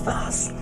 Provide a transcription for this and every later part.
Spaß.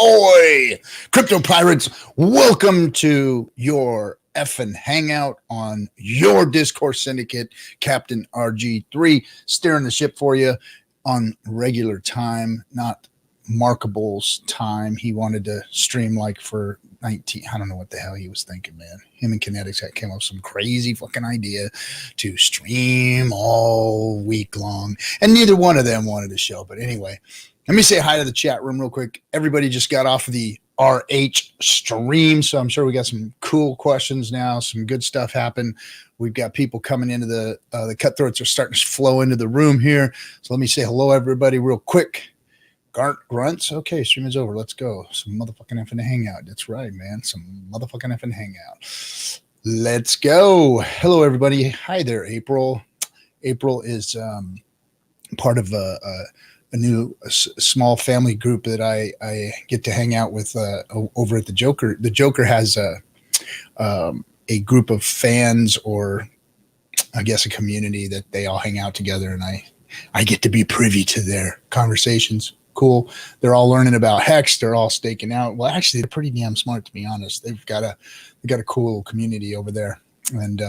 Oi! Crypto Pirates, welcome to your FN Hangout on your Discourse Syndicate. Captain RG3 steering the ship for you on regular time, not Markable's time. He wanted to stream like for 19. I don't know what the hell he was thinking, man. Him and Kinetics came up with some crazy fucking idea to stream all week long, and neither one of them wanted to show. But anyway, let me say hi to the chat room real quick. Everybody just got off of the RH stream, so I'm sure we got some cool questions now. Some good stuff happened. We've got people coming into the cutthroats are starting to flow into the room here. So let me say hello, everybody, real quick. Grunts. Okay, stream is over. Let's go. Some motherfucking effing hangout. That's right, man. Some motherfucking effing hangout. Let's go. Hello, everybody. Hi there, April. April is part of a new small family group that I get to hang out with over at the Joker. The Joker has a group of fans, or I guess a community, that they all hang out together, and I get to be privy to their conversations. Cool. They're all learning about Hex. They're all staking out. Well, actually, they're pretty damn smart, to be honest. They've got a cool community over there, and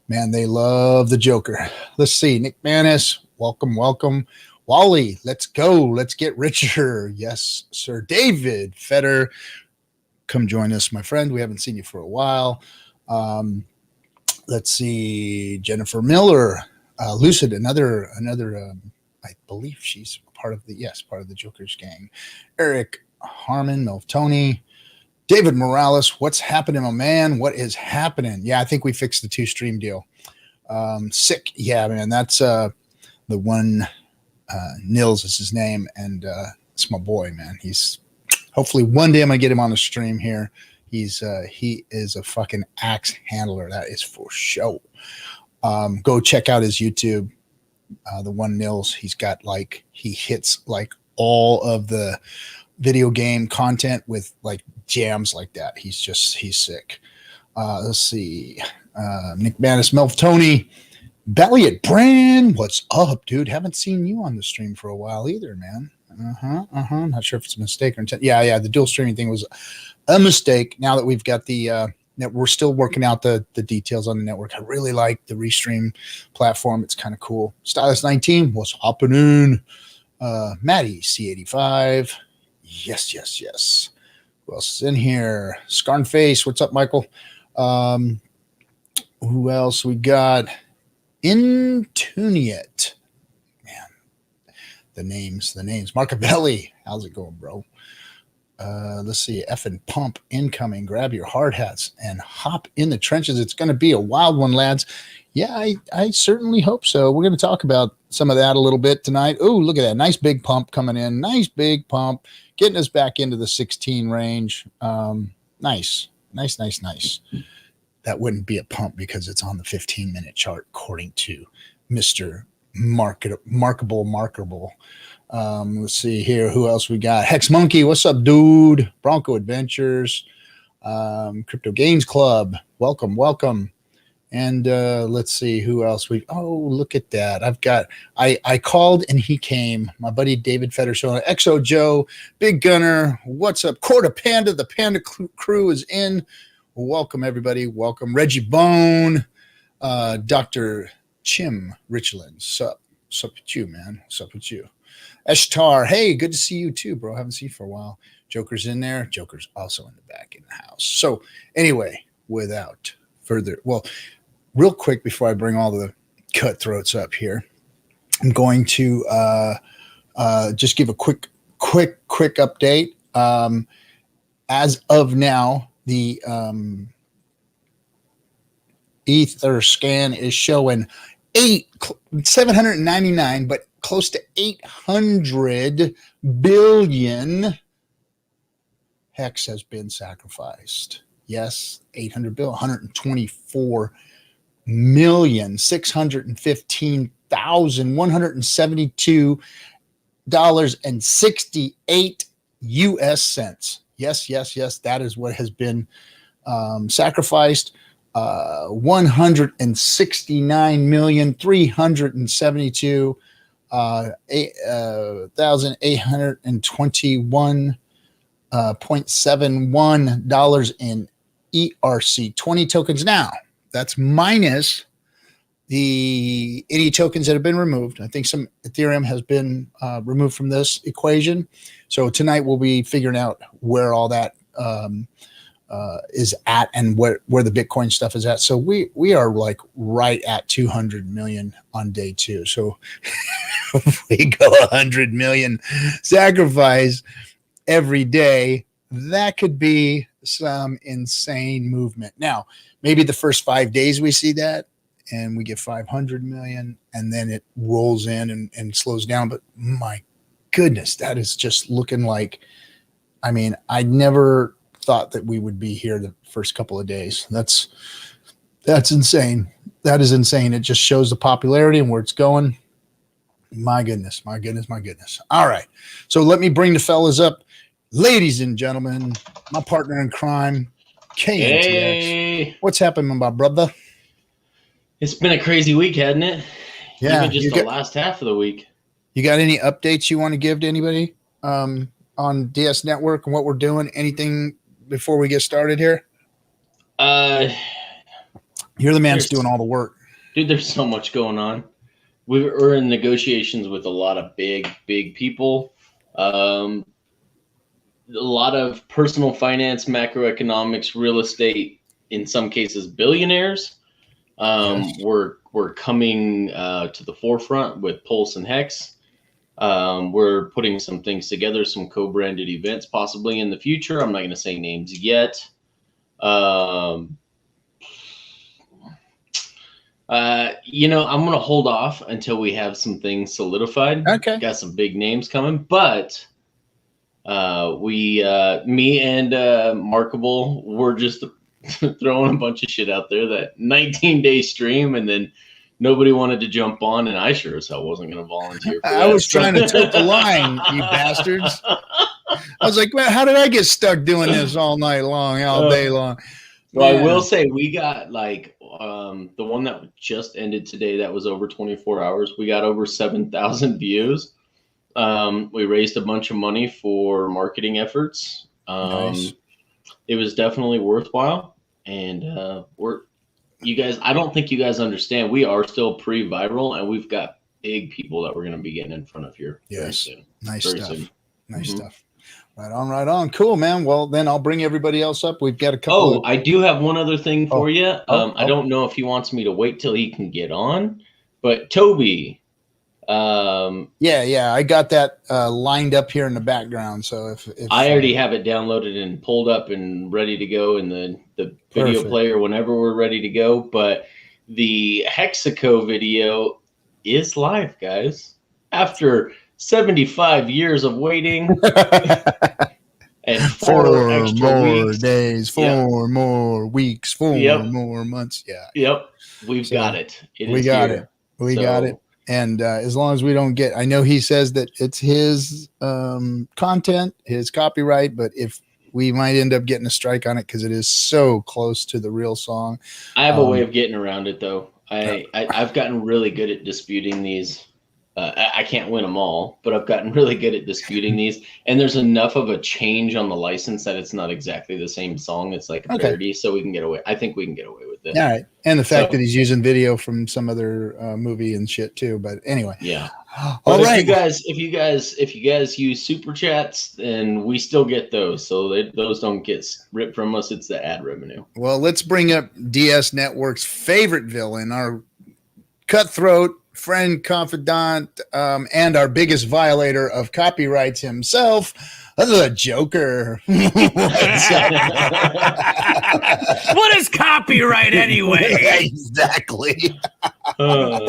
man, they love the Joker. Let's see. Nick Manis, welcome. Wally, let's go. Let's get richer. Yes, sir. David Fetter, come join us, my friend. We haven't seen you for a while. Let's see. Jennifer Miller, Lucid, another. I believe she's part of the Joker's gang. Eric Harmon, Milf Tony, David Morales. What's happening, my man? What is happening? Yeah, I think we fixed the 2-stream deal. Sick. Yeah, man. That's the one. Nils is his name, and it's my boy, man. He's hopefully one day I'm gonna get him on the stream here. He is a fucking axe handler, that is for sure. Go check out his YouTube. The one Nils, he hits like all of the video game content with like jams like that. He's sick. Let's see. Nick Manis, Melf Tony, Belliot Brand, what's up, dude? Haven't seen you on the stream for a while either, man. Not sure if it's a mistake or intent. Yeah. The dual streaming thing was a mistake. Now that we've got the we're still working out the details on the network. I really like the Restream platform. It's kind of cool. Stylus 19, what's happening? Maddie C85. Yes. Who else is in here? Scarnface, what's up, Michael? Who else we got? Intuniate. Man, the names. Marcavelli, how's it going, bro? Let's see. Effing pump incoming. Grab your hard hats and hop in the trenches. It's going to be a wild one, lads. Yeah, I certainly hope so. We're going to talk about some of that a little bit tonight. Oh, look at that. Nice big pump coming in. Nice big pump. Getting us back into the 16 range. Nice. That wouldn't be a pump because it's on the 15-minute chart, according to Mr. Markable. Let's see here. Who else we got? Hex Monkey, what's up, dude? Bronco Adventures, Crypto Gains Club, welcome. And let's see who else look at that. I called and he came. My buddy David Fetter showing Exo Joe, Big Gunner, what's up? Corda Panda, the Panda crew is in. Welcome, everybody. Welcome. Reggie Bone, Dr. Chim Richland. Sup with you, man? Sup with you? Eshtar, hey, good to see you too, bro. Haven't seen you for a while. Joker's in there. Joker's also in the back in the house. So anyway, without further, real quick before I bring all the cutthroats up here, I'm going to just give a quick update. As of now, the Ether scan is showing 799, but close to 800 billion hex has been sacrificed. Yes, 800 billion, 124,615,172.68 US cents. Yes, that is what has been sacrificed. 169,372,821.71 in ERC20 tokens. Now, that's minus any tokens that have been removed. I think some Ethereum has been removed from this equation. So tonight we'll be figuring out where all that is at and where the Bitcoin stuff is at. So we are like right at 200 million on day 2. So if we go 100 million sacrifice every day, that could be some insane movement. Now, maybe the first 5 days we see that and we get 500 million and then it rolls in and slows down. But my goodness, that is just looking like, I mean, I never thought that we would be here the first couple of days. That's insane. That is insane. It just shows the popularity and where it's going. My goodness. All right. So let me bring the fellas up. Ladies and gentlemen, my partner in crime, KNTX. Hey. What's happening, my brother? It's been a crazy week, hasn't it? Yeah. Even just the last half of the week. You got any updates you want to give to anybody on DS Network and what we're doing? Anything before we get started here? You're the man that's doing all the work. Dude, there's so much going on. We're in negotiations with a lot of big people. A lot of personal finance, macroeconomics, real estate, in some cases, billionaires. Yes. We're coming to the forefront with Pulse and Hex. We're putting some things together, some co-branded events possibly in the future. I'm not going to say names yet. I'm going to hold off until we have some things solidified. Okay. Got some big names coming, but me and Markable, we're just throwing a bunch of shit out there. That 19-day stream, and then nobody wanted to jump on, and I sure as hell wasn't going to volunteer for that. I was trying to tote the line, you bastards. I was like, man, how did I get stuck doing this all night long, all day long? Well, I will say we got like the one that just ended today that was over 24 hours. We got over 7,000 views. We raised a bunch of money for marketing efforts. Nice. It was definitely worthwhile. And you guys, I don't think you guys understand. We are still pre-viral, and we've got big people that we're going to be getting in front of here. Yes. Very soon. Nice Very stuff. soon. Nice stuff. Right on. Cool, man. Well, then I'll bring everybody else up. We've got a couple. I do have one other thing for you. I don't know if he wants me to wait till he can get on, but Toby. Yeah. I got that lined up here in the background. So if I already have it downloaded and pulled up and ready to go in the video Perfect. player whenever we're ready to go. But the Hexico video is live, guys. After 75 years of waiting and 4 extra more weeks. days, 4 more weeks, 4 more months. Yeah. Yep. We've got it. We got it. And as long as we don't get, I know he says that it's his content, his copyright, but if we might end up getting a strike on it because it is so close to the real song. I have a way of getting around it, though. I've gotten really good at disputing these. I can't win them all, but I've gotten really good at disputing these. And there's enough of a change on the license that it's not exactly the same song. It's like a parody, so we can get away. I think we can get away with it. All right. And the fact that he's using video from some other movie and shit too. But anyway. Yeah. But All right. if you guys use super chats, then we still get those. So those don't get ripped from us. It's the ad revenue. Well, let's bring up DS Network's favorite villain, our cutthroat friend, confidant, and our biggest violator of copyrights himself, the Joker. What is copyright anyway? Exactly. I'll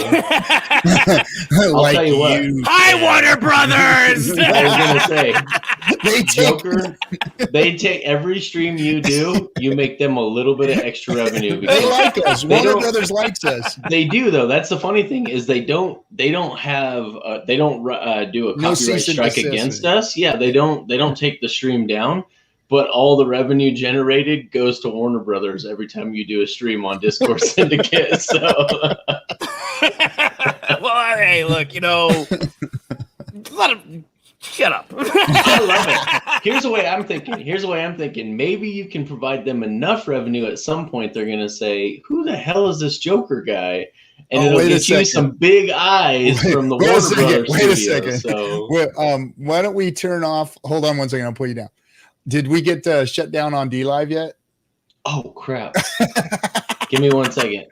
Like tell you what. Hi, Warner Brothers. I was gonna say, They take Joker. They take every stream you do. You make them a little bit of extra revenue They because like us. They Warner don't- Brothers likes us. they do though. That's the funny thing is they don't have do a No copyright cease and strike desist. against us. Yeah, they don't take the stream down. But all the revenue generated goes to Warner Brothers every time you do a stream on Discourse Syndicate. So, Well, hey, look, shut up. I love it. Here's the way I'm thinking. Maybe you can provide them enough revenue at some point. They're going to say, "Who the hell is this Joker guy?" And it'll wait a get you second. some big eyes from the Wait a Warner second, Brothers wait a studio. second. So, Well, why don't we turn off? Hold on one second. I'll pull you down. Did we get shut down on D Live yet? oh crap! Give me 1 second.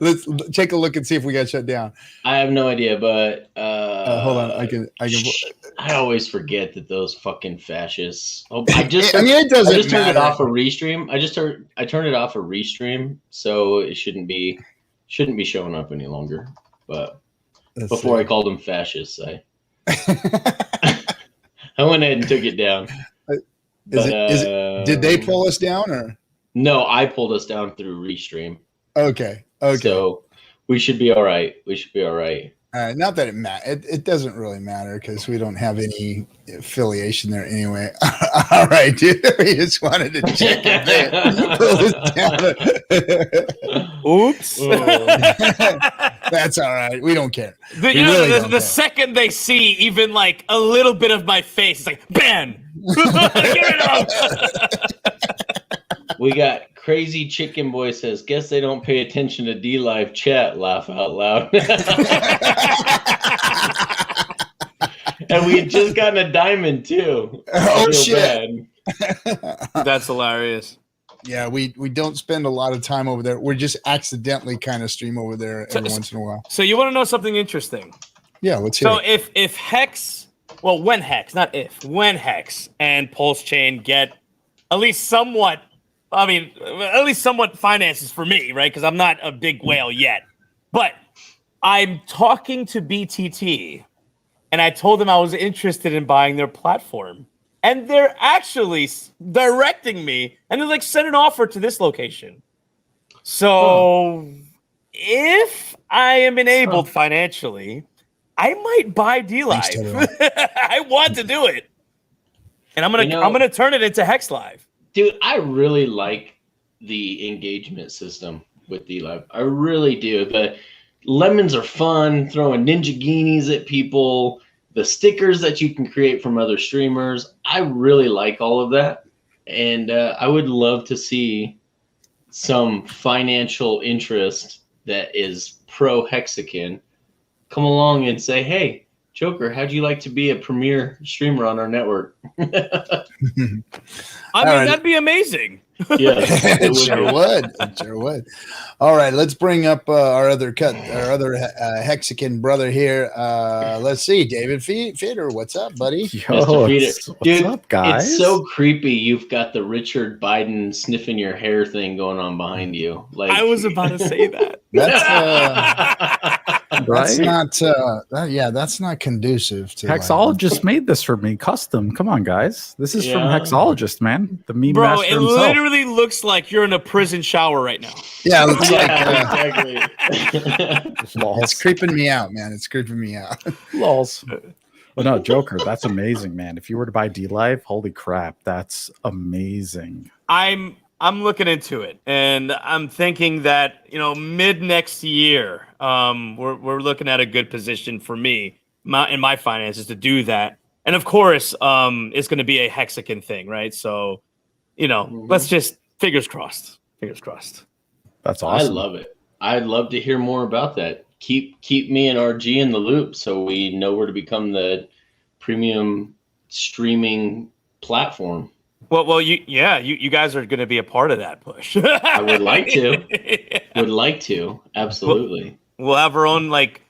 Let's take a look and see if we got shut down. I have no idea, but Hold on. I can. I always forget that those fucking fascists. Oh, I just I mean, it doesn't I just turned it matter. off a restream. I turned it off a restream, so it shouldn't be showing up any longer. But Let's before see. I called them fascists, I went ahead and took it down. Did they pull us down or? No, I pulled us down through restream. Okay. So we should be all right. Not that it doesn't really matter because we don't have any affiliation there anyway. All right, dude. We just wanted to check if they pull us down. Oops. That's all right. We don't care. The, We you know, really the, don't the care. second they see even like a little bit of my face, it's like, ban. Get rid of them. We got Crazy Chicken Boy says, guess they don't pay attention to D Live chat, laugh out loud. And we had just gotten a diamond too. Oh, I feel shit. bad. That's hilarious. Yeah, we don't spend a lot of time over there. We're just accidentally kind of stream over there every once in a while. So you want to know something interesting? Yeah, let's hear So it. if Hex, well, when Hex, not if, when Hex and Pulse Chain get at least somewhat, finances for me, right? Because I'm not a big whale yet. But I'm talking to BTT, and I told them I was interested in buying their platform. And they're actually directing me, and they're like, send an offer to this location. So if I am enabled financially, I might buy D-Live. Thanks, Totoro. I want to do it. And I'm gonna turn it into Hex Live. Dude, I really like the engagement system with D Live. I really do. The lemons are fun, throwing ninja guineas at people, the stickers that you can create from other streamers. I really like all of that. And I would love to see some financial interest that is pro Hexican come along and say, hey, Joker, how'd you like to be a premier streamer on our network? That'd be amazing. Yeah, It sure would. All right, let's bring up our other Hexican brother here. Let's see, David Feeder. What's up, buddy? Mr. Peter. Dude, up, guys? it's so creepy. You've got the Richard Biden sniffing your hair thing going on behind you. Like I was about to say that. That's Right? that's not conducive to Hexologist made this for me, custom. Come on, guys. This is from Yeah. Hexologist, man. The meme Bro, master it himself. literally looks like you're in a prison shower right now. Yeah, it's yeah, exactly. it's Lols. creeping me out, man. It's creeping me out. Lols. Well, no, Joker, that's amazing, man. If you were to buy D-Live, holy crap, that's amazing. I'm looking into it, and I'm thinking that mid next year, we're looking at a good position for me in my finances to do that. And of course, it's going to be a Hexican thing, right? So, let's just fingers crossed. Fingers crossed. That's awesome. I love it. I'd love to hear more about that. keep me and RG in the loop so we know where to become the premium streaming platform. Well, you guys are going to be a part of that push. I would like to. Would like to. Absolutely. We'll have our own like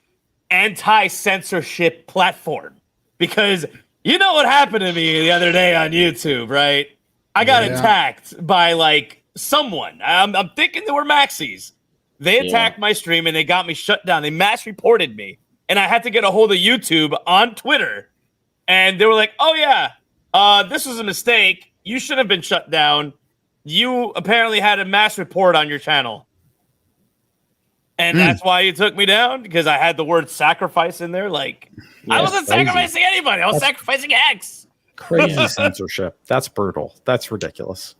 anti-censorship platform, because you know what happened to me the other day on YouTube, right? I got attacked by like someone. I'm thinking they were Maxis. They attacked my stream and they got me shut down. They mass reported me, and I had to get a hold of YouTube on Twitter, and they were like, "Oh yeah, this was a mistake. You shouldn't have been shut down. You apparently had a mass report on your channel." And that's why you took me down, because I had the word sacrifice in there. Like, I wasn't sacrificing anybody. I was sacrificing Hex. Crazy censorship. That's brutal. That's ridiculous.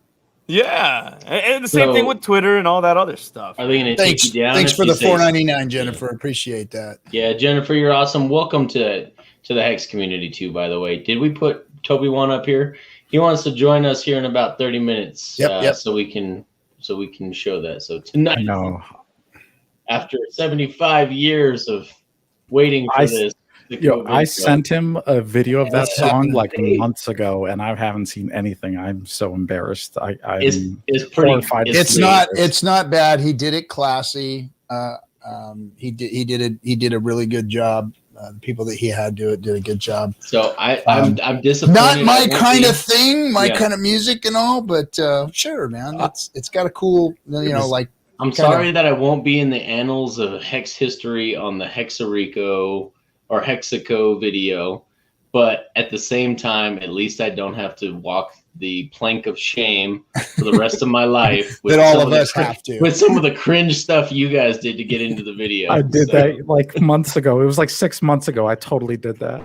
Yeah. And the same thing with Twitter and all that other stuff. Are they going to take you down? Thanks for the $4.99, Jennifer. Appreciate that. Yeah, Jennifer, you're awesome. Welcome to the Hex community too, by the way. Did we put Toby One up here? He wants to join us here in about 30 minutes. So we can show that. So tonight, after 75 years of waiting for this. I sent him a video of that song like months ago, and I haven't seen anything. I'm so embarrassed. It's pretty horrified. It's not bad. He did it classy. He did a really good job. The people that he had do it did a good job. So I'm disappointed. Not my kind of thing, my kind of music and all, but sure, man. It's got a cool, like. I'm sorry that I won't be in the annals of Hex history on the Hexarico or Hexico video, but at the same time, at least I don't have to walk the plank of shame for the rest of my life. That all of us have to. With some of the cringe stuff you guys did to get into the video. I did that like months ago. It was like 6 months ago. I totally did that.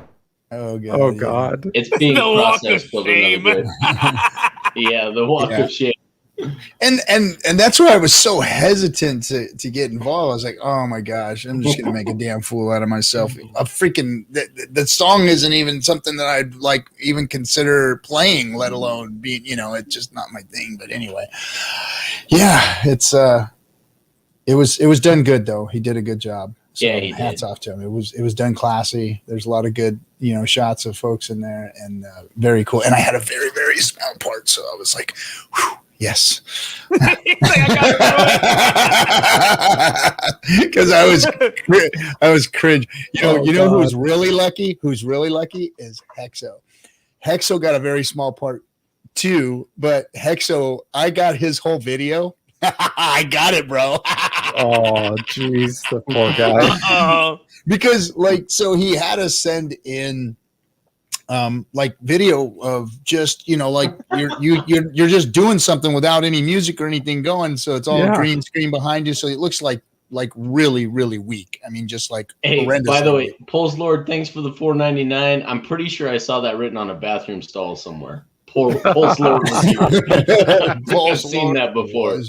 Oh God. Oh God. It's being the processed. Walk of shame. Yeah, the walk of shame. And that's why I was so hesitant to get involved. I was like, oh my gosh, I'm just gonna make a damn fool out of myself. A freaking the song isn't even something that I'd like even consider playing, let alone being, it's just not my thing. But anyway, yeah, it was done good though. He did a good job. So yeah, he hats did. off to him. It was done classy. There's a lot of good, shots of folks in there, and very cool. And I had a very, very small part, so I was like, whew. Yes, because I was cringe. Who's really lucky? Who's really lucky is Hexo. Hexo got a very small part too, but Hexo, I got his whole video. I got it, bro. Oh, jeez, the poor guy. Because so he had us send in. Video of just you're just doing something without any music or anything going, so it's all green screen behind you, so it looks like really, really weak. I mean, just like horrendous. By the way, Pulse Lord, thanks for the $4.99. I'm pretty sure I saw that written on a bathroom stall somewhere. Pulse Lord was here. I've seen that before.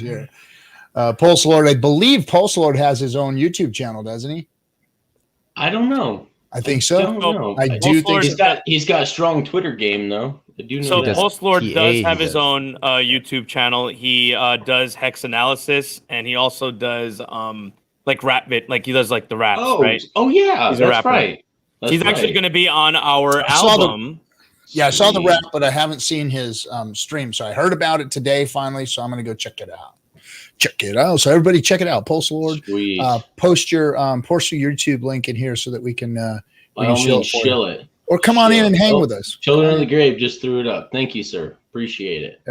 Pulse Lord, I believe Pulse Lord has his own YouTube channel, doesn't he? I don't know. I think so. I do think he's got a strong Twitter game though. I do know so that. Pulse Lord does have his own YouTube channel. He does Hex analysis, and he also does rap bit, like he does like the raps, right? Oh yeah, he's a rapper. Right. He's actually going to be on our album. I saw the rap, but I haven't seen his stream. So I heard about it today finally. So I'm going to go check it out. So everybody check it out. Pulse Lord. Post your YouTube link in here so that we can shill it. Or come on in and hang with us. Children of the Grave just threw it up. Thank you, sir. Appreciate it.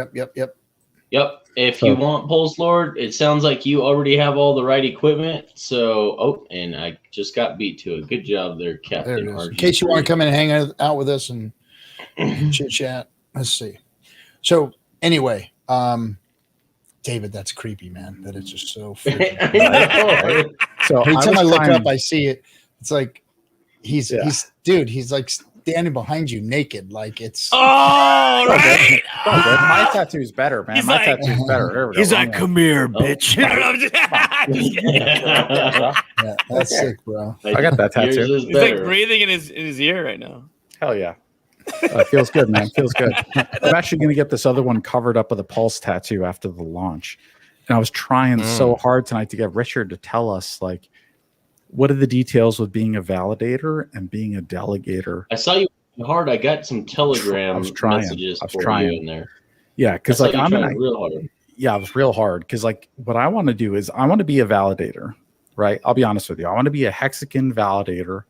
Yep. If you want Pulse Lord, it sounds like you already have all the right equipment. So, and I just got beat to it. Good job there, Captain. There in case you want to come in and hang out with us and chit chat. Let's see. So anyway, David, that's creepy, man. That is just so freaking right? So every time I look up, I see it. It's like he's like standing behind you naked. Like it's right. My tattoo's better, man. My tattoo's better. There we go. He's like, come here, bitch. Yeah, that's sick, bro. I got that tattoo. He's like breathing in his ear right now. Hell yeah. Feels good, man. Feels good. I'm actually going to get this other one covered up with a pulse tattoo after the launch. And I was trying so hard tonight to get Richard to tell us, like, what are the details with being a validator and being a delegator? I saw you hard. I got some I Telegram was trying. messages I was for trying. you in there. Yeah, I because saw like you I'm trying an real hard. yeah, it was real hard because like what I want to do is I want to be a validator, right? I'll be honest with you. I want to be a Hexican validator.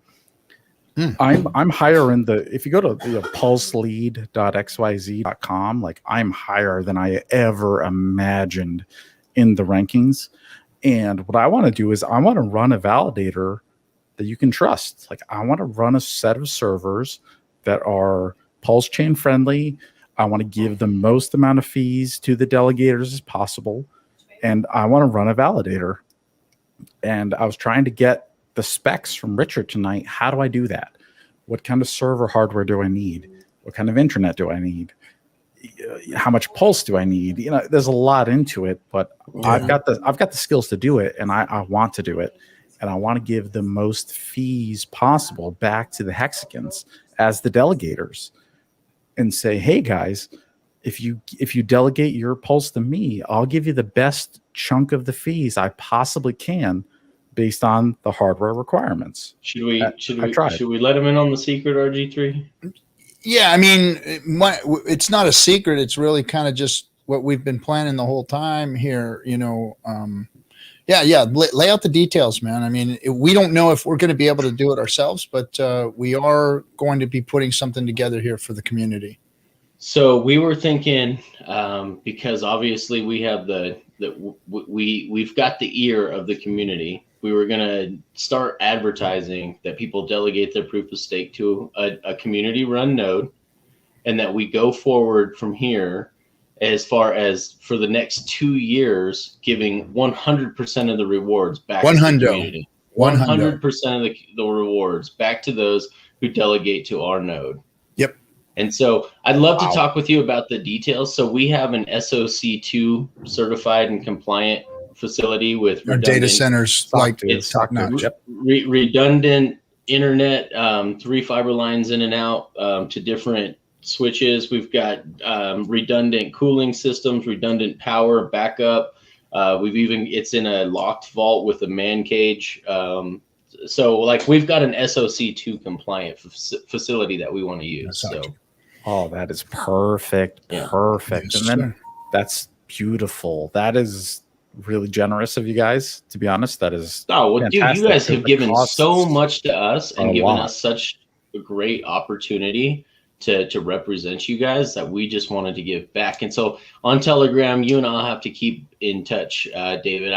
I'm higher in the, if you go to pulselead.xyz.com, like I'm higher than I ever imagined in the rankings. And what I want to do is I want to run a validator that you can trust. Like I want to run a set of servers that are pulse chain friendly. I want to give the most amount of fees to the delegators as possible. And I want to run a validator. And I was trying to get the specs from Richard tonight. How do I do that? What kind of server hardware do I need? What kind of internet do I need? How much pulse do I need? You know, there's a lot into it, but I've got the skills to do it, and I want to do it, and I want to give the most fees possible back to the Hexicans as the delegators, and say, hey guys, if you delegate your pulse to me, I'll give you the best chunk of the fees I possibly can, based on the hardware requirements. Should we let him in on the secret, RG3? Yeah, I mean, it's not a secret. It's really kind of just what we've been planning the whole time here. You know, lay out the details, man. I mean, we don't know if we're going to be able to do it ourselves, but we are going to be putting something together here for the community. So we were thinking, because obviously we have we've got the ear of the community. We were going to start advertising that people delegate their proof of stake to a community-run node, and that we go forward from here as far as for the next 2 years, giving 100% of the rewards back to the community. 100% of the rewards back to those who delegate to our node. Yep. And so I'd love to talk with you about the details. So we have an SOC2 certified and compliant facility with our data centers, like it's top notch. Redundant internet, 3 fiber lines in and out to different switches. We've got redundant cooling systems, redundant power backup. It's in a locked vault with a man cage. So like we've got an SOC2 compliant facility that we want to use. Oh, that is perfect. Yeah. Perfect. Yes, and then that's beautiful. That is really generous of you guys, to be honest. That is dude, you guys have given so much to us and given lot. us such a great opportunity to represent you guys that we just wanted to give back. And so on Telegram, you and I'll have to keep in touch, David.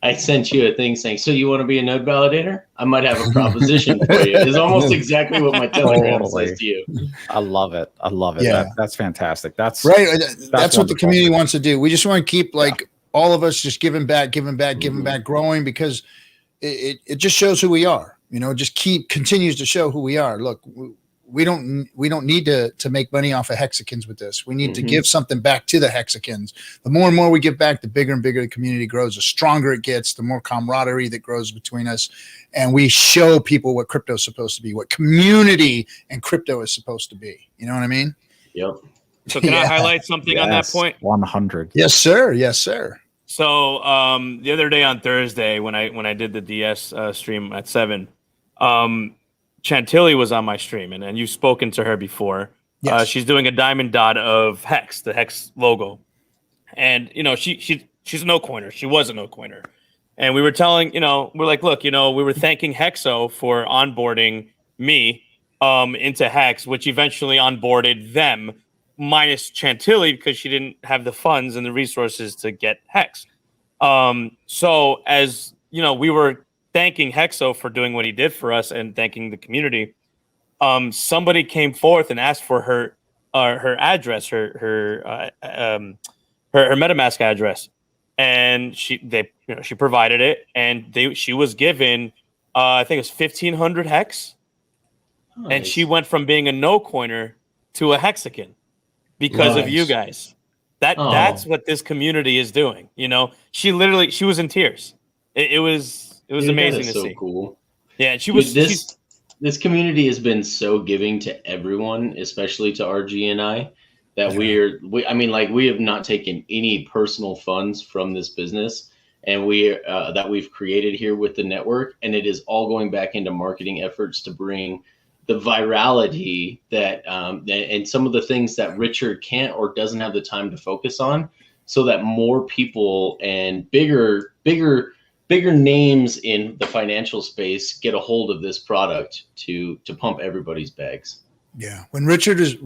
I sent you a thing saying, so you want to be a node validator? I might have a proposition for you. It's almost exactly what my Telegram says to you. I love it. Yeah. That's fantastic. That's right. That's what the wonderful. community wants to do. We just want to keep all of us just giving back, growing, because it just shows who we are. You know, just continues to show who we are. Look, we don't need to make money off of Hexicans with this. We need to give something back to the Hexicans. The more and more we give back, the bigger and bigger the community grows, the stronger it gets, the more camaraderie that grows between us. And we show people what crypto is supposed to be, what community and crypto is supposed to be. You know what I mean? Yep. So can I highlight something on that point? 100. Yes, sir. Yes, sir. So the other day on Thursday when I did the DS stream at 7, Chantilly was on my stream, and you've spoken to her before. Yes. She's doing a diamond dot of Hex, the Hex logo, and you know she's a no coiner. She was a no coiner, and we were telling we're like, look, we were thanking Hexo for onboarding me into Hex, which eventually onboarded them minus Chantilly because she didn't have the funds and the resources to get Hex. So as we were thanking Hexo for doing what he did for us and thanking the community, somebody came forth and asked for her address, her MetaMask address, and she provided it, and she was given I think it was 1,500 Hex, nice. And she went from being a no coiner to a Hexican because of you guys. That's what this community is doing. She was in tears. It was amazing to see. Cool. Yeah, she was. This community has been so giving to everyone, especially to RG and I, that we have not taken any personal funds from this business, and that we've created here with the network, and it is all going back into marketing efforts to bring the virality that and some of the things that Richard can't or doesn't have the time to focus on, so that more people and bigger names in the financial space get a hold of this product to pump everybody's bags. Yeah, when Richard is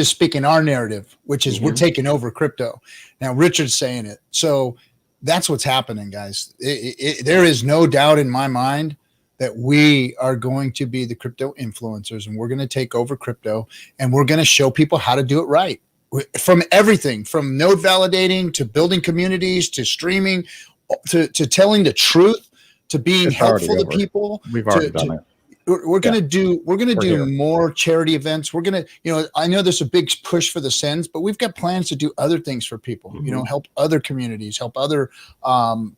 speaking our narrative, which is we're taking over crypto. Now Richard's saying it, so that's what's happening, guys. There is no doubt in my mind that we are going to be the crypto influencers, and we're going to take over crypto, and we're going to show people how to do it right. From everything, from node validating to building communities to streaming, to telling the truth, to being helpful to people. We've already done it. We're going to do more charity events. We're going to, I know there's a big push for the Sens, but we've got plans to do other things for people, help other communities, help other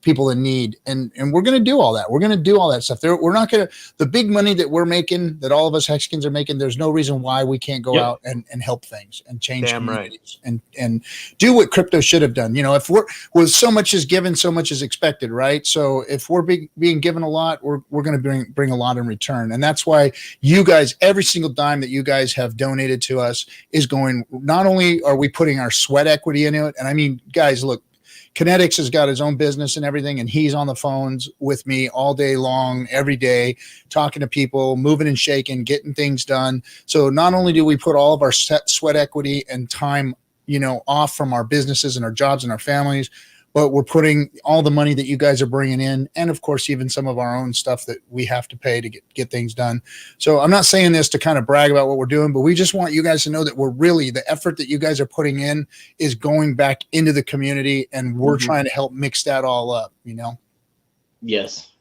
people in need. And we're going to do all that. We're going to do all that stuff. We're not going to, the big money that we're making, that all of us Hexicans are making, there's no reason why we can't go out and help things and change communities and do what crypto should have done. If with so much is given, so much is expected, right? So if we're being given a lot, we're going to bring a lot in return. And that's why you guys, every single dime that you guys have donated to us is going, not only are we putting our sweat equity into it, and I mean, guys, look, Kinetics has got his own business and everything, and he's on the phones with me all day long, every day, talking to people, moving and shaking, getting things done. So not only do we put all of our sweat equity and time, off from our businesses and our jobs and our families, but we're putting all the money that you guys are bringing in, and of course, even some of our own stuff that we have to pay to get things done. So I'm not saying this to kind of brag about what we're doing, but we just want you guys to know that we're really, the effort that you guys are putting in is going back into the community, and we're trying to help mix that all up, Yes.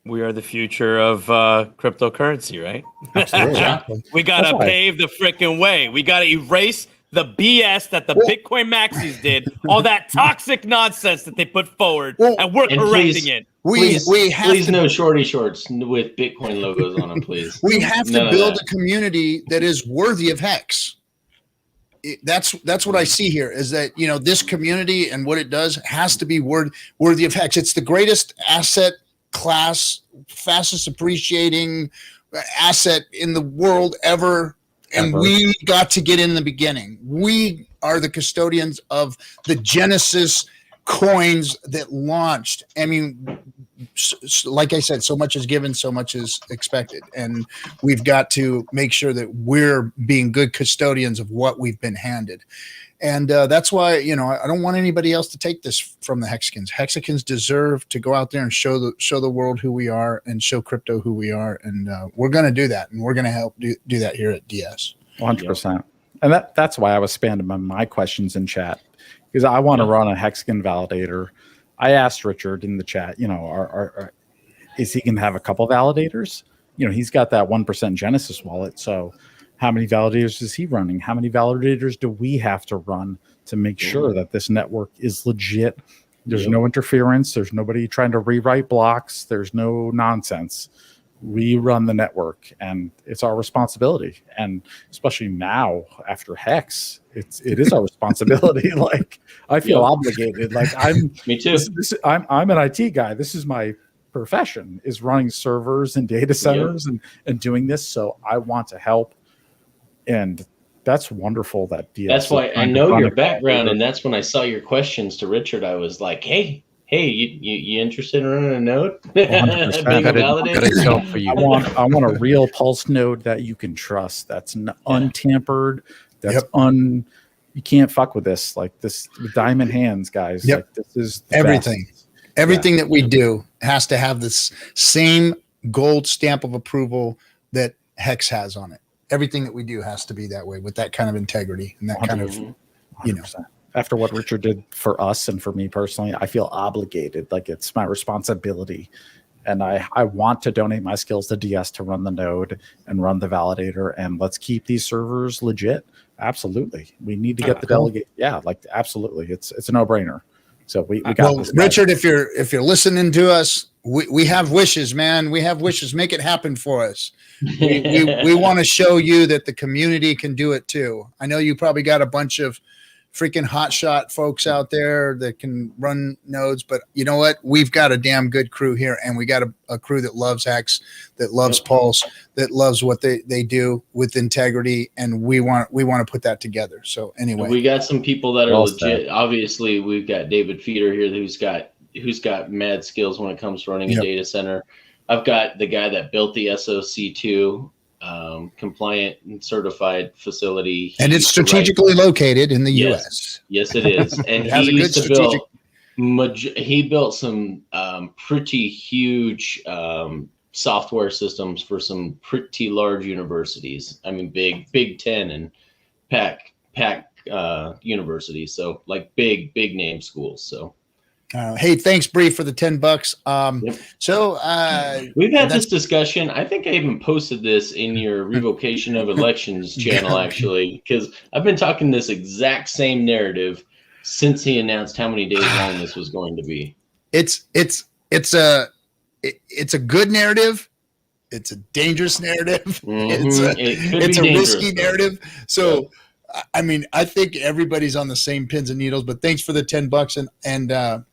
We are the future of cryptocurrency, right? Absolutely. We got to pave the freaking way. We got to erase the BS that the Bitcoin maxis did, all that toxic nonsense that they put forward, and we're correcting it. Please no shorty shorts with Bitcoin logos on them, please. We have to build a community that is worthy of Hex. That's what I see here, is that, this community and what it does has to be worthy of Hex. It's the greatest asset class, fastest appreciating asset in the world ever. And we got to get in the beginning. We are the custodians of the Genesis coins that launched. I mean, like I said, so much is given, so much is expected. And we've got to make sure that we're being good custodians of what we've been handed. And that's why, I don't want anybody else to take this from the Hexicans. Hexicans deserve to go out there and show the world who we are and show crypto who we are. And we're going to do that. And we're going to help do that here at DS. 100%. And that's why I was spamming my questions in chat, because I want to run a Hexican validator. I asked Richard in the chat, is he going to have a couple validators? He's got that 1% Genesis wallet. So how many validators is he running? How many validators do we have to run to make sure that this network is legit? There's no interference. There's nobody trying to rewrite blocks. There's no nonsense. We run the network, and it's our responsibility. And especially now after Hex, it is our responsibility. Like, I feel obligated. Like, me too. I'm an IT guy. This is my profession, is running servers and data centers and doing this. So I want to help. And that's wonderful that DS. That's why I know your background, and that's when I saw your questions to Richard. I was like, hey, you interested in running a node? Being a validator? I want a real Pulse node that you can trust. That's untampered. That's you can't fuck with this. Like this with diamond hands, guys. Yep. Like, this is everything. Best. Everything that we do has to have this same gold stamp of approval that Hex has on it. Everything that we do has to be that way, with that kind of integrity and that 100%. Kind of, 100%. After what Richard did for us and for me personally, I feel obligated. Like, it's my responsibility. And I want to donate my skills to DS to run the node and run the validator. And let's keep these servers legit. Absolutely. We need to get the delegate. Yeah, like, absolutely. It's a no-brainer. So we got this. Richard, if you're listening to us, we have wishes, man. We have wishes. Make it happen for us. We want to show you that the community can do it too. I know you probably got a bunch of freaking hotshot folks out there that can run nodes. But you know what? We've got a damn good crew here, and we got a crew that loves Hex, that loves Pulse, that loves what they do with integrity, and we want to put that together. So anyway, we got some people that are legit. Obviously, we've got David Feeder here who's got mad skills when it comes to running a data center. I've got the guy that built the SOC2 compliant and certified facility. And it's strategically located in the U.S. Yes, it is. And he used to build, he built some pretty huge software systems for some pretty large universities. I mean, Big Ten and PAC universities. So like big name schools. So. Hey, thanks, Bree, for the $10. So we've had this discussion. I think I even posted this in your revocation of elections channel, actually, because I've been talking this exact same narrative since he announced how many days long this was going to be. It's a good narrative. It's a dangerous narrative. It's a risky narrative. So. I mean, I think everybody's on the same pins and needles, but thanks for the $10 and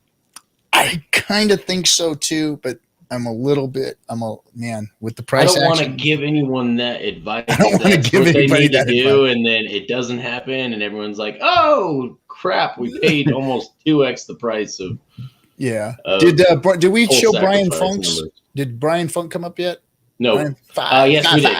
I kind of think so too, but I'm man with the price. I don't want to give anyone that advice. I don't want to give anybody that advice. And then it doesn't happen, and everyone's like, "Oh crap, we paid almost 2x the price of." Yeah. Did we show Brian Funk's? Did Brian Funk come up yet? No. Yes, we did.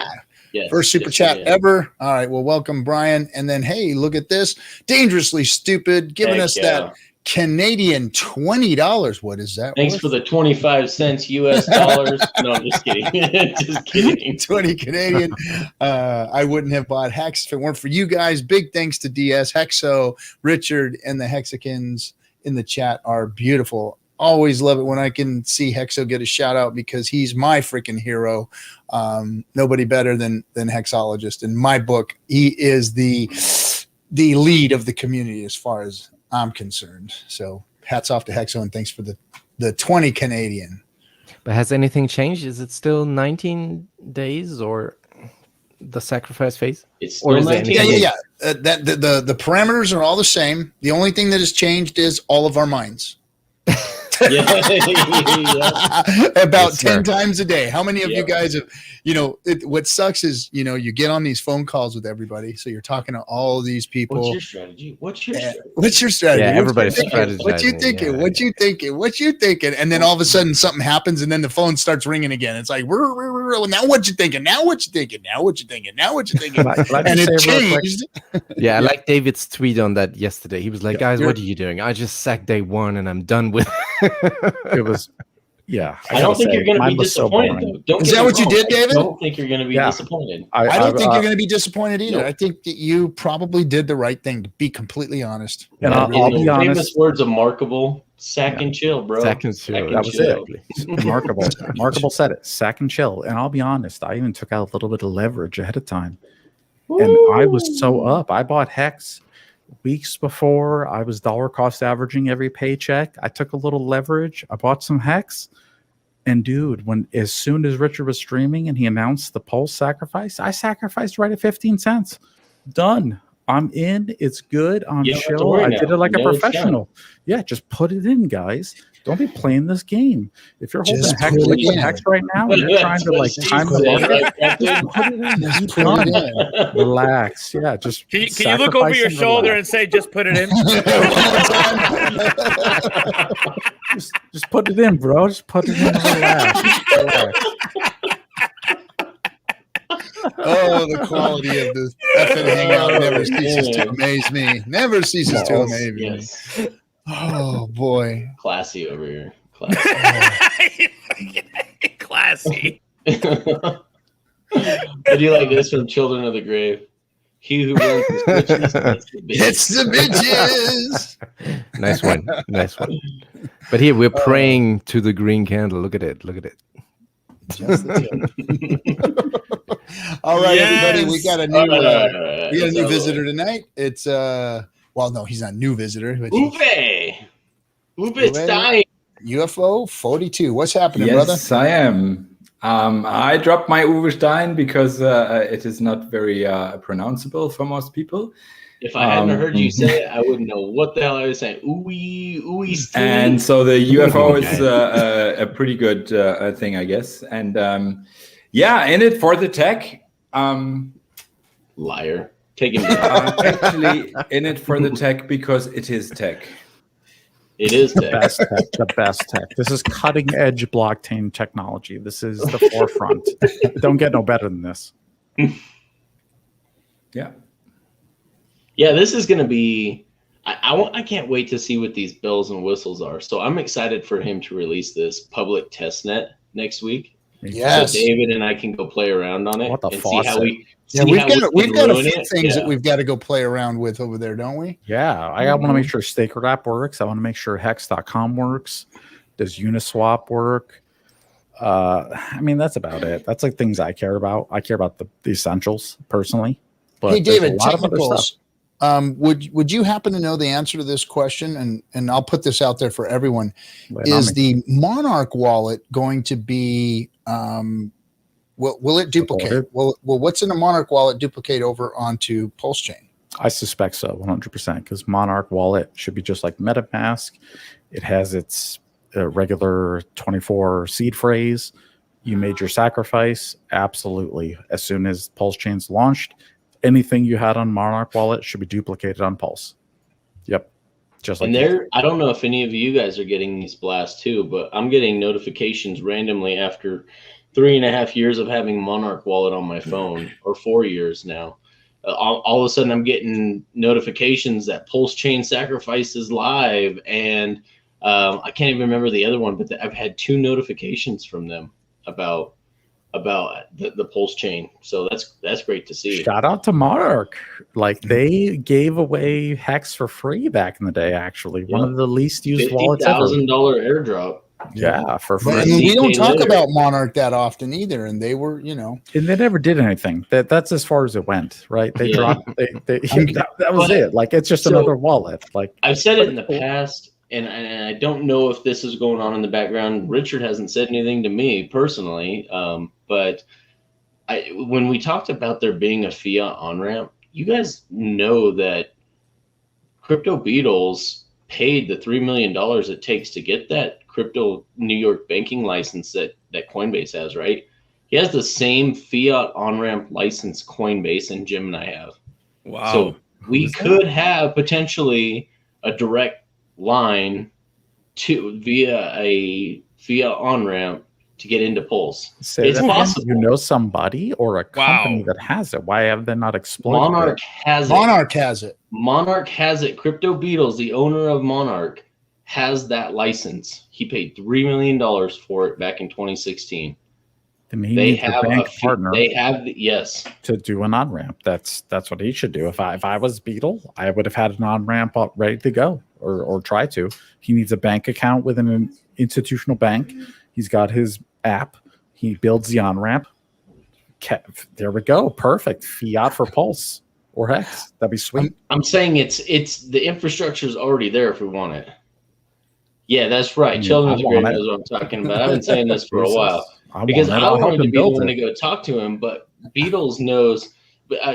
Yes, first super chat ever. All right. Well, welcome, Brian. And then, hey, look at this. Dangerously Stupid giving us that Canadian $20. What is that? Thanks for the 25 cents US dollars. No, I'm just kidding. Just kidding. 20 Canadian. I wouldn't have bought Hex if it weren't for you guys. Big thanks to DS, Hexo, Richard, and the Hexicans in the chat are beautiful. Always love it when I can see Hexo get a shout out because he's my freaking hero. Nobody better than Hexologist. In my book, he is the lead of the community as far as I'm concerned. So hats off to Hexo and thanks for the 20 Canadian. But has anything changed? Is it still 19 days or the sacrifice phase? It's still 19 days. Yeah. The parameters are all the same. The only thing that has changed is all of our minds. About 10 times a day. How many of you guys have, what sucks is, you get on these phone calls with everybody. So you're talking to all these people. What's your strategy? What's your strategy? Yeah, everybody's strategizing. What you thinking? Yeah. What you thinking? And then all of a sudden something happens and then the phone starts ringing again. It's like, now what you thinking? Now what you thinking? Now what you thinking? Now what you thinking? And it changed. Yeah, I like David's tweet on that yesterday. He was like, guys, what are you doing? I just sacked day one and I'm done with it was, I don't think you're going to be disappointed. Is that what you did, David? I don't think you're going to be disappointed. I don't think you're going to be disappointed either. Nope. I think that you probably did the right thing, to be completely honest. And I'll be honest. Famous words of Markable, sack and chill, bro. Sack and chill. That was it. Markable said it. Sack and chill. And I'll be honest, I even took out a little bit of leverage ahead of time. Woo! And I was so up. I bought Hex weeks before. I was dollar cost averaging every paycheck. I took a little leverage. I bought some Hex. And dude, as soon as Richard was streaming and he announced the Pulse sacrifice, I sacrificed right at 15 cents. Done. I'm in. It's good. I'm chill. I did it like a professional. Yeah, just put it in, guys. Don't be playing this game. If you're holding Hex right now and you're trying to time the market, just put it in. Relax. Yeah, just can you look over your shoulder and say, just put it in? just put it in, bro. Just put it in and relax. Oh, the quality of the FN Hangout never ceases to amaze me. Never ceases to amaze me. Oh, boy. Classy over here. Classy. Classy. What do you like this from Children of the Grave? He who runs his bitches gets the bitches. Nice one. Nice one. But here, we're praying to the green candle. Look at it. Look at it. Just the all right, everybody. We got a new visitor tonight. It's well, no, he's not a new visitor. But Uwe Stein. UFO 42. What's happening, yes, brother? Yes, I am. I dropped my Uwe Stein because it is not very pronounceable for most people. If I hadn't heard you say it, I wouldn't know what the hell I was saying. Ooey, Stein. And so the UFO is a pretty good thing, I guess. And in it for the tech. Liar. Take him down. Actually, in it for the tech because it is tech. It is The tech. best tech, the best tech. This is cutting edge blockchain technology. This is the forefront. Don't get no better than this. Yeah. Yeah, this is going to be. I can't wait to see what these bells and whistles are. So I'm excited for him to release this public test net next week. Yes. So David and I can go play around on it What the and see how faucet. we. Yeah, see we've how got we we've can got a ruin few it. things Yeah. that we've got to go play around with over there, don't we? Yeah, I want to make sure Staker app works. I want to make sure Hex.com works. Does Uniswap work? I mean, that's about it. That's like things I care about. I care about the essentials personally. But Hey, there's David, a lot of other stuff. technicals. Would you happen to know the answer to this question? And I'll put this out there for everyone. Wait, Is the Monarch wallet going to be will it duplicate? Supported? Will what's in the Monarch wallet duplicate over onto Pulse Chain? I suspect so, 100%, because Monarch wallet should be just like MetaMask. It has its regular 24 seed phrase. You made your sacrifice. Absolutely. As soon as Pulse Chain's launched, anything you had on Monarch wallet should be duplicated on Pulse. Yep. Just like And there, I don't know if any of you guys are getting these blasts too, but I'm getting notifications randomly after 3.5 years of having Monarch wallet on my phone, or 4 years now. All of a sudden, I'm getting notifications that Pulse Chain Sacrifice is live, and I can't even remember the other one, but I've had 2 notifications from them about the Pulse Chain. So that's great to see. Shout out to Monarch. Like, they gave away Hex for free back in the day, actually. One of the least used wallets ever. $50,000 airdrop. Yeah, for free. But, I mean, we don't CK talk later. about Monarch that often either, and they were, And they never did anything. That's as far as it went, right? They Yeah. dropped. That was But- it. Like, it's just so- another wallet. Like, I've said it in the past, and I don't know if this is going on in the background. Richard hasn't said anything to me personally, but when we talked about there being a fiat on-ramp, you guys know that Crypto Beatles paid the $3 million it takes to get that crypto New York banking license that Coinbase has, right? He has the same fiat on-ramp license Coinbase and Gemini have. Wow. So we could have potentially a direct line via a fiat on-ramp to get into Pulse. say It's that again. possible. You know somebody or a company Wow. that has it. Why have they not exploited Monarch it? has it. Monarch has it. Monarch has it. Crypto Beatles, the owner of Monarch, has that license. He paid $3 million for it back in 2016. Then he They needs a have bank partner They have yes. to do an on-ramp. That's what he should do. If I was Beetle, I would have had an on-ramp ready to go, or try to. He needs a bank account with an institutional bank. He's got his app. He builds the on-ramp. There we go. Perfect. Fiat for Pulse or Hex. That'd be sweet. I'm saying it's the infrastructure is already there if we want it. Yeah, that's right. Yeah, Children I of the Great want it. knows what I'm talking about. I've been saying this for a Jesus. while. I Because want it. I I'll help wanted to him be the build one it. to go talk to him, but Beatles knows.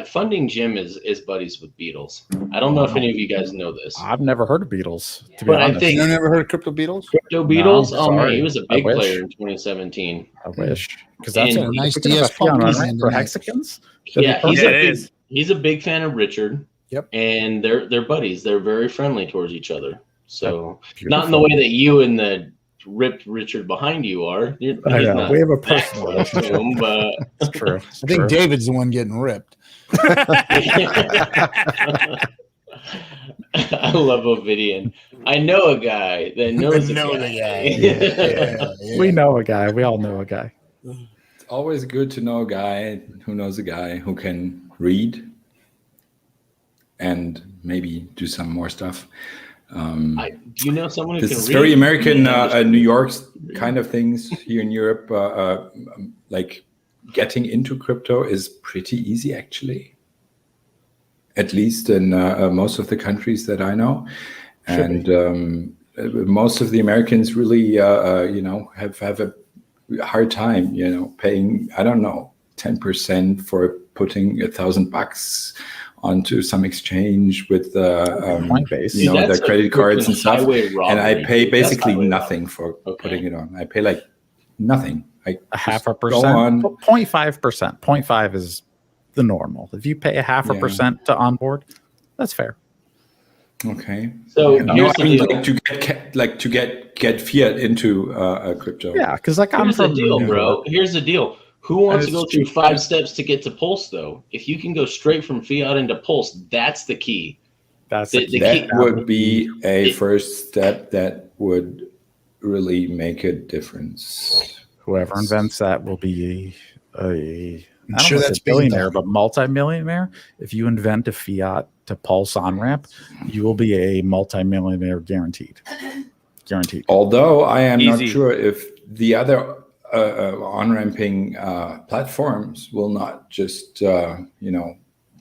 Funding Jim is buddies with Beatles. I don't know if any of you guys know this. I've never heard of Beatles, to be But I honest. think- You never heard of Crypto Beatles? Crypto Beatles. No, Oh man, sorry. he was a I big wish. player in 2017. I wish. Because that's And- a Nice we could have a DS Fiat pump on-ramp for Hexicans. That'd be Yeah, perfect. Yeah, it is. he's a big fan of Richard. Yep. And they're buddies. They're very friendly towards each other. So Beautiful. not in the way that you and the ripped Richard behind you are. He's I know. not We have a that personal close to relationship. him, but It's true. It's I think true. David's the one getting ripped. I love Ovidian. I know a guy that knows a Know guy. the guy. Yeah. We know a guy. We all know a guy. It's always good to know a guy who knows a guy who can read and maybe do some more stuff. Do you know someone who This can is read? very American, Yeah, New York kind of things here in Europe. Like getting into crypto is pretty easy, actually. At least in most of the countries that I know, and most of the Americans really, have a hard time, paying, I don't know, 10% for putting $1,000 onto some exchange with Coinbase. the credit cards and stuff, and I pay basically nothing for putting it on. I pay like nothing. Like a 0.5%, 0.5%. 0.5 is the normal. If you pay a 0.5% to onboard, that's fair. Okay. So to get fiat into crypto. Yeah, because like here's the deal, bro. Here's the deal. Who wants to go through 5 steps to get to Pulse, though? If you can go straight from fiat into Pulse, that's the key. That would be a first step that would really make a difference. Whoever invents that will be a I'm sure that's billionaire, but multimillionaire. If you invent a fiat to Pulse on-ramp, you will be a multimillionaire guaranteed. Although I am not sure if the other on-ramping platforms will not just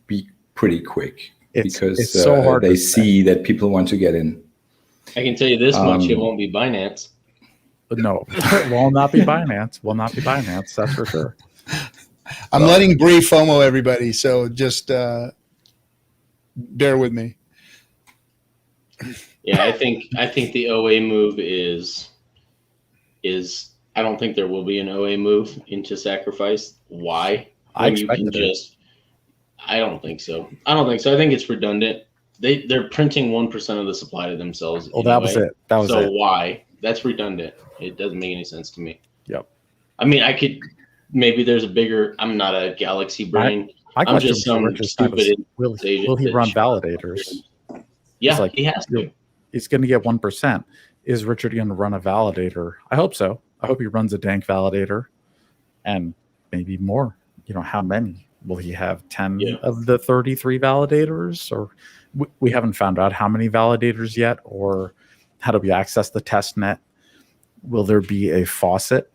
be pretty quick, because it's so hard they see that people want to get in. I can tell you this much: it won't be Binance. No, it will not be Binance. Will not be Binance. That's for sure. I'm letting Bree FOMO everybody, so just bear with me. Yeah, I think the OA move is I don't think there will be an OA move into Sacrifice. Why? I expected it. I don't think so. I think it's redundant. They're printing 1% of the supply to themselves. Well, that was it. So why? That's redundant. It doesn't make any sense to me. Yep. I mean, maybe there's a bigger. I'm not a galaxy brain. I'm just some stupid. Will he run validators? Yeah, he has to. He's going to get 1%. Is Richard going to run a validator? I hope so. I hope he runs a dank validator, and maybe more. How many? Will he have 10 of the 33 validators? Or we haven't found out how many validators yet, or how do we access the test net? Will there be a faucet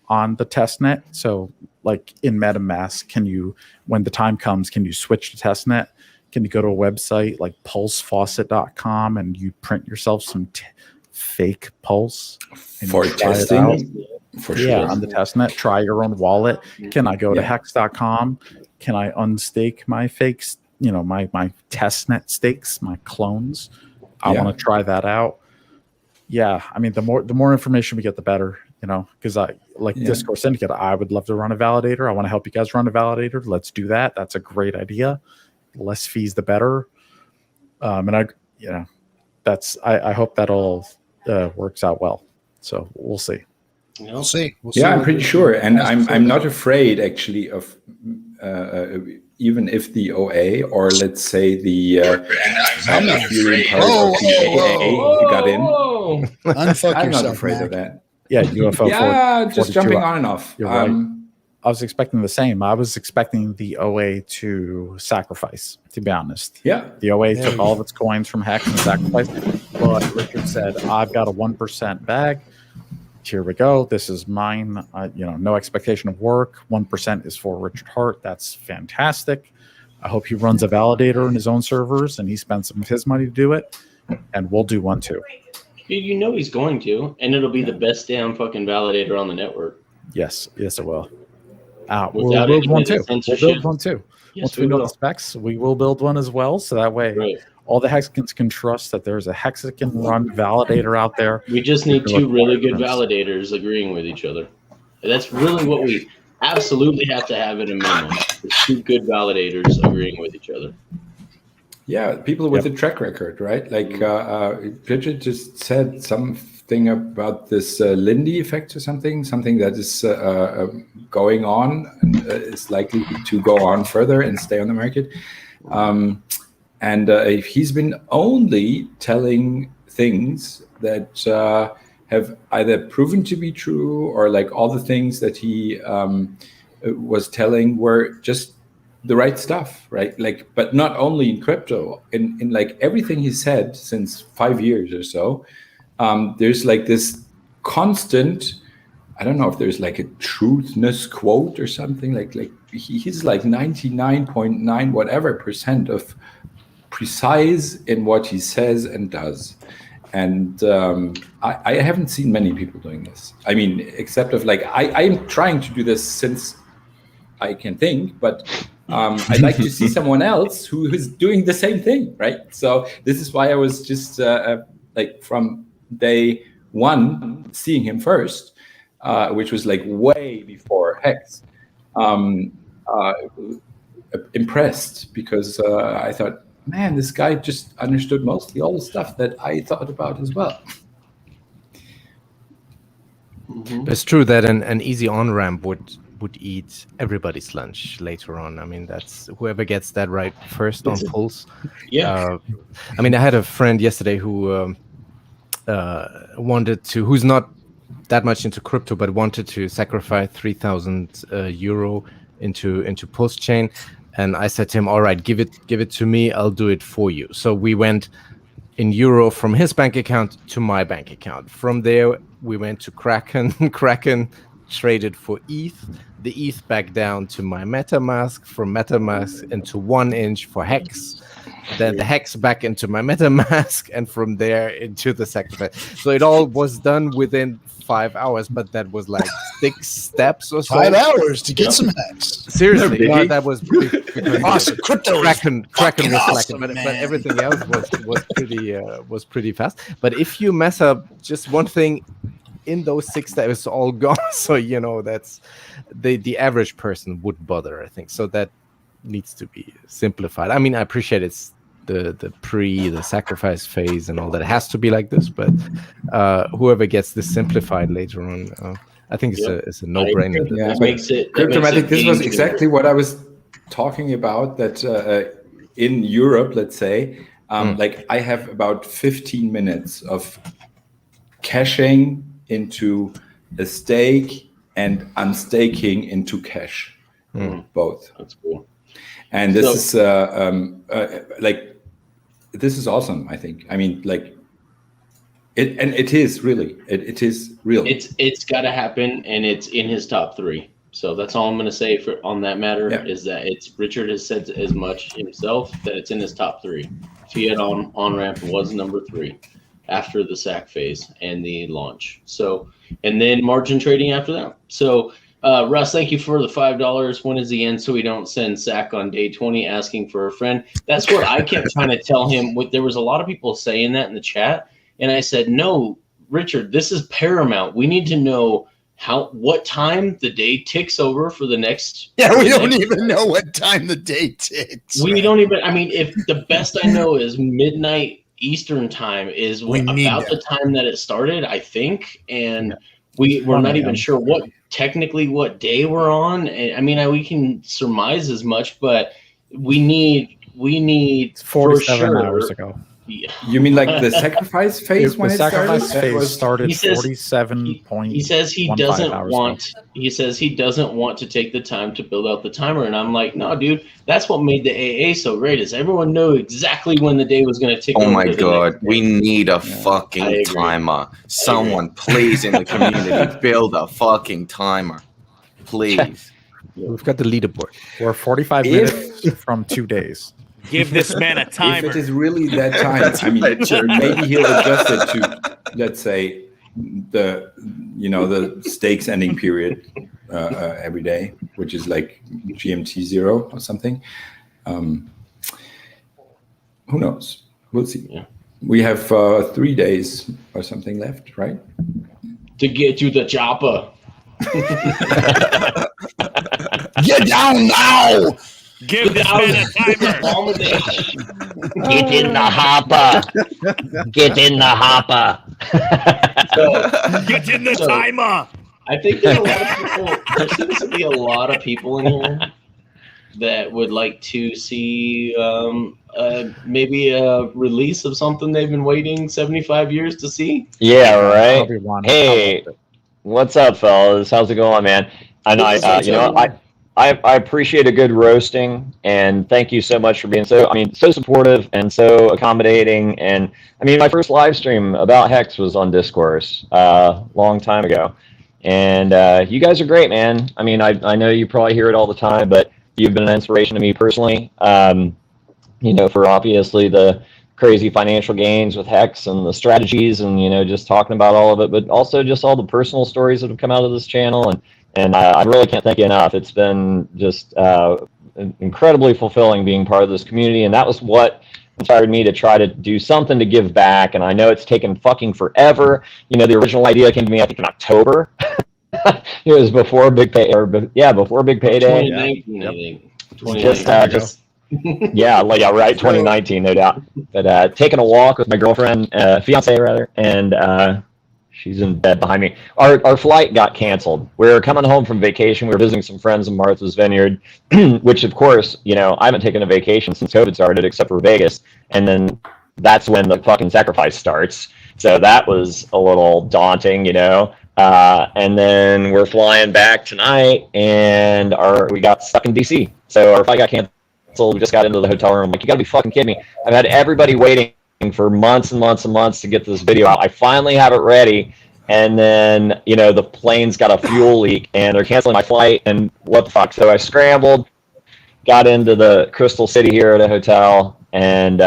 on the test net? So like in MetaMask, when the time comes, can you switch to test net? Can you go to a website like pulsefaucet.com and you print yourself some fake Pulse for testing? For sure. Yeah, on the test net, try your own wallet. Can I go to hex.com? Can I unstake my fakes, my test net stakes, my clones? I want to try that out. Yeah, I mean, the more information we get, the better, because Discourse Syndicate, I would love to run a validator. I want to help you guys run a validator. Let's do that. That's a great idea. Less fees, the better. And I hope that all works out well. So we'll see. We'll see. I'm pretty sure, and I'm not afraid actually of even if the OA, or let's say the Ethereum part of the AA got in. Unfuck I'm yourself, not afraid Mac. of that. Yeah, UFO. Just jumping on and off. You're right. I was expecting the same. I was expecting the OA to sacrifice, to be honest. Yeah. The OA took all of its coins from Hex and sacrificed. But Richard said, I've got a 1% bag. Here we go. This is mine. No expectation of work. 1% is for Richard Hart. That's fantastic. I hope he runs a validator in his own servers and he spends some of his money to do it. And we'll do one too. Dude, he's going to. And it'll be the best damn fucking validator on the network. Yes, it will. We'll build one too. Yes, Once we know the specs, we will build one as well. So that way, all the Hexicans can trust that there's a Hexican run validator out there. We just need 2 really good validators agreeing with each other. That's really what we absolutely have to have at a minimum. Is 2 good validators agreeing with each other. Yeah, people with a track record, right? Like Bridget just said something about this Lindy effect or something that is going on and is likely to go on further and stay on the market. And if he's been only telling things that have either proven to be true, or like all the things that he was telling were just the right stuff, right? Like, but not only in crypto, in like everything he said since 5 years or so, there's like this constant, I don't know if there's like a truthness quote or something, like he's like 99.9 whatever % of precise in what he says and does. And I haven't seen many people doing this. I mean, except of like, I'm trying to do this since I can think, but I'd like to see someone else who is doing the same thing, right? So this is why I was just like from day one seeing him first, which was like way before Hex, impressed, because I thought, man, this guy just understood mostly all the stuff that I thought about as well. It's true that an easy on-ramp would eat everybody's lunch later on. I mean, that's whoever gets that right first on Pulse. Yeah. I mean, I had a friend yesterday who who's not that much into crypto, but wanted to sacrifice 3,000 euro into Pulse chain. And I said to him, all right, give it to me. I'll do it for you. So we went in euro from his bank account to my bank account. From there, we went to Kraken. Kraken traded for ETH. The ETH back down to my MetaMask. From MetaMask into 1inch for Hex. Then the Hex back into my MetaMask. And from there into the sacrifice. So it all was done within 5 hours, but that was like 6 steps or so. 5 hours to get some Hex. Seriously, no, that was awesome. Crypto Kraken was awesome, but everything else was pretty fast. But if you mess up just one thing in those 6 steps, it's all gone. So that's the average person would bother, I think. So that needs to be simplified. I mean, I appreciate it's the sacrifice phase and all that. It has to be like this, but whoever gets this simplified later on, I think it's a no-brainer. Yeah, makes it. Cryptomatic, this was exactly what I was talking about. That in Europe, let's say, like I have about 15 minutes of caching into a stake and unstaking into cash, both. That's cool. And this is like, this is awesome, I think. I mean, like, it is really, it is real. It's got to happen, and it's in his top 3. So that's all I'm going to say on that matter. Is that Richard has said as much himself that it's in his top 3. Fiat on ramp was number 3 after the SAC phase and the launch. So, and then margin trading after that. So. Russ, thank you for the $5. When is the end so we don't send SAC on day 20 asking for a friend? That's what I kept trying to tell him. There was a lot of people saying that in the chat. And I said, no, Richard, this is paramount. We need to know what time the day ticks over for the next. Yeah, we don't even know what time the day ticks. We don't even, I mean, if the best I know is midnight Eastern time is about the time that it started, I think. And we're not even sure technically what day we're on. I mean, we can surmise as much, but we need 47 hours ago. Yeah. You mean like the sacrifice phase when the it sacrifice started? phase started 47.15 He says he doesn't want. ago. He says he doesn't want to take the time to build out the timer, and I'm like, no, dude. That's what made the AA so great. Is everyone knew exactly when the day was going to tick. Oh my god, we need a fucking timer. Someone, please, in the community, build a fucking timer, please. We've got the leaderboard. We're 45 minutes from 2 days. Give this man a timer. If it is really that time, I mean, maybe he'll adjust it to, let's say, the stakes ending period every day, which is like GMT 0 or something. Who knows? We'll see. Yeah. We have 3 days or something left, right? To get to the chopper. Get down now! Give this man a timer. Get in the hopper. Get in the hopper. Get in the timer. I think there seems to be a lot of people in here that would like to see maybe a release of something they've been waiting 75 years to see. Yeah, right. Hey, what's up, fellas? How's it going, man? And I appreciate a good roasting, and thank you so much for being so supportive and so accommodating. And I mean, my first live stream about Hex was on Discourse long time ago, and you guys are great, man. I mean, I know you probably hear it all the time, but you've been an inspiration to me personally. For obviously the crazy financial gains with Hex and the strategies and, just talking about all of it, but also just all the personal stories that have come out of this channel. And I really can't thank you enough. It's been just incredibly fulfilling being part of this community. And that was what inspired me to try to do something to give back. And I know it's taken fucking forever. The original idea came to me, I think, in October. It was before Big Pay, before Big Payday. 2019, I think. Right, 2019, no doubt. But taking a walk with my girlfriend, fiance rather, and she's in bed behind me. Our flight got canceled. We were coming home from vacation. We were visiting some friends in Martha's Vineyard, which of course, I haven't taken a vacation since COVID started, except for Vegas. And then that's when the fucking sacrifice starts. So that was a little daunting, and then we're flying back tonight, and we got stuck in DC. So our flight got canceled. We just got into the hotel room. I'm like, you gotta be fucking kidding me. I've had everybody waiting for months and months and months to get this video out. I finally have it ready, and then the plane's got a fuel leak, and they're canceling my flight, and what the fuck? So I scrambled, got into the Crystal City here at a hotel, and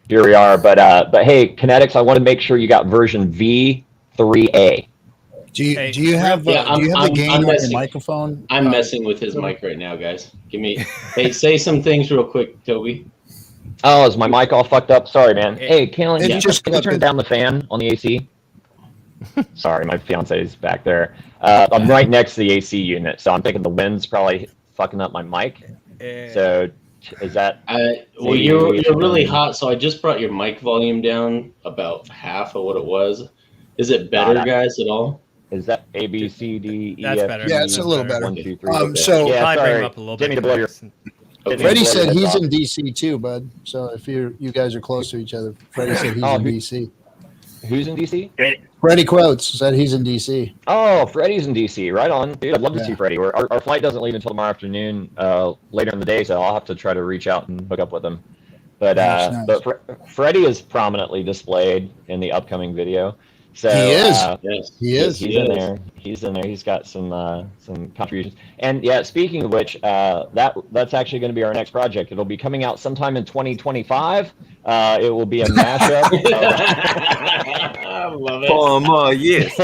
here we are. But hey, Kinetics, I want to make sure you got version V3A. Do you have the gain on your microphone? I'm messing with his mic right now, guys. Hey, say some things real quick, Toby. Oh, is my mic all fucked up? Sorry, man. Hey, can you just turn down the fan on the AC? Sorry, my fiance is back there. I'm right next to the AC unit, so I'm thinking the wind's probably fucking up my mic. So is that? Well, you're really hot, so I just brought your mic volume down about half of what it was. Is it better, guys, at all? Is that A, B, C, D, E, That's F, better. Yeah, it's a little better. 1, 2, 3. So yeah, probably bring sorry. him up a little Jimmy, bit. to blow your. Freddie said he's in DC too, bud. So if you guys are close to each other, Freddie said he's in DC. Who's in DC? Freddie Quotes said he's in DC. Oh, Freddie's in DC. Right on. Dude, I'd love to see Freddie. Our flight doesn't leave until tomorrow afternoon, later in the day, so I'll have to try to reach out and hook up with him. But nice. Freddie is prominently displayed in the upcoming video. So he is. Yes, he is. He's in there. He's in there. He's got some contributions. And yeah, speaking of which, that's actually going to be our next project. It'll be coming out sometime in 2025. It will be a mashup. I love it. Yes.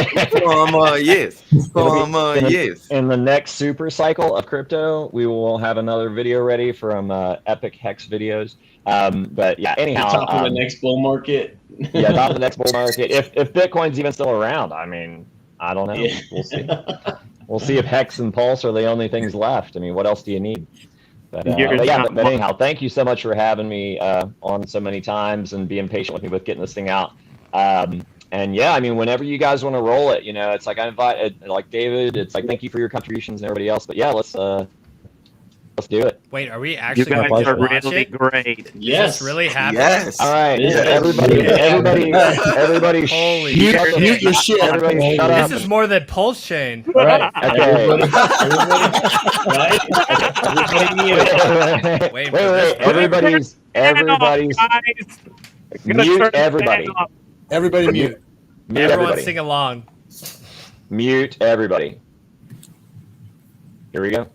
Yes. In the next super cycle of crypto, we will have another video ready from Epic Hex videos. But yeah, anyhow, top of the next bull market. Yeah, top of the next bull market. If Bitcoin's even still around, I mean, I don't know. Yeah. We'll see. We'll see if Hex and Pulse are the only things left. I mean, what else do you need? But anyhow, thank you so much for having me on so many times and being patient with me with getting this thing out. And yeah, I mean, whenever you guys want to roll it, it's like I invite, like David. It's like thank you for your contributions and everybody else. But yeah, let's do it. Wait, are we actually You guys going to are watch really it? great. Yes. Is this really happening? Yes. All right, Yes. everybody, Holy Mute your shit. Everybody shut up. This is more than Pulse Chain. Right. Okay. Wait, Wait. Everybody's mute everybody. Everybody mute. Mute Everyone everybody. sing along. Mute everybody. Here we go.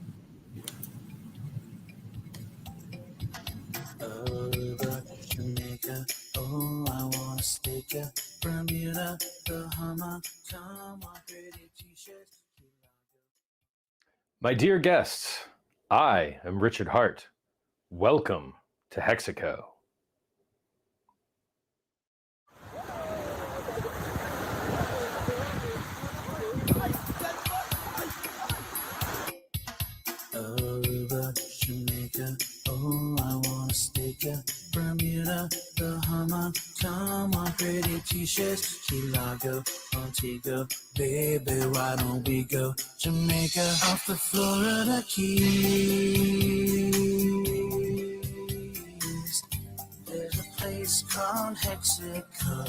My dear guests, I am Richard Hart. Welcome to Hexico. Aruba, Jamaica, oh, I wanna stake ya. Bermuda, Bahama, come on, pretty t-shirts. Key Largo, Montego, baby, why don't we go Jamaica off the Florida Keys? There's a place called Hexico.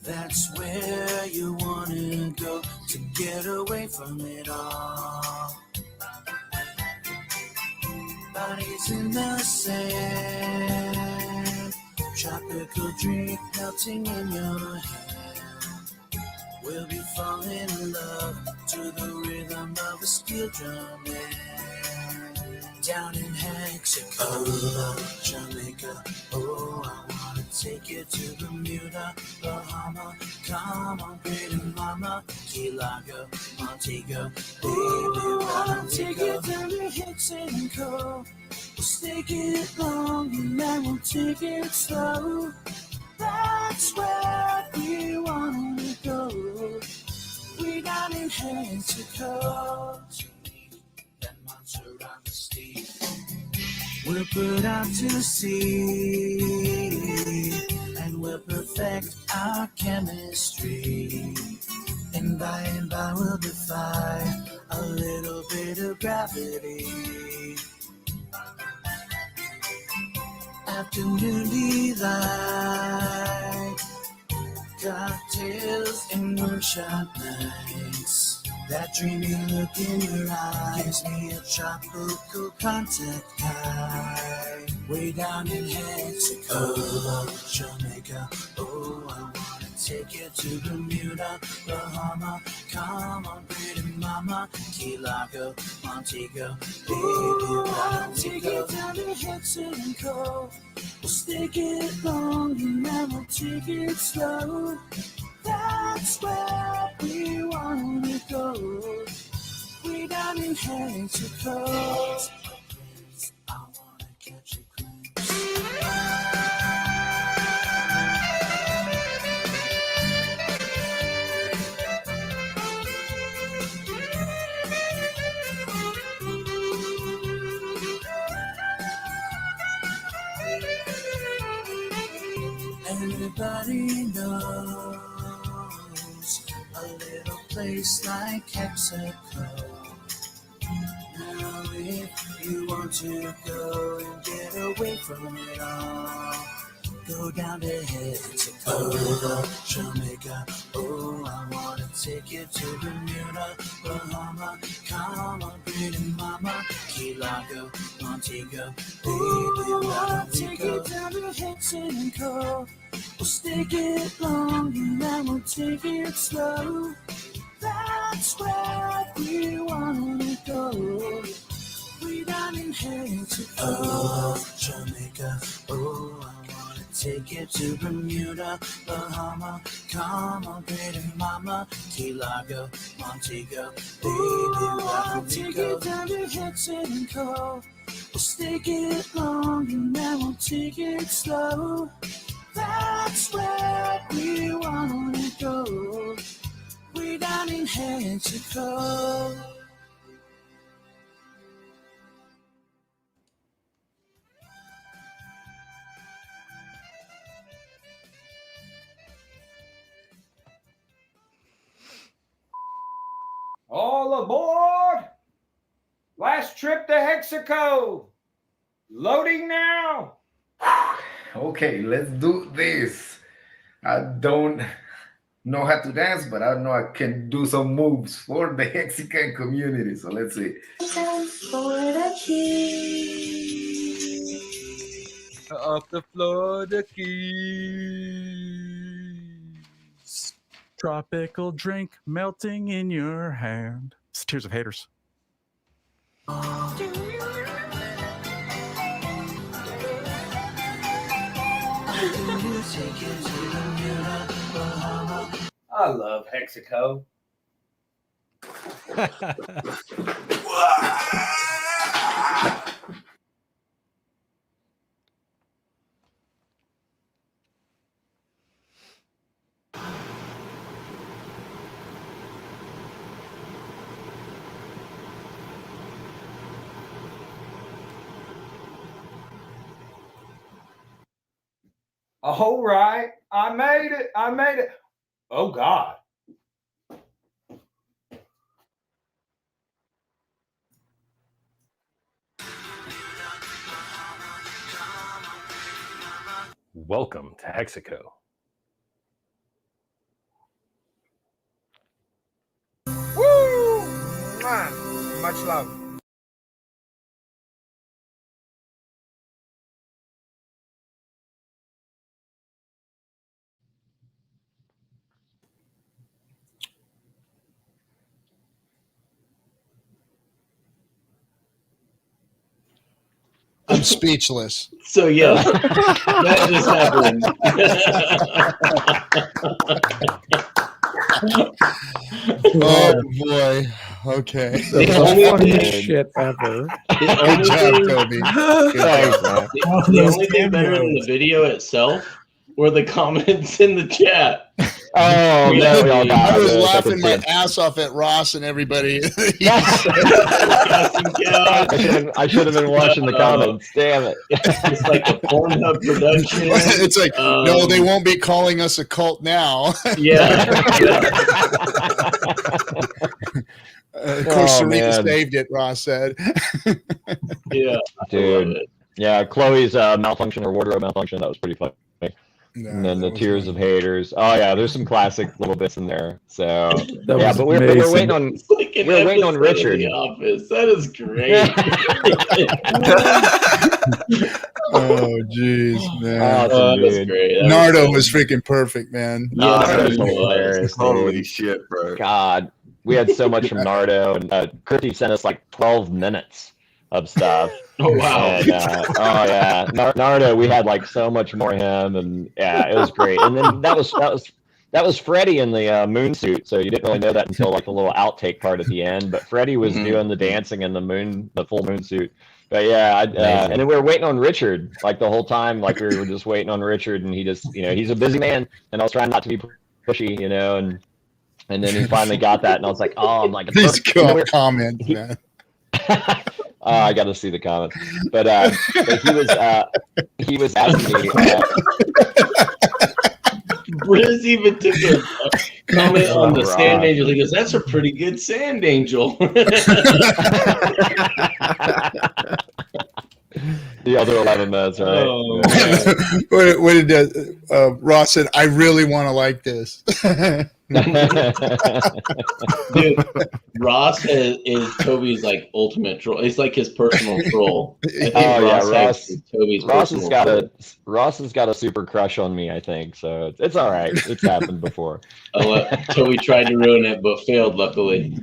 That's where you wanna go to get away from it all. Bodies in the sand, tropical drink melting in your hand. We'll be falling in love to the rhythm of a steel drum band. Down in Hexico, Jamaica, oh, I take you to Bermuda, Bahama. Come on, pretty mama. Key Largo, Montego. Baby, wanna take you down to Hexico. We'll take it long and then we'll take it slow. That's where we wanna go. We down in Hexico. That monster on the steep. We'll put out to sea and we'll perfect our chemistry. And by we'll defy a little bit of gravity. Afternoon delight, cocktails and workshop nights. That dreamy look in your eyes gives me a tropical contact high. Way down in Hexico, Jamaica. Oh, I wanna take you to Bermuda, Bahama. Come on, pretty mama. Key Largo, Montego. Baby, wanna take you down to Hexico. We'll stick it long and then we'll take it slow. That's where we wanna go. We down in Hexico. I wanna catch a glimpse. Everybody knows a little place like Hexico. Now if you want to go and get away from it all, go down to Hexico, Jamaica. Oh, I wanna take you to Bermuda, Bahama. Come on, pretty mama. Key Largo, Montego. Baby, wanna take you down to Hexico. We'll stick it long and then we'll take it slow. That's where we wanna go. We down in Hexico, Jamaica. Oh, I wanna take you to Bermuda, Bahama. Come on, pretty mama. Key Largo, Montego. Baby, wanna take you down to Hexico. We'll stick it long and then we'll take it slow. That's where we wanna go. We down in Hexico. All aboard! Last trip to Hexico. Loading now. Okay, let's do this. I don't know how to dance, but I know I can do some moves for the Hexican community. So let's see. Off the Florida Keys. Tropical drink melting in your hand. It's Tears of Haters. I love Hexico. All right, I made it. I made it. Oh, God. Welcome to Hexico. Woo! Much love. I'm speechless. So yes, that just happened. Oh boy. Okay. The only shit ever. Good job, Toby. Good job. The only thing better than the video itself were the comments in the chat. Oh no, we all got I was it. laughing my ass off at Ross and everybody. I should have been watching the comments. Damn it! It's like a Pornhub production. It's like, no, they won't be calling us a cult now. Yeah. Of course, Serena saved it, Ross said. Yeah. Dude. Yeah, Chloe's malfunction or wardrobe malfunction, that was pretty funny. And then the tears of haters. Oh yeah, there's some classic little bits in there. So yeah, but we're waiting on we're waiting on Richard. The Office. That is great. Oh jeez, man. That's great. Nardo was freaking perfect, man. Yeah, hilarious. Holy shit, bro. God, we had so much from Nardo, and Christy sent us like 12 minutes of stuff. Oh wow! And, oh yeah, Nardo. We had like so much more of him, and yeah, it was great. And then that was Freddie in the moon suit. So you didn't really know that until like the little outtake part at the end. But Freddie was doing the dancing in the full moon suit. But yeah, and then we were waiting on Richard like the whole time. Like we were just waiting on Richard, and he just, he's a busy man, and I was trying not to be pushy, and then he finally got that, and I was like, oh, I'm like, these comments, man. I got to see the comments, but he was asking me. Briz even took a comment on the sand angel. He goes, "That's a pretty good sand angel." The other 11 minutes, right? Oh, what did Ross said? I really want to like this. Dude, Ross is Toby's like ultimate troll. It's like his personal troll. I think Ross has got a super crush on me, I think. So it's all right. It's happened before. Toby tried to ruin it, but failed. Luckily.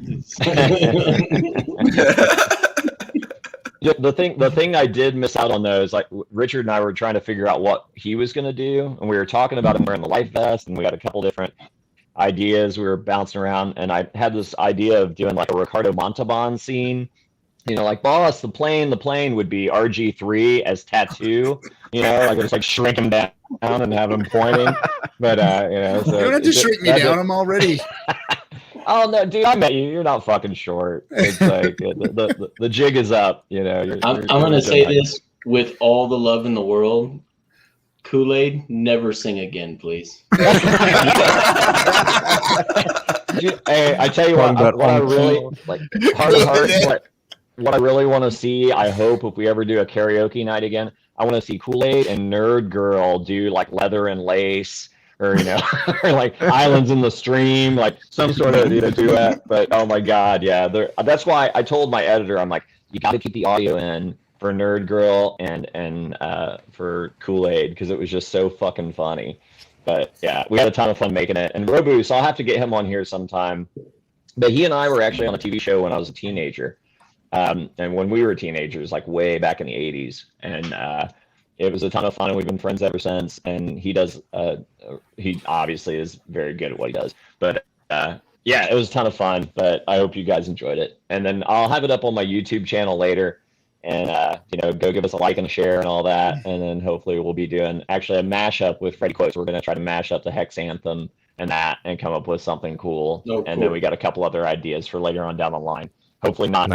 The thing I did miss out on though is like Richard and I were trying to figure out what he was going to do, and we were talking about him wearing the life vest, and we got a couple different ideas. We were bouncing around, and I had this idea of doing like a Ricardo Montalban scene, like boss, the plane would be RG3 as tattoo, like just like shrink him down and have him pointing. But so you don't have to shrink me down. I'm already. Oh no, dude! I met you. You're not fucking short. It's like the jig is up. I'm gonna say this with all the love in the world. Kool-Aid, never sing again, please. Hey, I tell you what I really like. What I really want to see. I hope if we ever do a karaoke night again, I want to see Kool-Aid and Nerd Girl do like Leather and Lace. Or or like Islands in the Stream, like some sort of duet. But oh my god, yeah, that's why I told my editor, I'm like, you got to keep the audio in for Nerd Girl and for Kool-Aid because it was just so fucking funny. But yeah, we had a ton of fun making it. And Robu, so I'll have to get him on here sometime. But he and I were actually on a TV show when I was a teenager, and when we were teenagers, like way back in the '80s, and. It was a ton of fun, and we've been friends ever since. And he does, he obviously is very good at what he does. But yeah, it was a ton of fun. But I hope you guys enjoyed it. And then I'll have it up on my YouTube channel later, and go give us a like and a share and all that. And then hopefully we'll be doing actually a mashup with Freddie Quotes. We're gonna try to mash up the Hex Anthem and that, and come up with something cool. And then we got a couple other ideas for later on down the line. Hopefully not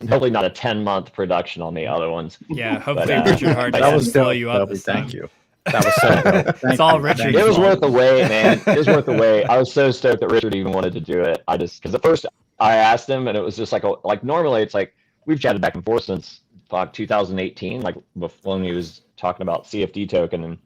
hopefully not a 10-month production on the other ones. Yeah, hopefully Richard Hart doesn't blow you up this time. Thank you. That was so good. It's all Richard. It was worth the wait, man. It was worth the wait. I was so stoked that Richard even wanted to do it. Because at first I asked him, and it was just like normally it's like we've chatted back and forth since 2018, like when he was talking about CFD token, and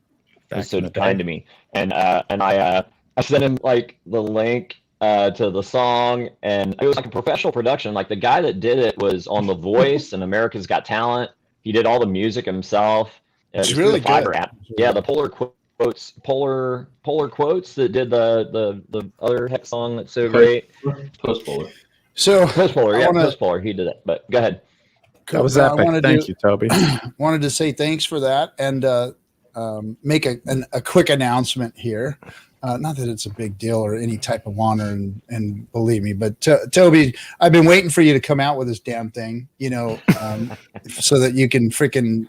he was so kind to me. And I sent him like the link to the song, and it was like a professional production. Like the guy that did it was on The Voice and America's Got Talent. He did all the music himself. It's really good. App. Yeah, the Polar Quotes that did the other Hex song that's so great. Post Polar. So Post Polar, Post Polar. He did it. But go ahead. That was I epic. Thank you, Toby. Wanted to say thanks for that and make a quick announcement here. Not that it's a big deal or any type of honor, and believe me, but Toby, I've been waiting for you to come out with this damn thing, so that you can freaking,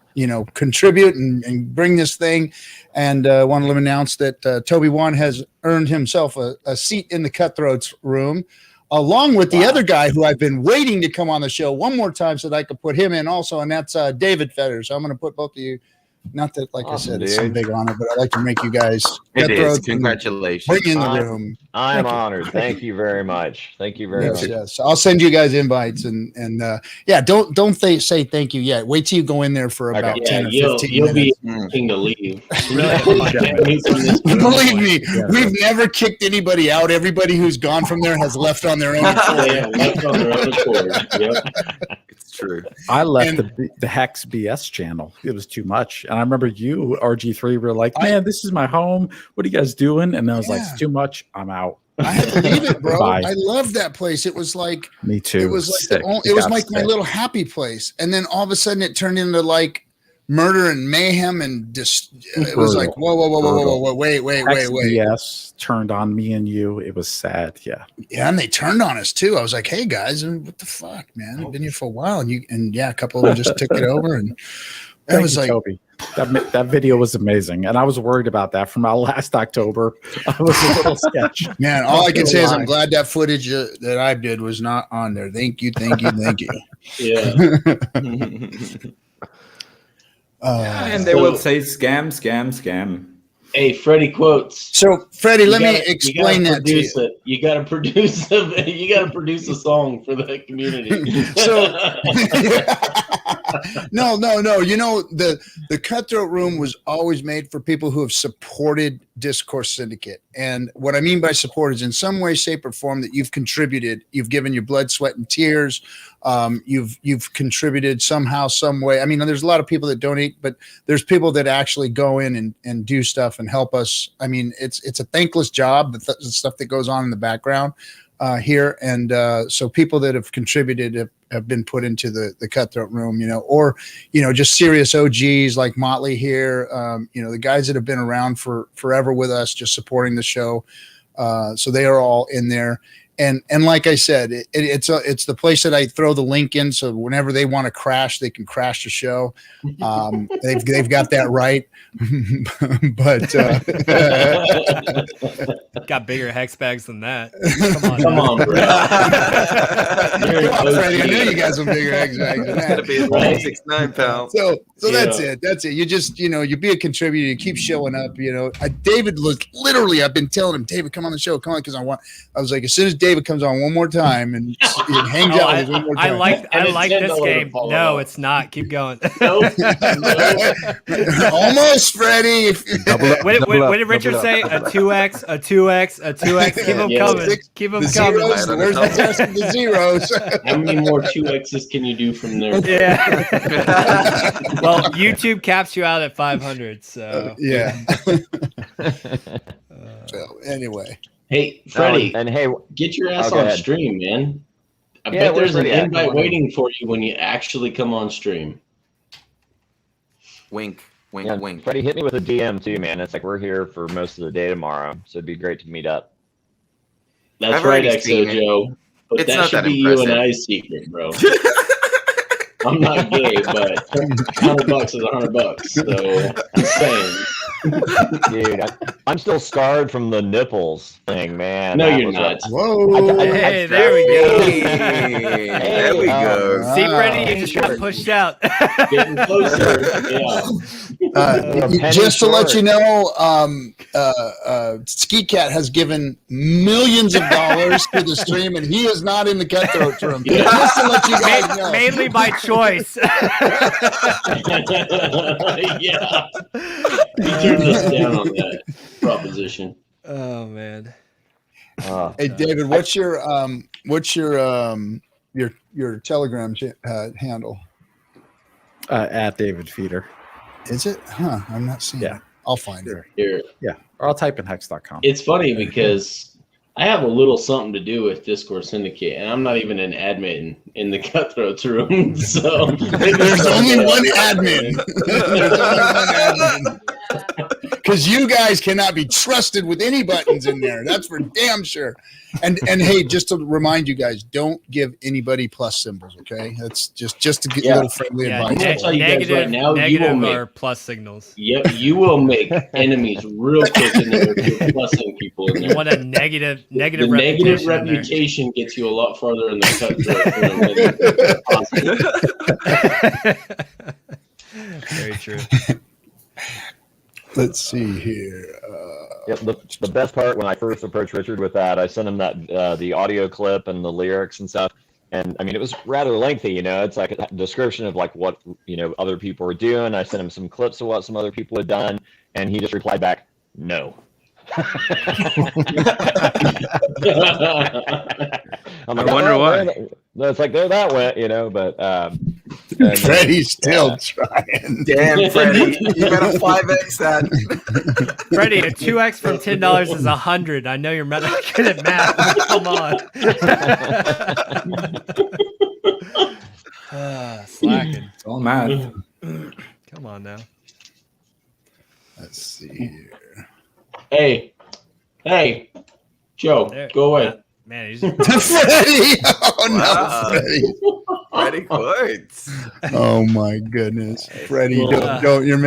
contribute and bring this thing. And want to announce that Toby One has earned himself a seat in the Cutthroats room, along with the other guy who I've been waiting to come on the show one more time so that I could put him in also, and that's David Fetter. So I'm going to put both of you. Not that, like Awesome, I said, dude. it's some big honor, but I'd like to make you guys. It is. Congratulations. Bring in the room. I'm honored. Thank you very much. Thank you very much. Yes. I'll send you guys invites and say thank you yet. Wait till you go in there for about 10 or 15 you'll minutes. be king to leave. Believe me, we've never kicked anybody out. Everybody who's gone from there has left on their own accord. Left on their own accord. Yep. It's true. I left the Hex BS channel. It was too much. And I remember you, RG3, were like, man, this is my home. What are you guys doing? And I was like, it's too much. I'm out. I had to leave it, bro. Bye. I loved that place. It was like me too. It was like it was like my little happy place. And then all of a sudden it turned into like murder and mayhem and just it was like whoa, wait. Yes, turned on me and you. It was sad. Yeah, and they turned on us too. I was like, hey guys, what the fuck, man? I've been here for a while, and a couple of them just took it over, and it was like. Toby. That video was amazing, and I was worried about that from last October. I was a little sketch. Man, all I can say is I'm glad that footage that I did was not on there. Thank you. Yeah. And they will say scam. Hey, Freddie quotes. So, Freddie, let me explain that to you. You got to produce a song for the community. So, no. The Cutthroat Room was always made for people who have supported Discourse Syndicate. And what I mean by support is in some way, shape, or form that you've contributed. You've given your blood, sweat, and tears. You've contributed somehow, some way. I mean, there's a lot of people that donate, but there's people that actually go in and do stuff and help us. I mean, it's a thankless job, the stuff that goes on in the background here. And so people that have contributed have been put into the Cutthroat Room, or, just serious OGs like Motley here, the guys that have been around for forever with us, just supporting the show. So they are all in there. And like I said, it's the place that I throw the link in. So whenever they want to crash, they can crash the show. They've got that right. But got bigger hex bags than that. Come on, bro. Freddie, I knew you got some bigger hex bags than that. It's gonna be 6'9", pal. So that's it. You just, you be a contributor. You keep showing up. David was literally. I've been telling him, David, come on the show, come on, because I was like, as soon as David comes on one more time and hangs out with us one more time. I like this game. No, it's not. Keep going. Almost, Freddie. What did Richard say? A 2x, a 2x, a 2x. Keep them coming. Keep them coming. Where's the test of the zeros? How many more 2x's can you do from there? Yeah. Well, YouTube caps you out at 500. So yeah. So anyway. Hey, Freddie, and hey, get your ass on stream, man. I bet there's an invite waiting for you when you actually come on stream. Wink. Freddie, hit me with a DM too, man. It's like we're here for most of the day tomorrow, so it'd be great to meet up. That's right, XO Joe. But that should be you and I's secret, bro. I'm not gay, but $100 is $100. So just saying. Dude, I'm still scarred from the nipples thing, man. No, you're not. Whoa. Hey, there we go. Hey, there we go. See, Freddie, you just got pushed out. Getting closer. Yeah. Just to let you know, Ski Cat has given millions of dollars to the stream, and he is not in the Cutthroat Room. Just to let you guys know. Mainly by choice. Yeah. He turned us down on that proposition. Oh man. Hey David, what's your Telegram handle? At David Feeder. Is it? Huh? I'm not seeing it. I'll find it. Here. Yeah. Or I'll type in hex.com. It's funny because I have a little something to do with Discourse Syndicate, and I'm not even an admin in the Cutthroats room. So there's only one admin. There's only one admin. Because you guys cannot be trusted with any buttons in there. That's for damn sure. And hey, just to remind you guys, don't give anybody plus symbols, okay? That's just to get a little friendly advice. I'll tell you guys right now, you will make are plus signals. Yep, you will make enemies real quick in there if you're plussing people in there. You want a negative The negative reputation gets you a lot farther in the Cutthroat. Very true. Let's see here. The best part when I first approached Richard with that, I sent him that the audio clip and the lyrics and stuff. And I mean, it was rather lengthy, you know, it's like a description of like what, you know, other people were doing. I sent him some clips of what some other people had done. And he just replied back, no. I'm like, I wonder why. It's like they're that way, you know, but Freddie's still trying. Damn, Freddie, you gotta 5x that. Freddie, a 2x from $10 is 100. I know you're good at math. Come on. Slacking. It's all math. Come on now. Let's see here. Hey, Joe, go away. Man, he's Freddie! Oh no, Freddie! Freddie quotes. Oh my goodness, Freddie! Don't you're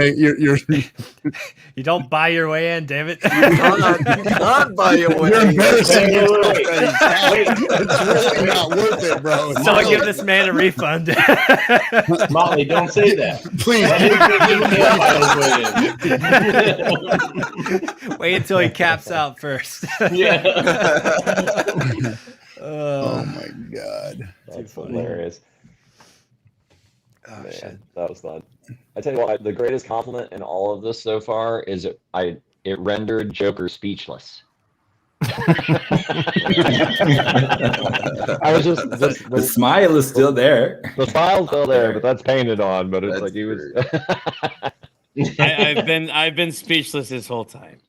you don't buy your way in, damn it! You can't buy your way in. You're embarrassing yourself. It's really not worth it, bro. So I give this man a refund. Molly, don't say that. Please. Wait until he caps out first. Yeah. Oh my god, that's hilarious. Oh, man, that was fun. I tell you what, the greatest compliment in all of this so far is it rendered Joker speechless. I was just the smile is still there. The smile's still there, but that's painted on. But it's like he was. I've been speechless this whole time.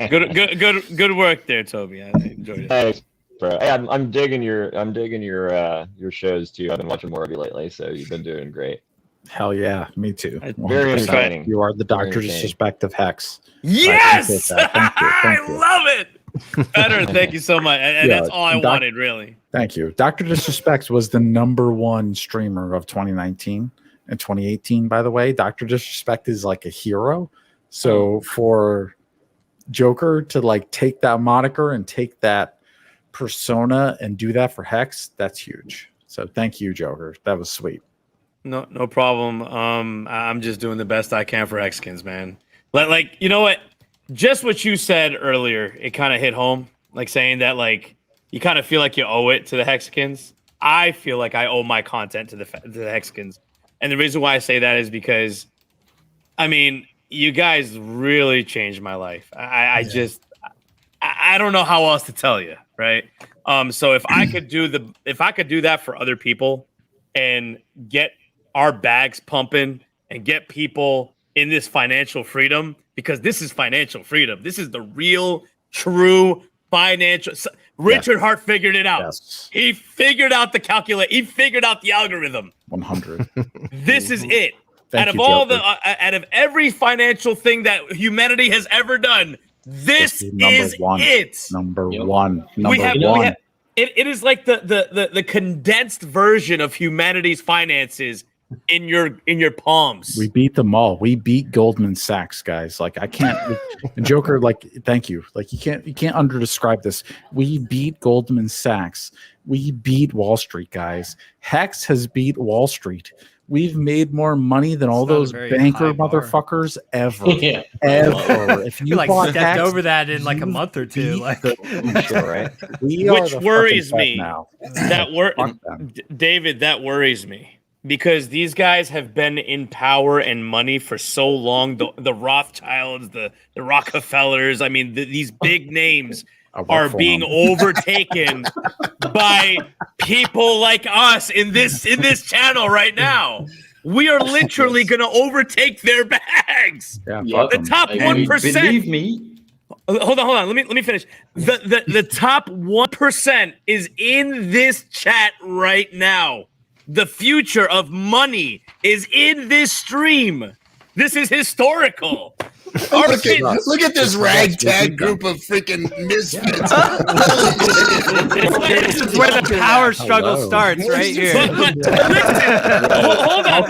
Good work there, Toby. I enjoyed it. Thanks, bro. Hey, I'm digging your shows too. I've been watching more of you lately, so you've been doing great. Hell yeah, me too. Very entertaining. You are the Dr. Disrespect of Hex. Yes, Thank you. I love it. Better, thank you so much. And that's all I wanted, really. Thank you. Dr. Disrespect was the #1 streamer of 2019 and 2018. By the way, Dr. Disrespect is like a hero. So for Joker to like take that moniker and take that persona and do that for Hex, that's huge. So thank you, Joker. That was sweet. No problem. I'm just doing the best I can for Hexicans, man. Like, you know what? Just what you said earlier, it kind of hit home. Like saying that, like, you kind of feel like you owe it to the Hexicans. I feel like I owe my content to the Hexicans, and the reason why I say that is because, I mean, you guys really changed my life. I don't know how else to tell you, right? So if I could do that for other people and get our bags pumping and get people in this financial freedom, because this is financial freedom. This is the real, true financial. Richard Hart figured it out. Yes. He figured out the He figured out the algorithm. 100. This is it. Out of every financial thing that humanity has ever done, this is it. Number one. It is like the condensed version of humanity's finances in your palms. We beat them all. We beat Goldman Sachs, guys. Like I can't Joker, like thank you. Like you can't under describe this. We beat Goldman Sachs. We beat Wall Street, guys. Hex has beat Wall Street. We've made more money than all those banker motherfuckers ever. Yeah. Ever. If you like stepped over that in like a month or two, like right? Which worries me. David, that worries me. Because these guys have been in power and money for so long. The Rothschilds, the Rockefellers, I mean, these big names are being overtaken by people like us in this channel right now. We are literally going to overtake their bags. Yeah, the top 1%. Believe me, Hold on. Let me finish. The top 1% is in this chat right now. The future of money is in this stream. This is historical. Look at this ragtag group of freaking misfits. This is where the power struggle starts, right here. But listen, hold on.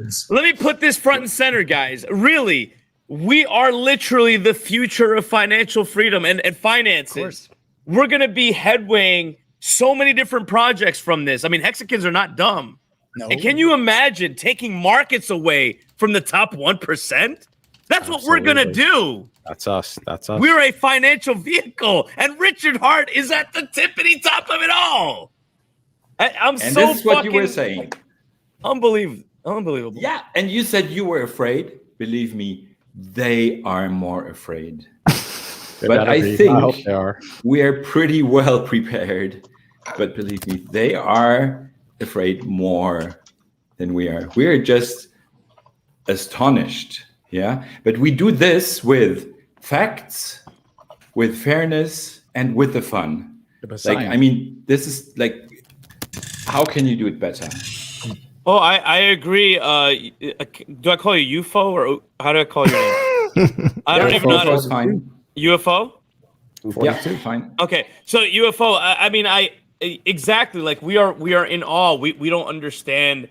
Just let me put this front and center, guys. Really, we are literally the future of financial freedom and finances. We're going to be headwaying so many different projects from this. I mean, Hexicans are not dumb. No. And can you imagine taking markets away from the top 1%? That's what we're going to do. That's us. We're a financial vehicle, and Richard Hart is at the tippity top of it all. I'm and so this is what you were saying. Unbelievable. Yeah, and you said you were afraid. Believe me, they are more afraid. But I think we are pretty well prepared. But believe me, they are afraid more than we are. We are just astonished. Yeah, but we do this with facts, with fairness, and with the fun. Like, I mean, this is like, how can you do it better? Oh, I agree. Do I call you UFO or how do I call your name? I don't even know. UFO is fine. UFO? Yeah, fine. Okay, so UFO. I mean, exactly. Like we are in awe. We don't understand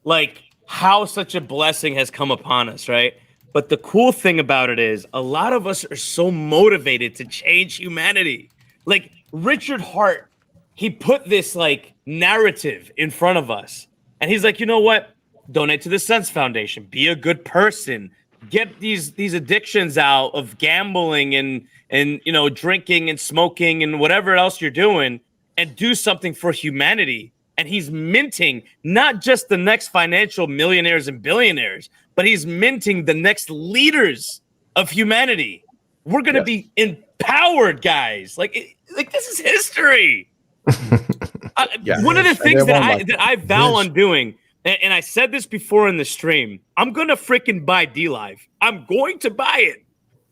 like how such a blessing has come upon us, right? But the cool thing about it is a lot of us are so motivated to change humanity. Like Richard Hart, he put this like narrative in front of us. And he's like, you know what? Donate to the Sense Foundation. Be a good person. Get these addictions out of gambling and you know, drinking and smoking and whatever else you're doing and do something for humanity. And he's minting not just the next financial millionaires and billionaires, but he's minting the next leaders of humanity. We're going to be empowered, guys. Like this is history. One of the things that I vow on doing, and I said this before in the stream, I'm going to freaking buy D-Live. I'm going to buy it.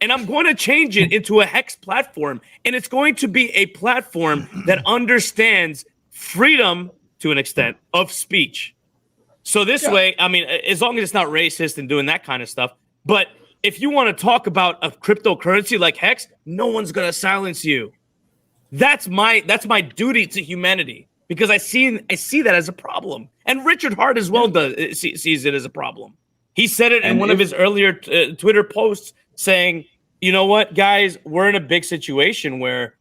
And I'm going to change it into a Hex platform. And it's going to be a platform that understands freedom to an extent of speech. So this way, I mean, as long as it's not racist and doing that kind of stuff. But if you want to talk about a cryptocurrency like Hex, no one's going to silence you. That's my duty to humanity because I see that as a problem. And Richard Hart as well sees it as a problem. He said it in one of his earlier Twitter posts saying, you know what, guys, we're in a big situation where,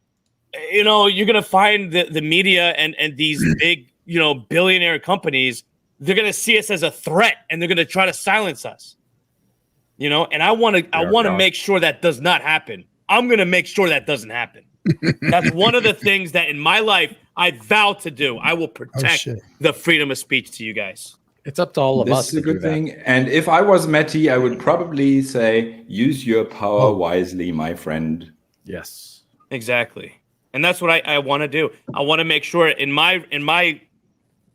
you know, you're going to find the media and these big, you know, billionaire companies, they're going to see us as a threat and they're going to try to silence us. You know, and I want to make sure that does not happen. I'm going to make sure that doesn't happen. That's one of the things that in my life I vow to do. I will protect the freedom of speech to you guys. It's up to all of us. This is a good thing. And if I was Matty, I would probably say, use your power wisely, my friend. Yes, exactly. And that's what I want to do. I want to make sure in my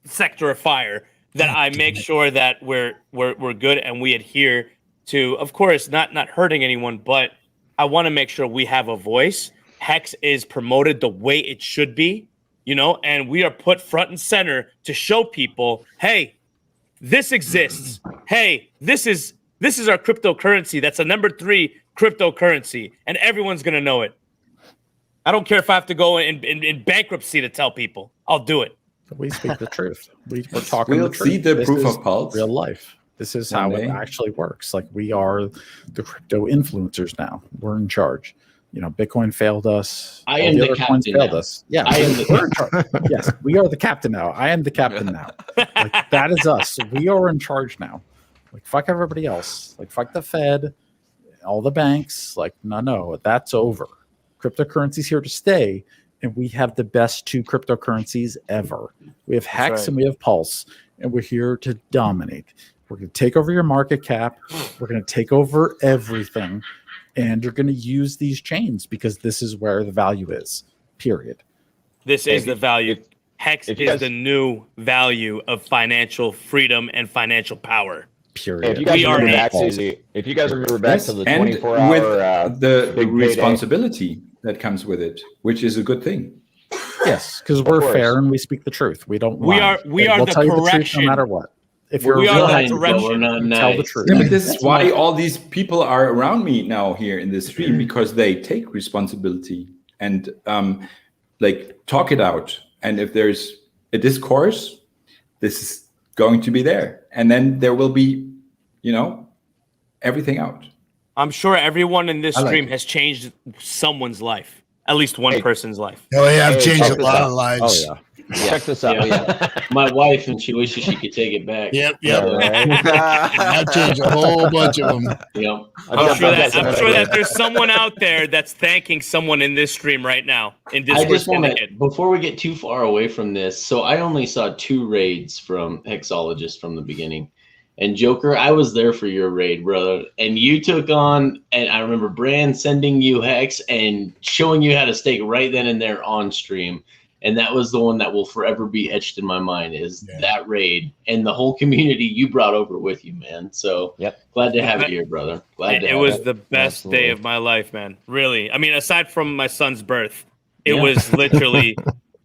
sector of fire that I make sure that we're good and we adhere to, of course, not hurting anyone, but I want to make sure we have a voice. Hex is promoted the way it should be, you know, and we are put front and center to show people, hey, this exists. Hey, this is our cryptocurrency. That's a number 3 cryptocurrency, and everyone's gonna know it. I don't care if I have to go in bankruptcy to tell people. I'll do it. We speak the truth. We're talking we'll the truth. See the proof of pulse. Real life. This is how it actually works. Like we are the crypto influencers now. We're in charge. You know, Bitcoin failed us. I am the captain failed now. us. Yeah, I am we're in charge. Yes, we are the captain now. I am the captain now. Like, that is us. We are in charge now. Like fuck everybody else. Like fuck the Fed, all the banks. Like no, that's over. Cryptocurrency's here to stay, and we have the best 2 cryptocurrencies ever. We have Hex and we have Pulse, and we're here to dominate. We're going to take over your market cap. We're going to take over everything. And you're going to use these chains because this is where the value is, period. This is the value. Hex is the new value of financial freedom and financial power. Period. If you guys remember back to the 24-hour with the responsibility that comes with it, which is a good thing. Yes, because we're fair and we speak the truth. We don't. We are we'll the tell you correction. the truth no matter what. If you're lying, we're not nice. Tell the truth. Yeah, but this is why all these people are around me now here in this stream, because they take responsibility and like talk it out. And if there's a discourse, this is going to be there, and then there will be, everything out. I'm sure everyone in this stream has changed someone's life, at least one person's life. Oh yeah, I've changed a lot of lives. Oh yeah. Check this out. My wife, and she wishes she could take it back. Yep. I've changed a whole bunch of them. Yep. I'm sure that there's someone out there that's thanking someone in this stream right now. In Discourse I just want to, Syndicate. before we get too far away from this, so I only saw 2 raids from Hexologists from the beginning. And Joker, I was there for your raid, brother. And you took on, and I remember Brand sending you Hex and showing you how to stake right then and there on stream. And that was the one that will forever be etched in my mind, is that raid and the whole community you brought over with you, man. So glad to have you here, brother. It was the best day of my life, man. Really. I mean, aside from my son's birth, it was literally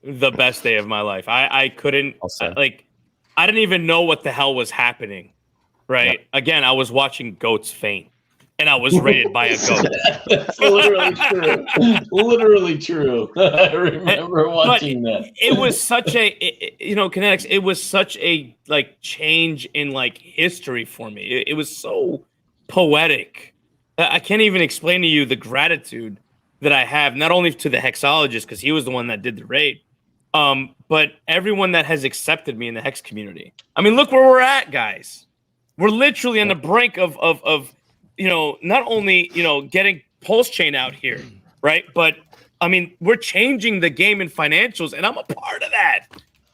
the best day of my life. I couldn't, I didn't even know what the hell was happening, right? Yep. Again, I was watching goats faint. And I was raided by a goat. That's literally true. Literally true. I remember watching that. It was such a, Kinetics, it was such a change in history for me. It was so poetic. I can't even explain to you the gratitude that I have, not only to the Hexologist, because he was the one that did the raid, but everyone that has accepted me in the Hex community. I mean, look where we're at, guys. We're literally on the brink of not only, getting Pulse Chain out here, right? But, I mean, we're changing the game in financials, and I'm a part of that.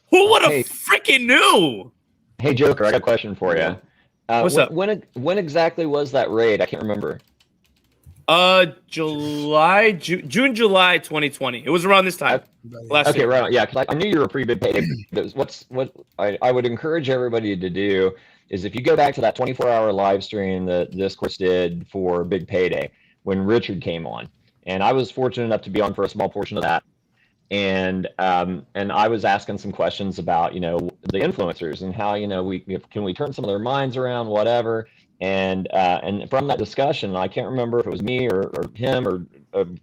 Who would have freaking knew? Hey, Joker, I got a question for you. What's up? When exactly was that raid? I can't remember. June, July 2020. It was around this time. Last year. Right on. Yeah, because I knew you were a pretty big payday. What I would encourage everybody to do is, if you go back to that 24-hour live stream that Discourse did for Big Payday when Richard came on, and I was fortunate enough to be on for a small portion of that, and I was asking some questions about the influencers and how can we turn some of their minds around, whatever, and from that discussion, I can't remember if it was me or him or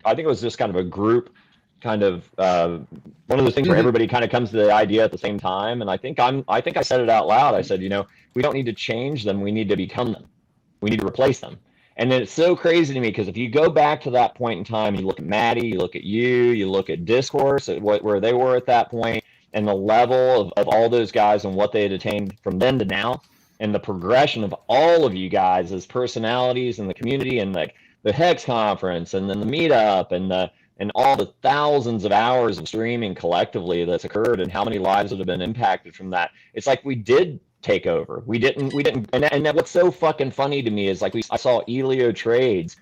I think it was just kind of a group. Kind of one of those things where everybody kind of comes to the idea at the same time, and I think I said it out loud. I said, we don't need to change them; we need to become them. We need to replace them. And then it's so crazy to me because if you go back to that point in time, you look at Maddie, you look at you look at Discourse, at where they were at that point, and the level of all those guys and what they had attained from then to now, and the progression of all of you guys as personalities in the community, and the Hex conference, and then the meetup, and all the thousands of hours of streaming collectively that's occurred, and how many lives that have been impacted from that. It's like we did take over. We didn't. And what's so fucking funny to me is I saw Elio Trades,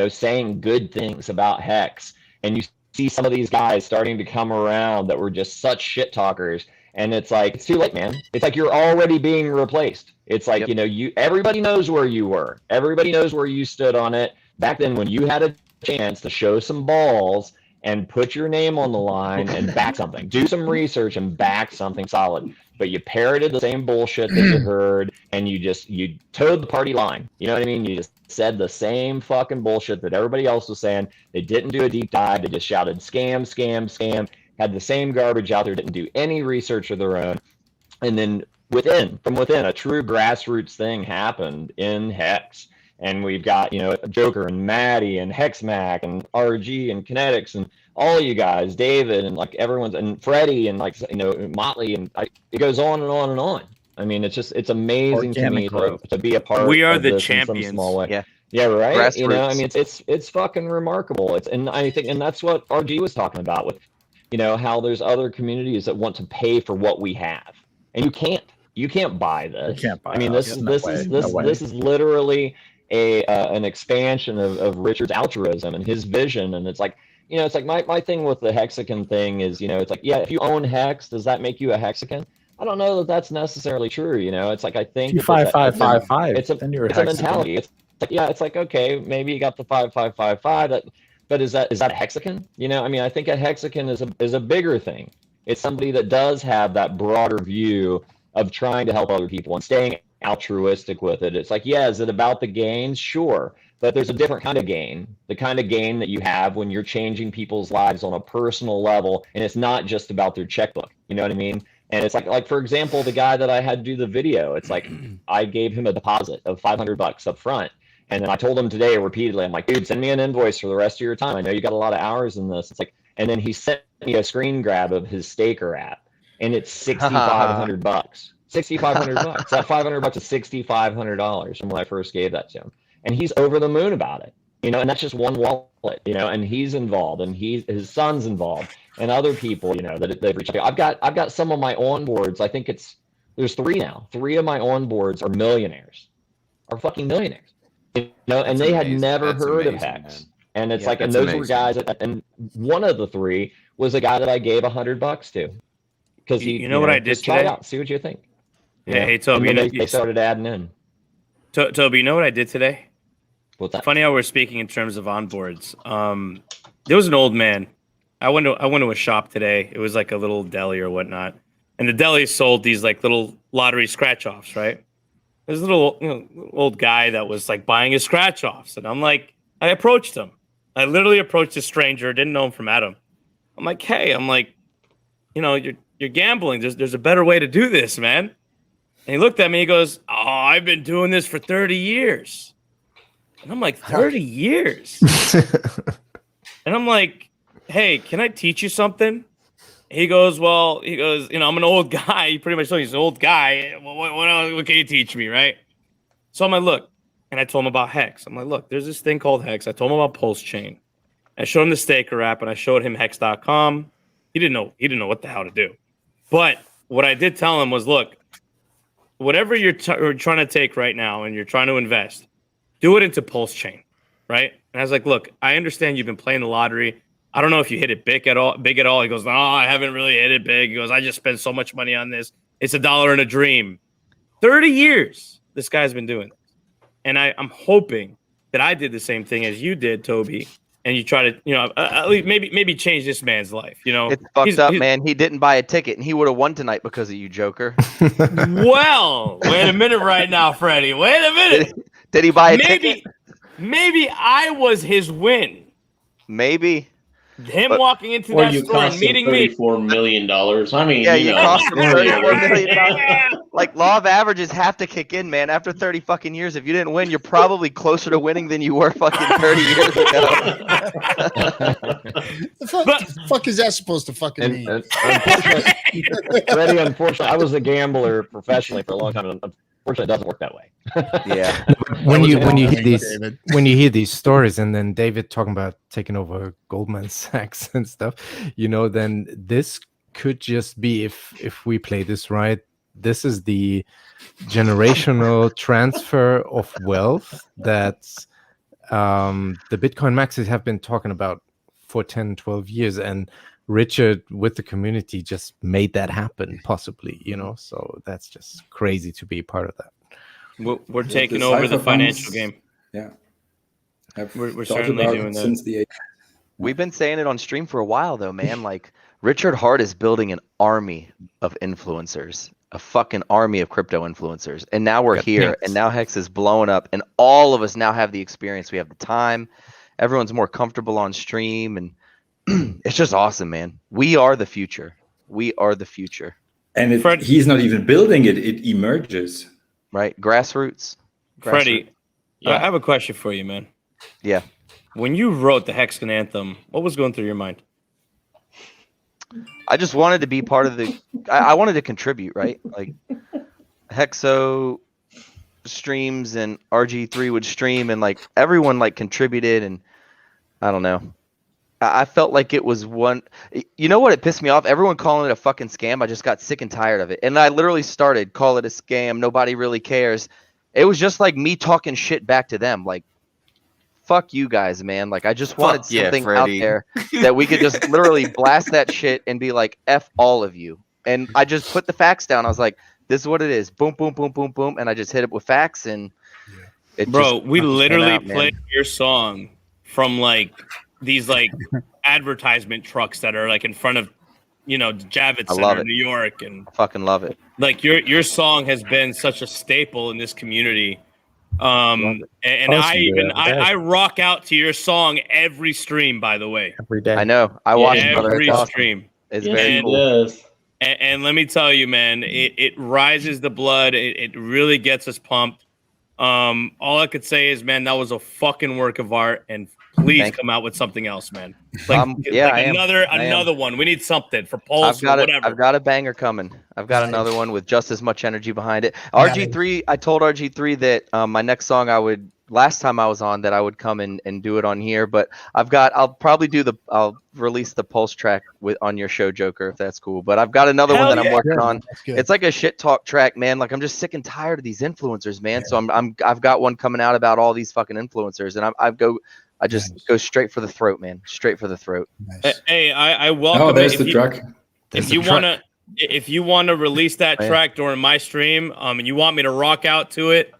saying good things about Hex, and you see some of these guys starting to come around that were just such shit talkers. And it's it's too late, man. It's you're already being replaced. It's everybody knows where you were. Everybody knows where you stood on it back then when you had a chance to show some balls and put your name on the line and back something. Do some research and back something solid. But you parroted the same bullshit that you heard, and you towed the party line. You know what I mean? You just said the same fucking bullshit that everybody else was saying. They didn't do a deep dive. They just shouted scam, scam, scam. Had the same garbage out there. Didn't do any research of their own. And then from within, a true grassroots thing happened in Hex. And we've got, Joker and Maddie and Hexmac and RG and Kinetics and all you guys, David and everyone's, and Freddie and Motley, and it goes on and on and on. I mean, it's amazing to me to be a part. We are of the this champions. In some small way. Yeah, right. Grassroots. I mean, it's fucking remarkable. And I think, and that's what RG was talking about with, how there's other communities that want to pay for what we have, and you can't buy this. You can't buy. I mean, this is literally an expansion of Richard's altruism and his vision, and it's my thing with the Hexican thing is, if you own Hex, does that make you a Hexican? I don't know that that's necessarily true. You know, it's like I think If you 5-5-5-5, it's a mentality. It's like, yeah, it's like, okay, maybe you got the 5-5-5-5, but is that a Hexican? You know, I mean, I think a Hexican is a bigger thing. It's somebody that does have that broader view of trying to help other people and staying altruistic with it. It's like, yeah, is it about the gains? Sure. But there's a different kind of gain, the kind of gain that you have when you're changing people's lives on a personal level, and it's not just about their checkbook. You know what I mean? And it's like for example, the guy that I had to do the video, it's like I gave him a deposit of $500 up front. And then I told him today repeatedly, I'm like, dude, send me an invoice for the rest of your time. I know you got a lot of hours in this. It's like, and then he sent me a screen grab of his Staker app, and it's $6,500. $6,500. That $500 is $6,500 from when I first gave that to him. And he's over the moon about it, you know, and that's just one wallet, you know, and he's involved, and his son's involved, and other people, you know, that they've reached out. I've got some of my onboards. I think there's 3 now. 3 of my onboards are millionaires, are fucking millionaires, you know, and they had never heard of Hex. And it's like, and those were guys, and one of the 3 was a guy that I gave $100 to, because he, you know what I did try it today? out, see what you think. Hey, Toby, and then they started adding in. Toby, you know what I did today? What's that? Funny how we're speaking in terms of onboards. There was an old man. I went to a shop today. It was like a little deli or whatnot, and the deli sold these like little lottery scratch offs, right? There's a little old guy that was like buying his scratch offs, and I'm like, I approached him. I literally approached a stranger, didn't know him from Adam. I'm like, hey, you know, you're gambling. There's a better way to do this, man. And he looked at me. He goes, "Oh, I've been doing this for 30 years." And I'm like, 30 years? And I'm like, hey, can I teach you something? He goes, you know, I'm an old guy. He pretty much told me he's an old guy. What can you teach me, right? So I'm like, look. And I told him about Hex. I'm like, look, there's this thing called Hex. I told him about Pulse Chain. I showed him the Staker app, and I showed him Hex.com. He didn't know what the hell to do. But what I did tell him was, look, whatever you're trying to take right now and you're trying to invest, do it into Pulse Chain, right? And I was like, look, I understand you've been playing the lottery. I don't know if you hit it big at all. He goes, no, I haven't really hit it big. He goes, I just spent so much money on this. It's $1 in a dream. 30 years this guy's been doing this. And I'm hoping that I did the same thing as you did, Toby, and you try to, you know, at least maybe change this man's life. You know, it's fucked up, man. He didn't buy a ticket, and he would have won tonight because of you, Joker. Well, wait a minute right now, Freddie. Wait a minute. Did he buy a ticket? Maybe I was his win. Maybe. Him walking into that store and meeting me. $34 million. I mean, yeah, you know, cost him $34 million. Like, law of averages have to kick in, man. After 30 fucking years, if you didn't win, you're probably closer to winning than you were fucking 30 years ago. The fuck is that supposed to fucking mean? Freddie, unfortunately, I was a gambler professionally for a long time. And unfortunately, it doesn't work that way. Yeah. When you hear these stories, and then David talking about taking over Goldman Sachs and stuff, you know, then this could just be, if we play this right, this is the generational transfer of wealth that the Bitcoin maxis have been talking about for 10, 12 years, and Richard with the community just made that happen, possibly, you know. So that's just crazy to be a part of that. We're taking over the financial game. Yeah, we're certainly doing that since the. We've been saying it on stream for a while, though, man. Like, Richard Hart is building an army of influencers, a fucking army of crypto influencers, and now we're here, and now Hex is blowing up, and all of us now have the experience. We have the time. Everyone's more comfortable on stream, and it's just awesome, man. We are the future. We are the future. And he's not even building it; it emerges. Right, grassroots. Freddie, I have a question for you, man. Yeah. When you wrote the Hexican anthem, what was going through your mind? I just wanted to be part of the. I wanted to contribute, right? Like, Hexo streams and RG3 would stream, and like everyone like contributed, and I don't know. I felt like it was one. You know what? It pissed me off. Everyone calling it a fucking scam. I just got sick and tired of it, and I literally started call it a scam. Nobody really cares. It was just like me talking shit back to them, like, fuck you guys, man. Like, I just wanted something out there that we could just literally blast that shit and be like, F all of you. And I just put the facts down. I was like, this is what it is. Boom, boom, boom, boom, boom. And I just hit it with facts. And we literally played your song from like these like advertisement trucks that are like in front of, you know, Javits Center, New York. And I fucking love it. Like your song has been such a staple in this community. And I rock out to your song every stream, by the way. Every day. I know. I watch every stream. It's very cool. And let me tell you, man, it rises the blood. It really gets us pumped. All I could say is, man, that was a fucking work of art, and please come out with something else, man. Like, another one. We need something for Pulse or whatever. I've got a banger coming. I've got another one with just as much energy behind it. RG3, I told RG3 that my next song last time I was on that I would come and do it on here, but I'll release the Pulse track on your show, Joker, if that's cool. But I've got another one that I'm working on. It's like a shit talk track, man. Like, I'm just sick and tired of these influencers, man. So I've got one coming out about all these fucking influencers, and I just go straight for the throat, man. Straight for the throat. Nice. Hey, I welcome. Oh, there's the truck. If you wanna release that track during my stream, and you want me to rock out to it,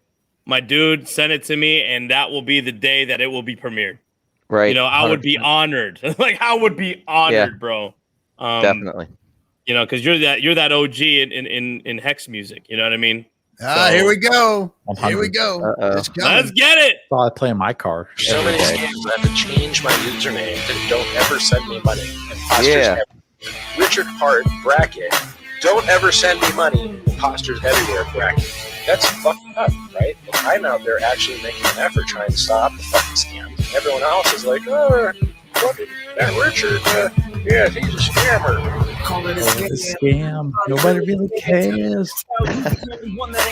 my dude, send it to me, and that will be the day that it will be premiered. Right. You know, I would be honored. Like, I would be honored, bro. Definitely. You know, because you're that OG in Hex music. You know what I mean? Here we go. Here we go. Let's get it. I play in my car. So many scams I have to change my username that don't ever send me money. Imposters Richard Hart bracket. Don't ever send me money. Imposters everywhere bracket. That's fucking up, right? And I'm out there actually making an effort trying to stop the fucking scams. Everyone else is like, oh, fucking that Richard, yeah, he's a scammer. It's a scam. Nobody really cares.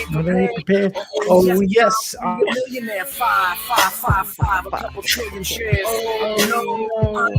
Nobody prepared. Oh yes. Millionaire 5, a couple trillion shares. Oh no,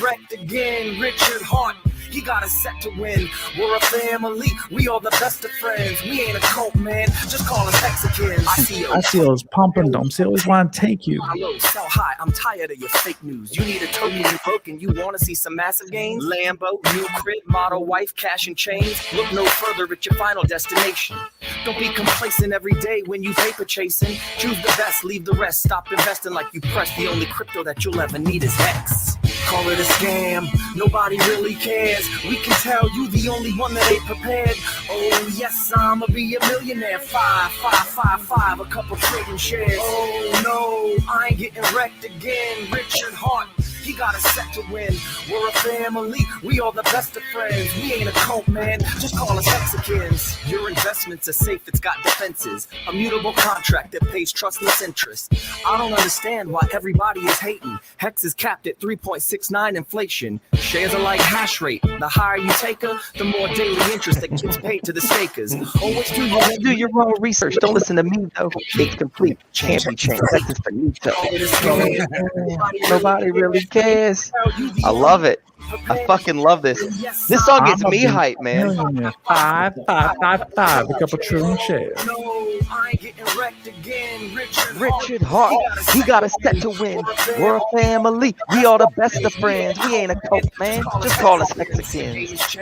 wrecked again. Richard Hart. He got us set to win. We're a family. We are the best of friends. We ain't a cult, man. Just call us Hexicans. I see those pumping dumps. They always want to take you. Hello, sell high. I'm tired of your fake news. You need a token and book, and you want to see some massive gains? Lambo, new crib, model, wife, cash and chains. Look no further at your final destination. Don't be complacent every day when you paper chasing. Choose the best, leave the rest. Stop investing like you press. The only crypto that you'll ever need is Hex. Call it a scam. Nobody really cares. We can tell you the only one that ain't prepared. Oh yes, I'ma be a millionaire. 5, a couple trillion shares. Oh no, I ain't getting wrecked again. Richard Hart, he got us set to win. We're a family, we are the best of friends. We ain't a cult, man, just call us Hexicans. Your investments are safe, it's got defenses. A mutable contract that pays trustless interest. I don't understand why everybody is hating. Hex is capped at 3.69 inflation. Shares are like hash rate. The higher you take her, the more daily interest that gets paid to the stakers. Always do your own research. Don't listen to me, though. It's complete. Can't be changed. That's just finito. Nobody really cares. I love it. I fucking love this. This song gets me hype, man. 5, a couple trillion shares. I ain't getting wrecked again. Richard Hart, he got us set to win. We're a family. We are the best of friends. We ain't a cult, man. Just call us Hexicans.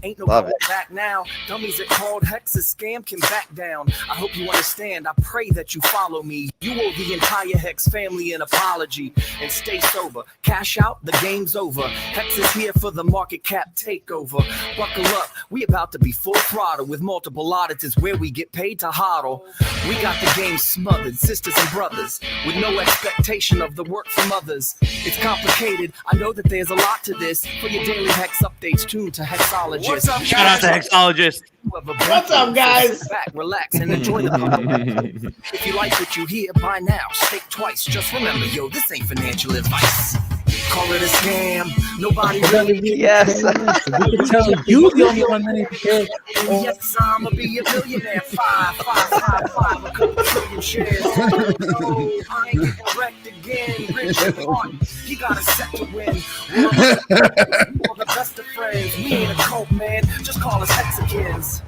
Ain't no Love it. back now. Dummies that called Hex a scam can back down. I hope you understand. I pray that you follow me. You owe the entire Hex family an apology. And stay sober. Cash out, the game's over. Hex is here for the market cap takeover. Buckle up. We about to be full throttle with multiple auditors where we get paid to hodl. We got the game smothered, sisters and brothers, with no expectation of the work from others. It's complicated. I know that there's a lot to this. For your daily Hex updates, tune to Hexologist. What's up, shout out to Hexologist. What's up, guys? Sit back, relax, and enjoy the If you like what you hear by now, think twice. Just remember, yo, this ain't financial advice. Call it a scam. Nobody really Yes. We can tell you the only one that ain't prepared. Yes, I'ma be a millionaire. 5, a couple trillion shares. Oh, I ain't getting wrecked again. Richard Hart, he got us set to win. We're the best of friends. We ain't a cult, man. Just call us Hexicans.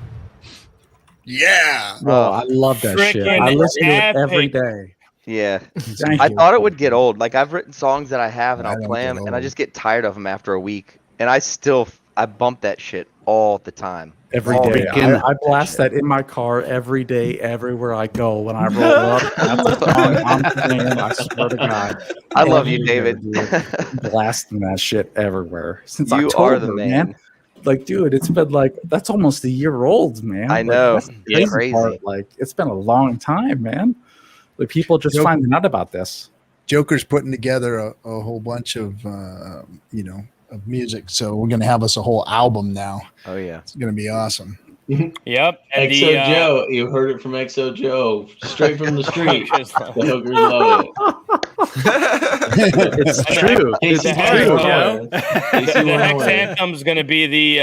Yeah. Oh, I love that shit. I listen to it every day. Yeah. Thank I you. thought it would get old. Like, I've written songs that I have and I'll play them and I just get tired of them after a week. And I bump that shit all the time. Every day. I blast that in my car every day, everywhere I go. When I roll up, that's the song I'm playing. I swear to God. I love you, David. Blasting that shit everywhere since You October, are the man. Like, dude, it's been like that's almost a year old, man. I know. Like, that's the crazy part. Like, it's been a long time, man. Like, people just finding out about this. Joker's putting together a whole bunch of of music, so we're gonna have us a whole album now. Oh yeah, it's gonna be awesome. Yep. And XO Joe, you heard it from XO Joe, straight from the street. The hookers love it. It's true. It's true. The Hex Anthem is going to be the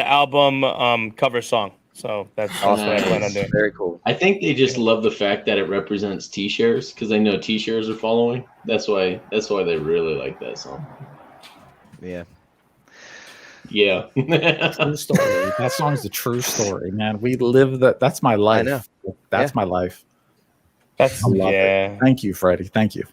album cover song. So that's what I plan on doing. Very cool. I think they just love the fact that it represents T-shares because they know T-shares are following. That's why they really like that song. Yeah. Yeah. True story. That song's the true story, man. We live that. That's my life. I know. That's my life. I love it. Thank you, Freddie. Thank you.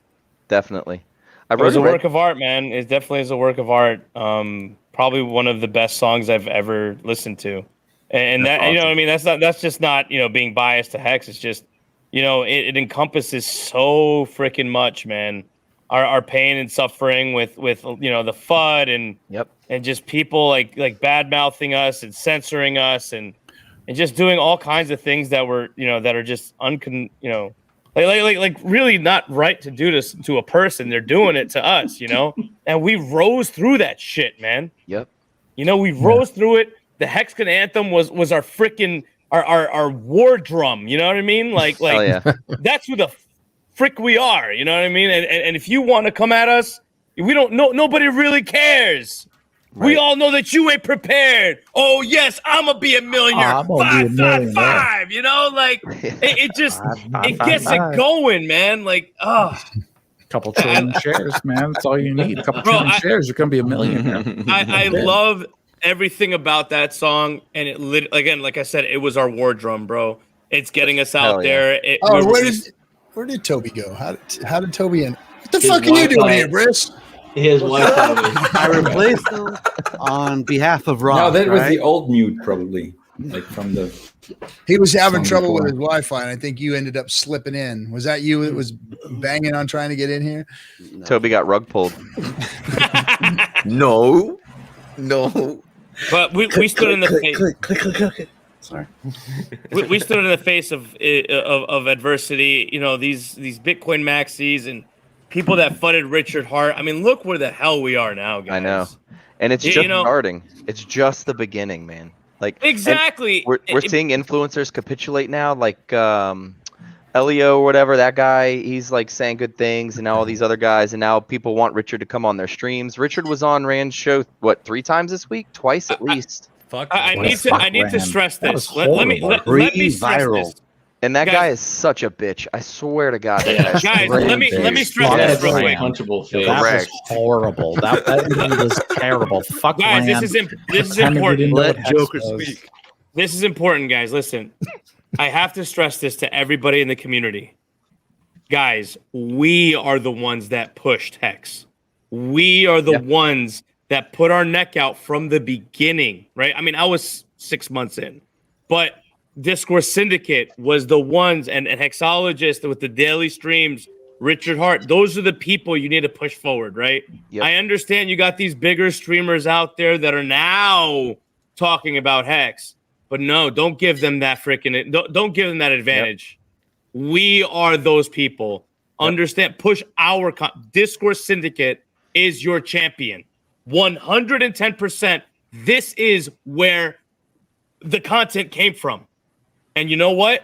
Definitely. It was a work of art, man. It definitely is a work of art. Probably one of the best songs I've ever listened to. And that, you know what I mean? That's just not, being biased to Hex. It's just, it encompasses so freaking much, man. Our pain and suffering with the FUD and just people like bad mouthing us and censoring us and just doing all kinds of things that were that are just like really not right to do this to a person. They're doing it to us, and we rose through that shit, man. Yep. We rose through it. The Hexican Anthem was our freaking our war drum. You know what I mean? Like that's who the frick we are. You know what I mean? And if you want to come at us, we don't know. Nobody really cares. Right. We all know that you ain't prepared. Oh yes, I'm gonna be a millionaire. 555. It gets it going, man. Couple trillion shares, man. That's all you need. A couple trillion shares, you're gonna be a millionaire. I love everything about that song, and it again, like I said, it was our war drum, bro. It's getting us out there. Where did Toby go? How did Toby end? What the fuck are you doing here, Briss? His Wi-Fi. I replaced him on behalf of Rob. No, that was the old mute, probably. From the. He was having trouble with his Wi-Fi, and I think you ended up slipping in. Was that you that was banging on trying to get in here? No. Toby got rug pulled. No. But we stood in the face. Click. Sorry. we stood in the face of adversity. These Bitcoin maxis and people that funded Richard Hart. I mean, look where the hell we are now, guys. I know, and it's just starting. It's just the beginning, man. Exactly. We're seeing influencers capitulate now, like Elio or whatever. That guy, he's saying good things, and now all these other guys, and now people want Richard to come on their streams. Richard was on Rand's show 3 times this week, twice at least. I need to stress this. Let me stress this. And that guy is such a bitch. I swear to God. Guys, let me stress this real quick. That was horrible. That was terrible. Fuck guys, Rand. this is important. Let Joker speak. This is important, guys. Listen, I have to stress this to everybody in the community. Guys, we are the ones that pushed Hex. We are the ones that put our neck out from the beginning, right? I mean, I was 6 months in, but Discourse Syndicate was the ones, and Hexologist with the daily streams, Richard Hart, those are the people you need to push forward, right? Yep. I understand you got these bigger streamers out there that are now talking about Hex, but no, don't give them that don't give them that advantage. Yep. We are those people. Yep. Understand, push our Discourse Syndicate is your champion. 110%. This is where the content came from. And you know what?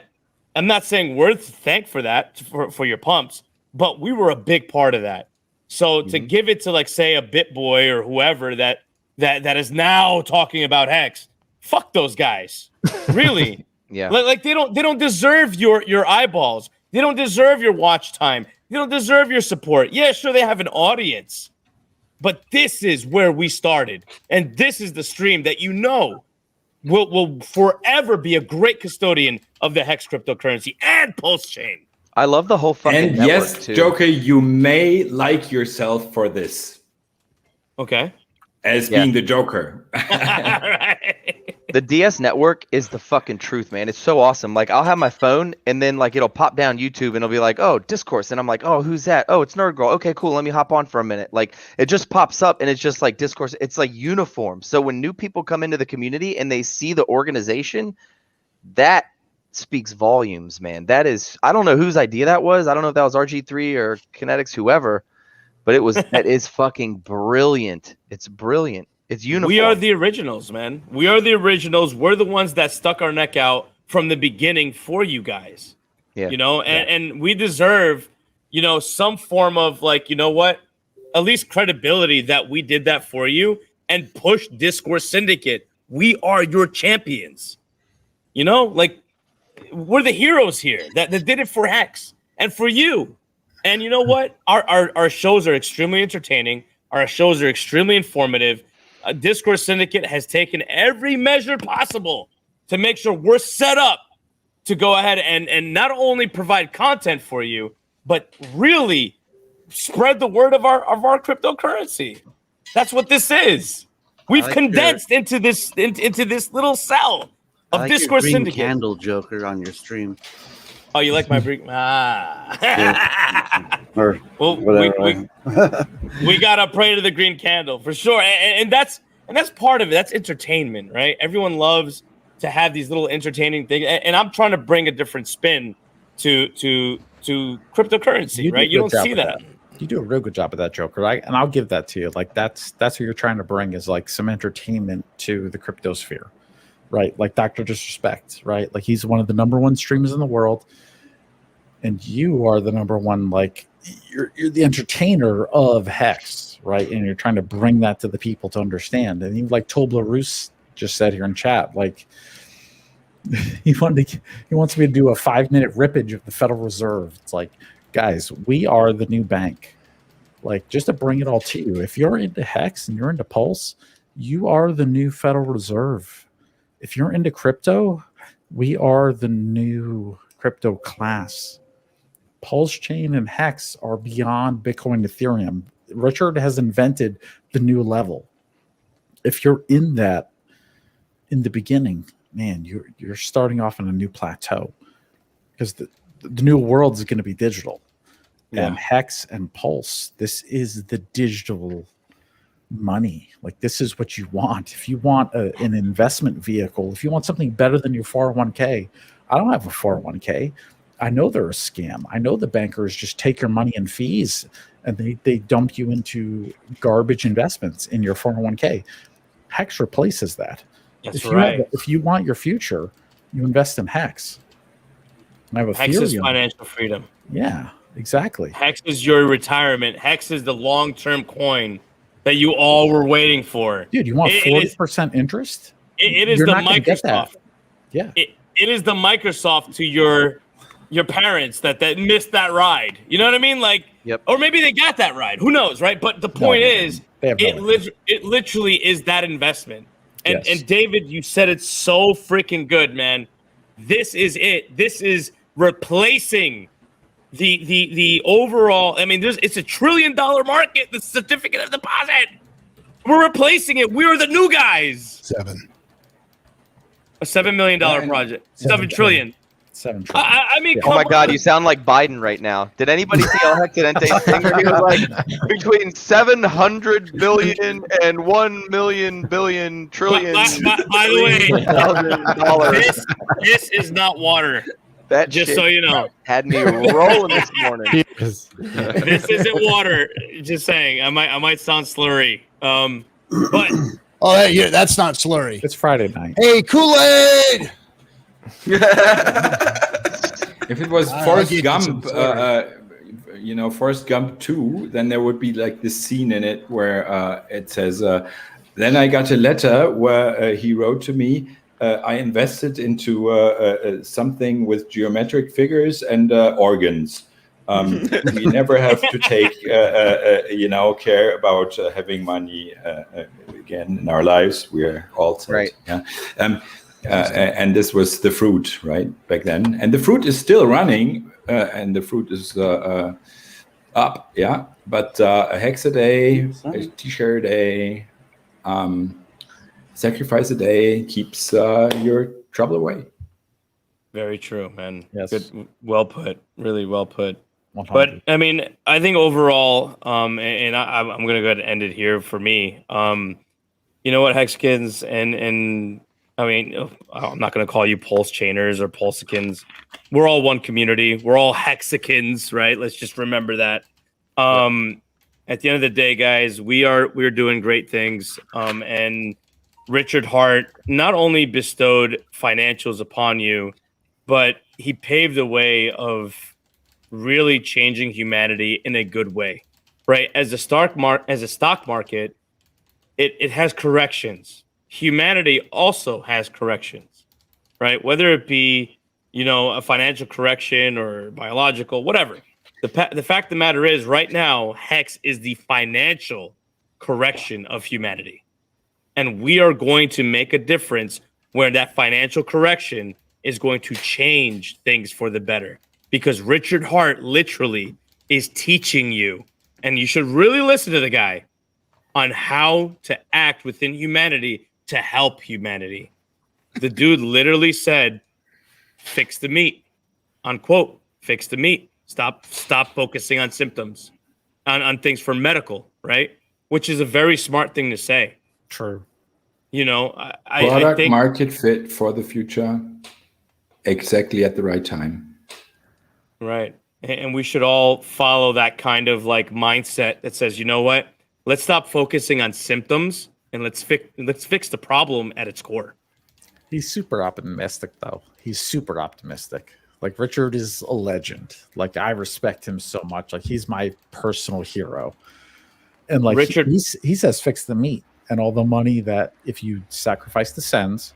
I'm not saying we're thanked for that, for your pumps, but we were a big part of that. So to give it to say a BitBoy or whoever that is now talking about Hex, fuck those guys. Really. Yeah. They don't deserve your eyeballs. They don't deserve your watch time. They don't deserve your support. Yeah, sure, they have an audience. But this is where we started. And this is the stream that will forever be a great custodian of the Hex cryptocurrency and Pulse Chain. I love the whole fucking network, yes, too. Joker, you may like yourself for this. Okay. As being the Joker. Right. The DS network is the fucking truth, man. It's so awesome. Like, I'll have my phone, and then like it'll pop down YouTube, and it'll be like, "Oh, Discourse," and I'm like, "Oh, who's that? Oh, it's Nerd Girl. Okay, cool. Let me hop on for a minute." Like, it just pops up, and it's just like Discourse. It's like uniform. So when new people come into the community and they see the organization, that speaks volumes, man. That is, I don't know whose idea that was. I don't know if that was RG3 or Kinetics, whoever, but that is fucking brilliant. It's brilliant. It's uniform. We are the originals, man. We are the originals. We're the ones that stuck our neck out from the beginning for you guys. Yeah. You know, and we deserve, you know, some form of like, you know what, at least credibility that we did that for you and push Discourse Syndicate. We are your champions. You know, like we're the heroes here that did it for Hex and for you. And you know what? Our shows are extremely entertaining. Our shows are extremely informative. Discourse Syndicate has taken every measure possible to make sure we're set up to go ahead and not only provide content for you, but really spread the word of our cryptocurrency. That's what this is. We've condensed into this little cell of Discourse green Syndicate. Candle Joker on your stream. Oh, you like my brick? Or well, we gotta pray to the green candle for sure, and that's part of it. That's entertainment, right? Everyone loves to have these little entertaining things, and I'm trying to bring a different spin to cryptocurrency, right? You don't see that. You do a real good job of that, Joker, right? And I'll give that to you. Like that's what you're trying to bring is like some entertainment to the crypto sphere, right? Like Dr. Disrespect, right? Like he's one of the #1 streamers in the world, and you are the #1. Like you're the entertainer of Hex, right? And you're trying to bring that to the people to understand. And even like Tobler Roos just said here in chat, like he wants me to do a 5-minute rippage of the Federal Reserve. It's like, guys, we are the new bank. Like, just to bring it all to you, if you're into Hex and you're into Pulse, you are the new Federal Reserve. If you're into crypto, we are the new crypto class. Pulse Chain and Hex are beyond Bitcoin, Ethereum. Richard has invented the new level. If you're in that in the beginning, man, you're starting off on a new plateau because the new world is going to be digital. Yeah. And Hex and Pulse, this is the digital money. Like, this is what you want. If you want an investment vehicle, if you want something better than your 401k, I don't have a 401k. I know they're a scam. I know the bankers just take your money in fees and they dump you into garbage investments in your 401k. Hex replaces that. That's right. If you want your future, you invest in Hex. And I have Hex is financial freedom. Yeah, exactly. Hex is your retirement. Hex is the long-term coin that you all were waiting for. Dude, you want 40% interest? It is the Microsoft. Yeah. It is the Microsoft to your parents that missed that ride. You know what I mean? Like, yep. Or maybe they got that ride. Who knows, right? But the point is, it literally is that investment. And Yes. and David, you said it so freaking good, man. This is it. This is replacing the overall. I mean, it's $1 trillion market. The certificate of deposit. We're replacing it. We're the new guys. A $7 million project. 7 trillion. 7 trillion. I mean, oh my God, you sound like Biden right now. Did anybody see El Hexadente's thing where he was like between 700 billion and 1 million billion trillion? By the way, this is not water. That just so you know, had me rolling this morning. This isn't water. Just saying, I might sound slurry. But oh, yeah, that's not slurry. It's Friday night. Hey, Kool-Aid. If it was Forrest Gump, Forrest Gump 2, then there would be like this scene in it where it says, then I got a letter where he wrote to me, I invested into something with geometric figures and organs. We never have to take, care about having money again in our lives. We're all set. Right. Yeah. And this was the fruit, right, back then. And the fruit is still running, and the fruit is up, yeah. But a hex a day, a t-shirt a day, sacrifice a day keeps your trouble away. Very true, man. Yes. Good, well put. Really well put. 100. But I mean, I think overall, and I'm going to go ahead and end it here for me. You know what, Hexicans, and I mean, I'm not going to call you pulse chainers or pulsicans. We're all one community. We're all Hexicans, right? Let's just remember that. At the end of the day, guys, we're doing great things. And Richard Hart not only bestowed financials upon you, but he paved the way of really changing humanity in a good way, right? As a stock market, it has corrections. Humanity also has corrections, right? Whether it be, a financial correction or biological, whatever. The fact of the matter is, right now, Hex is the financial correction of humanity. And we are going to make a difference where that financial correction is going to change things for the better. Because Richard Hart literally is teaching you, and you should really listen to the guy, on how to act within humanity to help humanity. The dude literally said, fix the meat, unquote, fix the meat. Stop focusing on symptoms, on things for medical, right? Which is a very smart thing to say. True. I think market fit for the future, exactly at the right time. Right. And we should all follow that kind of like mindset that says, you know what? Let's stop focusing on symptoms and let's fix the problem at its core. He's super optimistic, though. He's super optimistic. Like, Richard is a legend. Like, I respect him so much. Like, he's my personal hero. And like Richard, he says, fix the meat, and all the money that if you sacrifice the sens,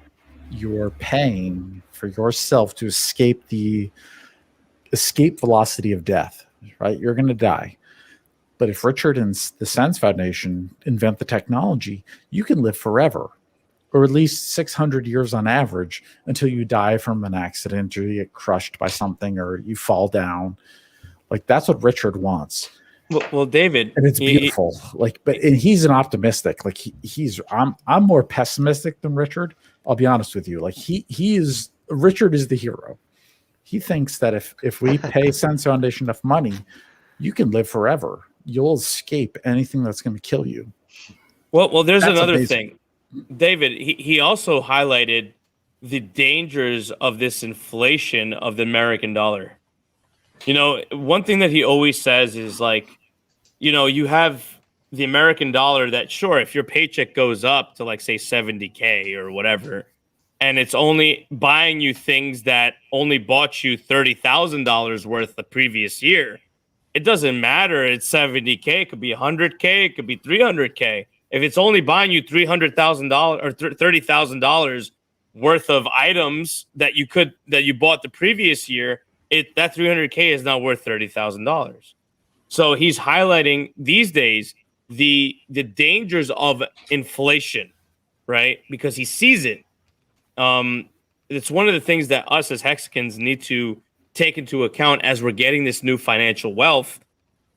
you're paying for yourself to escape the velocity of death. Right? You're going to die. But if Richard and the Sens Foundation invent the technology, you can live forever, or at least 600 years on average, until you die from an accident or you get crushed by something or you fall down. Like, that's what Richard wants. Well, David, and it's beautiful. And he's an optimistic. Like, I'm more pessimistic than Richard. I'll be honest with you. Like, Richard is the hero. He thinks that if we pay Sens Foundation enough money, you can live forever. You'll escape anything that's going to kill you. Well, there's another thing. David, he also highlighted the dangers of this inflation of the American dollar. One thing that he always says is like, you have the American dollar that, sure, if your paycheck goes up to like, say, $70K or whatever, and it's only buying you things that only bought you $30,000 worth the previous year, it doesn't matter. It's $70K. It could be $100K. It could be $300K. If it's only buying you $300,000 or $30,000 worth of items that you bought the previous year, that $300K is not worth $30,000. So he's highlighting these days the dangers of inflation, right? Because he sees it. It's one of the things that us as Hexicans need to take into account as we're getting this new financial wealth,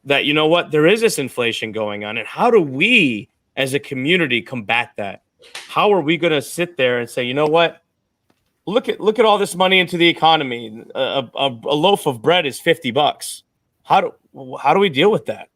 that, you know what, there is this inflation going on. And how do we as a community combat that? How are we going to sit there and say, you know what, look at all this money into the economy. A loaf of bread is $50. How do we deal with that?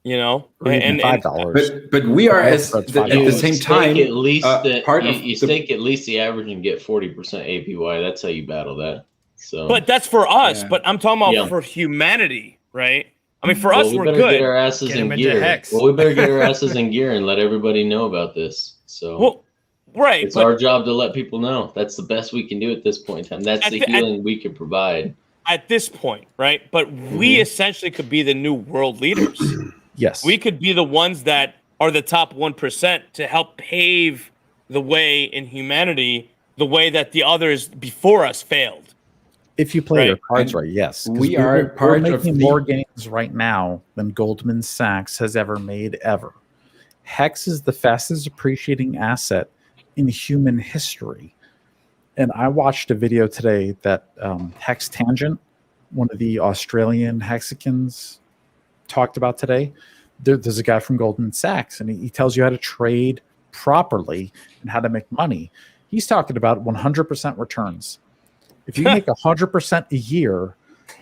And $5. But we are at the same time at least you stake at least the average and get 40% APY. That's how you battle that. So, but that's for us. Yeah. But I'm talking about for humanity, right? I mean, for us, we're good. Get our asses in gear. Well, we better get our asses in gear and let everybody know about this. So, right, it's our job to let people know. That's the best we can do at this point in time. That's the healing we can provide at this point, right? But we essentially could be the new world leaders. Yes, we could be the ones that are the top 1% to help pave the way in humanity, the way that the others before us failed. If you play your cards right, yes. We're making more gains right now than Goldman Sachs has ever made ever. Hex is the fastest appreciating asset in human history. And I watched a video today that Hex Tangent, one of the Australian Hexicans, talked about today. There's a guy from Goldman Sachs, and he tells you how to trade properly and how to make money. He's talking about 100% returns. If you make 100% a year,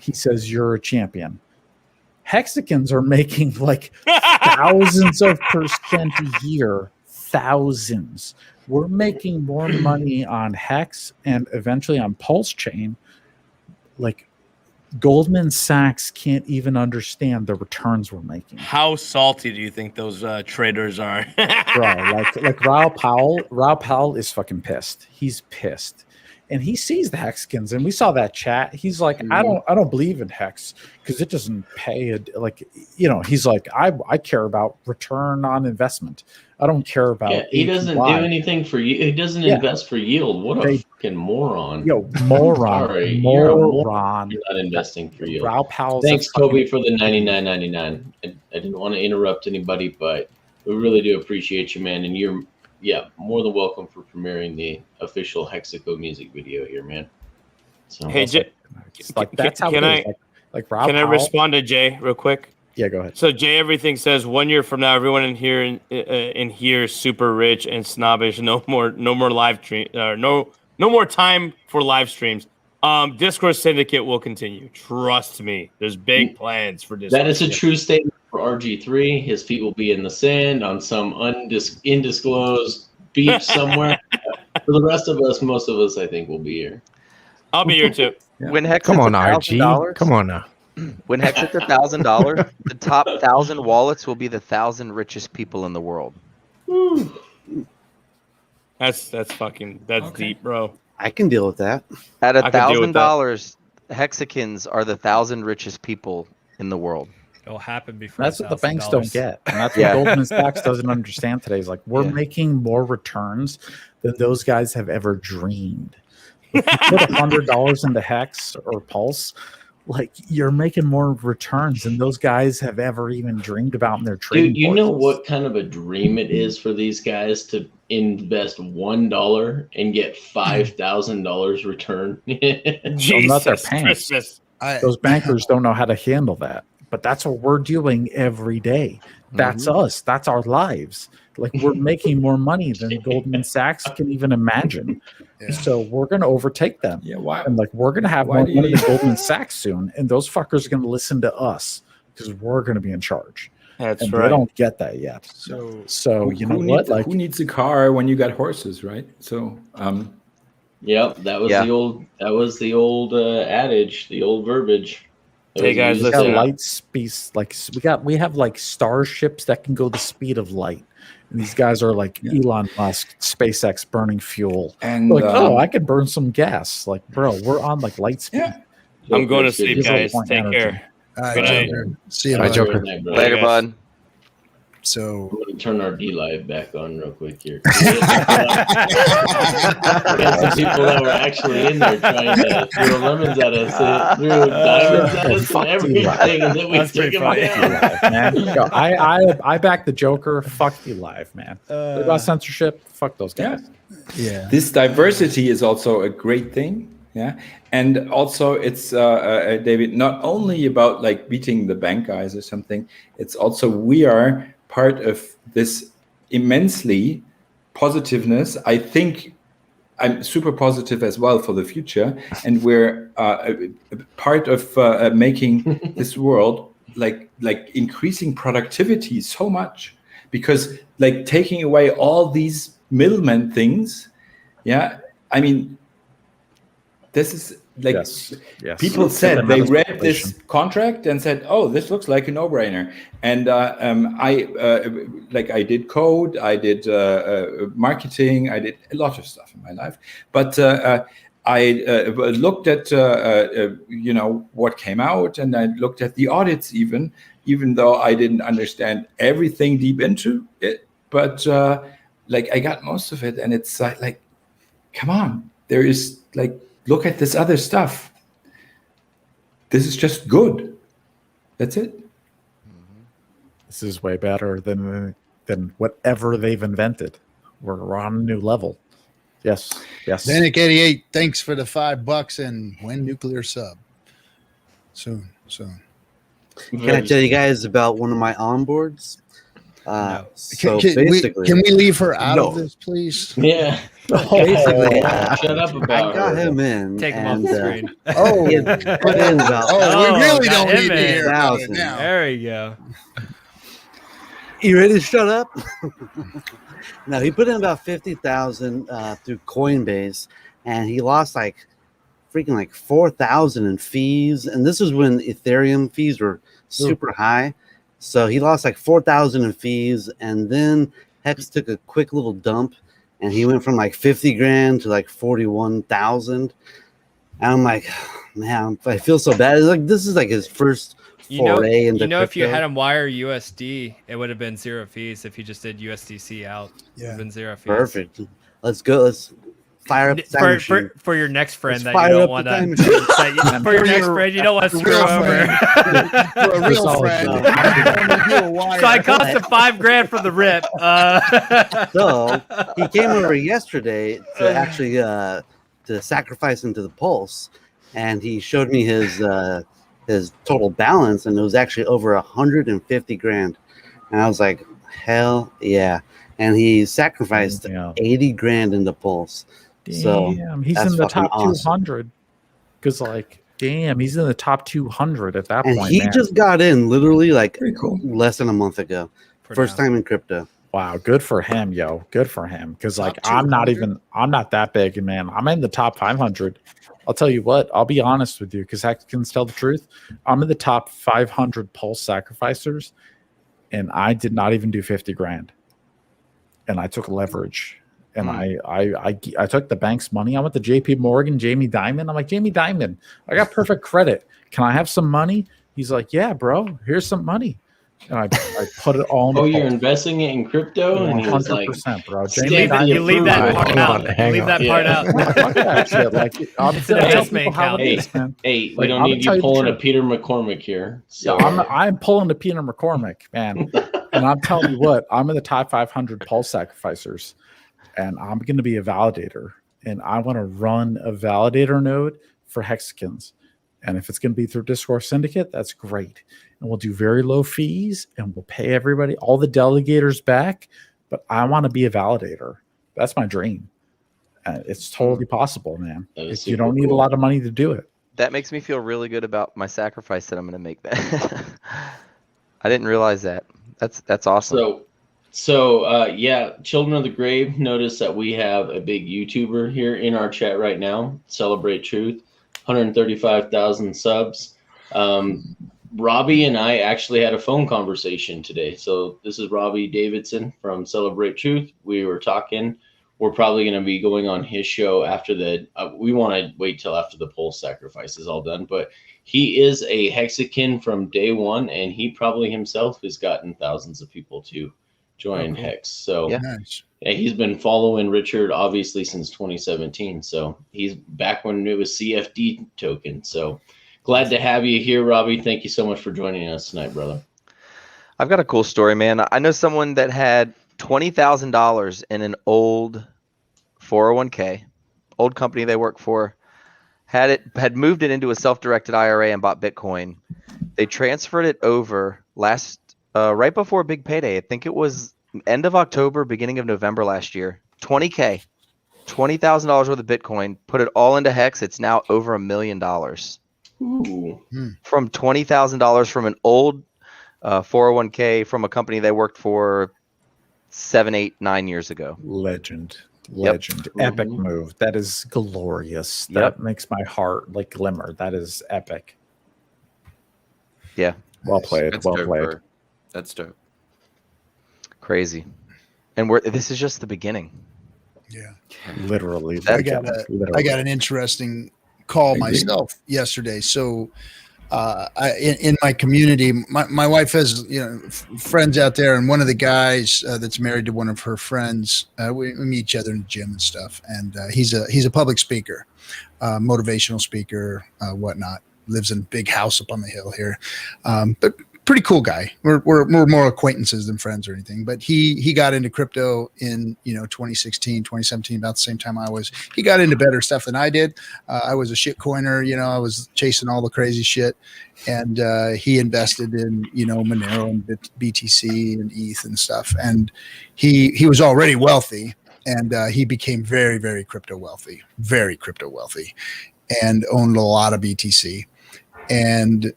he says you're a champion. Hexicans are making like thousands of percent a year. Thousands. We're making more money on Hex and eventually on Pulse Chain. Like Goldman Sachs can't even understand the returns we're making. How salty do you think those traders are? Bro, like Raul Powell is fucking pissed. He's pissed. And he sees the Hexicans, and we saw that chat. He's like, I don't believe in Hex because it doesn't pay. He's like, I care about return on investment. I don't care about. Yeah, he doesn't do anything for you. He doesn't invest for yield. What a fucking moron! Yo, moron! Sorry, moron! You're not investing for yield. Raul Powell's Thanks, Kobe, for the $99.99. I didn't want to interrupt anybody, but we really do appreciate you, man. And you're more than welcome for premiering the official Hexico music video here, man. So, hey, Jay, that's how can it I is. Like Rob can I Powell, respond to Jay real quick? Yeah, go ahead. So Jay, everything says 1 year from now, everyone in here is super rich and snobbish. No more live stream. No more time for live streams. Discourse Syndicate will continue. Trust me. There's big plans for Discourse. that is a true statement for RG3. His feet will be in the sand on some undisclosed beach somewhere. For the rest of us, most of us, I think, will be here. I'll be here too. When Hex Come hits on, RG. Come on now. When Hex hits $1,000, the top 1,000 wallets will be the 1,000 richest people in the world. That's deep, bro. I can deal with that. At I can deal with $1,000, Hexicans are the 1,000 richest people in the world. It'll happen before. That's what the banks don't get. And that's Yeah. what Goldman Sachs doesn't understand today. Is like, we're making more returns than those guys have ever dreamed. If you put $100 into Hex or Pulse, like you're making more returns than those guys have ever even dreamed about in their trading. Dude, you know what kind of a dream it is for these guys to invest $1 and get $5,000 return? Not their pants. Those bankers don't know how to handle that. But that's what we're doing every day. That's us. That's our lives. Like we're making more money than Goldman Sachs can even imagine. So we're going to overtake them. Yeah, why? And like we're going to have more money than Goldman Sachs soon. And those fuckers are going to listen to us because we're going to be in charge. That's and right. They don't get that yet. So you know what? Like who needs a car when you got horses, right? So Yep, that was the old adage, the old verbiage. Hey guys, we listen. got light speed, like we have like starships that can go the speed of light. And these guys are like Elon Musk, SpaceX burning fuel. And like, I could burn some gas. Like, bro, we're on like light speed. Yeah. I'm going to sleep, guys. Take care. All right, Good night. Joker. See you Bye, later. Joker. Later, bud. So I'm going to turn our D Live back on real quick here. We got some people that were actually in there trying to throw lemons at us, threw diamonds at us, and everything, and then we took them down. Man. Yo, I back the Joker. Fuck you live, man. What about censorship? Fuck those guys. Yeah. This diversity is also a great thing. Yeah. And also it's David, not only about like beating the bank guys or something, it's also we are part of this immensely positiveness. I think I'm super positive as well for the future, and we're part of making this world like increasing productivity so much, because like taking away all these middleman things. Yeah, I mean, this is like people said they read this contract and said, "Oh, this looks like a no-brainer." And I did code, I did marketing, I did a lot of stuff in my life. But I looked at what came out, and I looked at the audits even though I didn't understand everything deep into it. But I got most of it, and it's like, come on, there is like. Look at this other stuff. This is just good. That's it. This is way better than whatever they've invented. We're on a new level. Yes. Manic88, thanks for the $5 and win nuclear sub. Soon. Can I tell you guys about one of my onboards? So can basically, we leave her out of this, please? Yeah. Basically, Shut up about I got her. him in. Take him off the screen. He had put in about we really got don't him need to in. hear about it 50,000. now. There we go. You ready to shut up? No, he put in about 50,000 through Coinbase, and he lost like 4,000 in fees. And this was when Ethereum fees were super high, so he lost like 4,000 in fees. And then Hex took a quick little dump, and he went from like 50 grand to like 41,000. And I'm like, man, I feel so bad. It's like this is like his first foray into crypto. If you had him wire USD, it would have been 0 fees. If he just did USDC out, it would have been 0 fees. Perfect. Let's go. Let's fire up the time machine. For your next friend Let's that you fire don't up the want time to. machine. For your next friend, you don't want to screw over. For a real friend. So I cost him $5,000 from the rip. So he came over yesterday to actually to sacrifice into the pulse, and he showed me his total balance, and it was actually over 150 grand. And I was like, hell yeah! And he sacrificed 80 grand in the pulse. So Damn, he's that's in the fucking top awesome. 200. Because damn, he's in the top 200 at that And point. he man. just got in literally like less than a month ago. First time in crypto. Wow, good for him, yo. Good for him. Because I'm not that big, man. I'm in the top 500. I'll tell you what, I'll be honest with you, because Hexicans tell the truth. I'm in the top 500 pulse sacrificers, and I did not even do 50 grand. And I took leverage. And I took the bank's money. I went to JP Morgan, Jamie Dimon. I'm like, Jamie Dimon, I got perfect credit. Can I have some money? He's like, yeah, bro, here's some money. And I put it all in the you're pulse. investing it in crypto? And he was like, 100%, bro. You leave that part out. Leave that part out. Fuck that shit. It's an investment account. Hey, we don't need you pulling a Peter McCormick here. So I'm pulling the Peter McCormick, man. And I'm telling you what, I'm in the top 500 pulse sacrificers, and I'm going to be a validator, and I want to run a validator node for Hexicans. And if it's going to be through Discourse Syndicate, that's great. And we'll do very low fees, and we'll pay everybody, all the delegators back. But I want to be a validator. That's my dream. It's totally possible, man. You don't need a lot of money to do it. That makes me feel really good about my sacrifice that I'm going to make. That I didn't realize that. That's awesome. So yeah, Children of the Grave, notice that we have a big YouTuber here in our chat right now. Celebrate Truth, 135,000 subs. Robbie and I actually had a phone conversation today. So this is Robbie Davidson from Celebrate Truth. We were talking. We're probably going to be going on his show after the. We want to wait till after the pulse sacrifice is all done. But he is a Hexican from day one, and he probably himself has gotten thousands of people to join Hex. So yeah, he's been following Richard obviously since 2017. So he's back when it was CFD token. So glad to have you here, Robbie. Thank you so much for joining us tonight, brother. I've got a cool story, man. I know someone that had $20,000 in an old 401k, old company they work for, had moved it into a self-directed IRA and bought Bitcoin. They transferred it over right before big payday. I think it was end of October, beginning of November last year. $20,000 worth of Bitcoin, put it all into Hex. It's now over $1 million. From $20,000 from an old 401k from a company they worked for 7, 8, 9 years ago. Legend. Epic move. That is glorious. That makes my heart glimmer. That is epic. Yeah. Well played. That's well dope, played. bro. That's dope. Crazy. And this is just the beginning. Yeah. Literally. I got an interesting call myself yesterday. So in my community, my wife has friends out there, and one of the guys that's married to one of her friends, we meet each other in the gym and stuff. And he's a public speaker, motivational speaker, whatnot. Lives in a big house up on the hill here, but pretty cool guy. We're more acquaintances than friends or anything, but he got into crypto in 2016, 2017, about the same time I was. He got into better stuff than I did. I was a shit coiner, I was chasing all the crazy shit, and he invested in Monero and BTC and ETH and stuff, and he was already wealthy, and he became very, very crypto wealthy, and owned a lot of BTC, and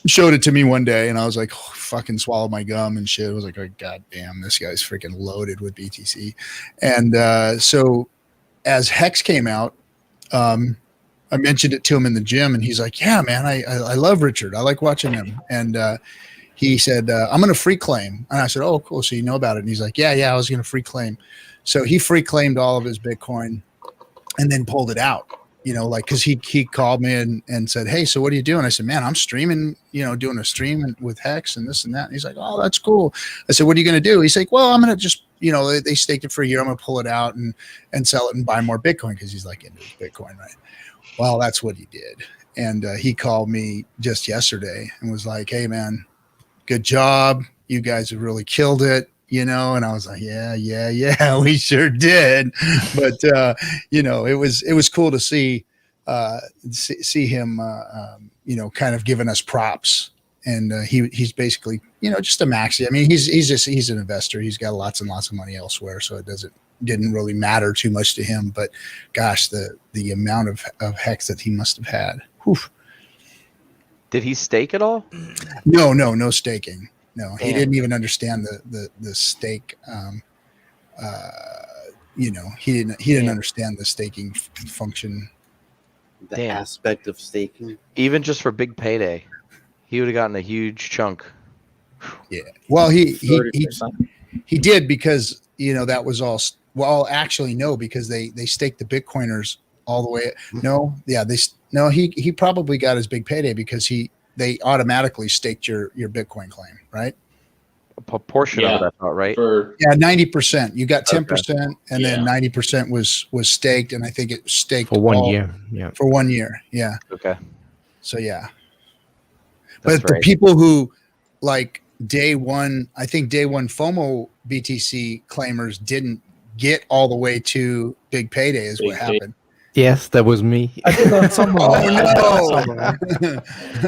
showed it to me one day, and I was like, fucking swallowed my gum and shit. I was like, oh, god damn, this guy's freaking loaded with BTC. And so as Hex came out, I mentioned it to him in the gym, and he's like, yeah, man, I love Richard. I like watching him. And he said, I'm going to free claim. And I said, oh, cool. So you know about it? And he's like, yeah, I was going to free claim. So he free claimed all of his Bitcoin and then pulled it out. Because he called me and said, hey, so what are you doing? I said, man, I'm streaming, doing a stream with Hex and this and that. And he's like, oh, that's cool. I said, what are you going to do? He's like, well, I'm going to just, they staked it for a year. I'm going to pull it out and sell it and buy more Bitcoin, because he's like into his Bitcoin, right? Well, that's what he did. And he called me just yesterday and was like, hey, man, good job. You guys have really killed it. And I was like, yeah, we sure did. But, it was cool to see him, kind of giving us props. And he's basically, just a maxi. I mean, he's an investor. He's got lots and lots of money elsewhere. So it didn't really matter too much to him. But gosh, the amount of Hex that he must have had. Whew. Did he stake at all? No staking. No, he didn't even understand the stake. He didn't understand the staking function. The aspect of staking. Even just for big payday, he would have gotten a huge chunk. Yeah. Well, he did, because that was all. Well, actually, no, because they staked the Bitcoiners all the way. He probably got his big payday because they automatically staked your Bitcoin claim, right? A portion of it, I thought, right? 90%. You got 10%, and then 90% was staked, and I think it staked for 1 year. Yeah. For 1 year. Yeah. Okay. So yeah. But the people who like day one FOMO BTC claimers didn't get all the way to big payday is what happened. Yes, that was me. I did that somewhere.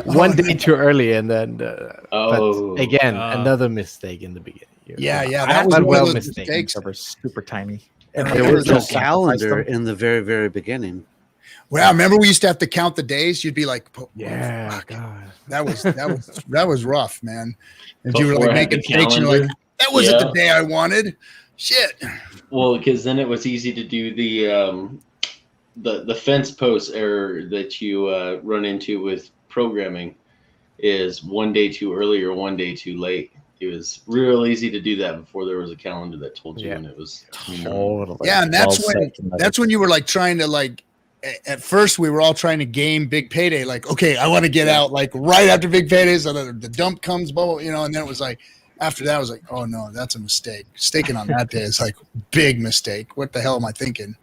One day too early, and then but again, another mistake in the beginning. Yeah, that was one of those mistakes. That were super tiny. And there was no calendar in the very, very beginning. Well, remember we used to have to count the days. You'd be like, yeah, God, that was rough, man. And you were like making mistakes, and you're like, that wasn't the day I wanted. Shit. Well, because then it was easy to do the fence post error that you run into with programming is 1 day too early or 1 day too late. It was real easy to do that before there was a calendar that told you when it was. Totally. Yeah, and that's when you were like trying to like. At first, we were all trying to game big payday. Like, okay, I want to get out like right after big payday, so the dump comes, and then it was like. After that, I was like, oh no, that's a mistake. Staking on that day is like big mistake. What the hell am I thinking?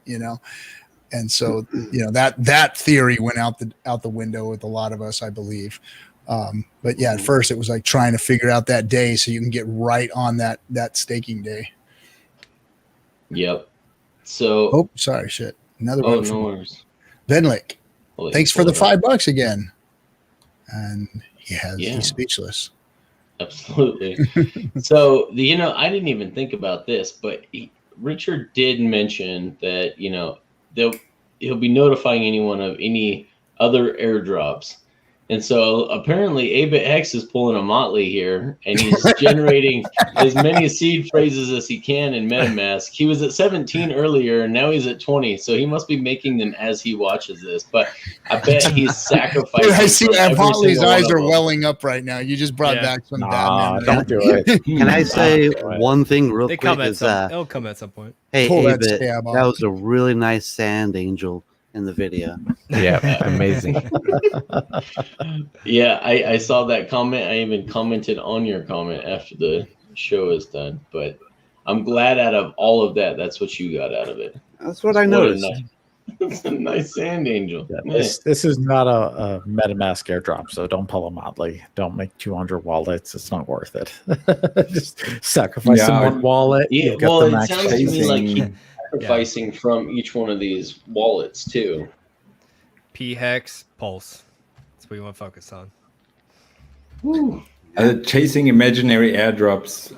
And so, that theory went out the window with a lot of us, I believe. But yeah, at first it was like trying to figure out that day so you can get right on that staking day. Yep. So. Sorry, shit. Another one. No from worries. Venlick. Thanks for the $5 again. And he's speechless. Absolutely. So I didn't even think about this, but Richard did mention that he'll be notifying anyone of any other airdrops, and so apparently 8-Bit Hex is pulling a motley here, and he's generating as many seed phrases as he can in MetaMask. He was at 17 earlier, and now he's at 20, so he must be making them as he watches this. But I bet he's sacrificing. Dude, I see Motley's eyes are welling up right now. You just brought back some Batman. Don't do it. Can I say one thing real quick? It'll come at some point. Hey, 8-Bit, that was a really nice sand angel in the video. Yeah, amazing. Yeah, I saw that comment. I even commented on your comment after the show is done. But I'm glad out of all of that, that's what you got out of it. That's what I noticed. That's a nice sand angel. Yeah, this is not a MetaMask airdrop, so don't pull a Motley. Don't make 200 wallets. It's not worth it. Just sacrifice one wallet. Yeah, you've got well, the it max sounds to me like he's phasing. sacrificing from each one of these wallets too. P-Hex, Pulse. That's what you want to focus on. Chasing imaginary airdrops.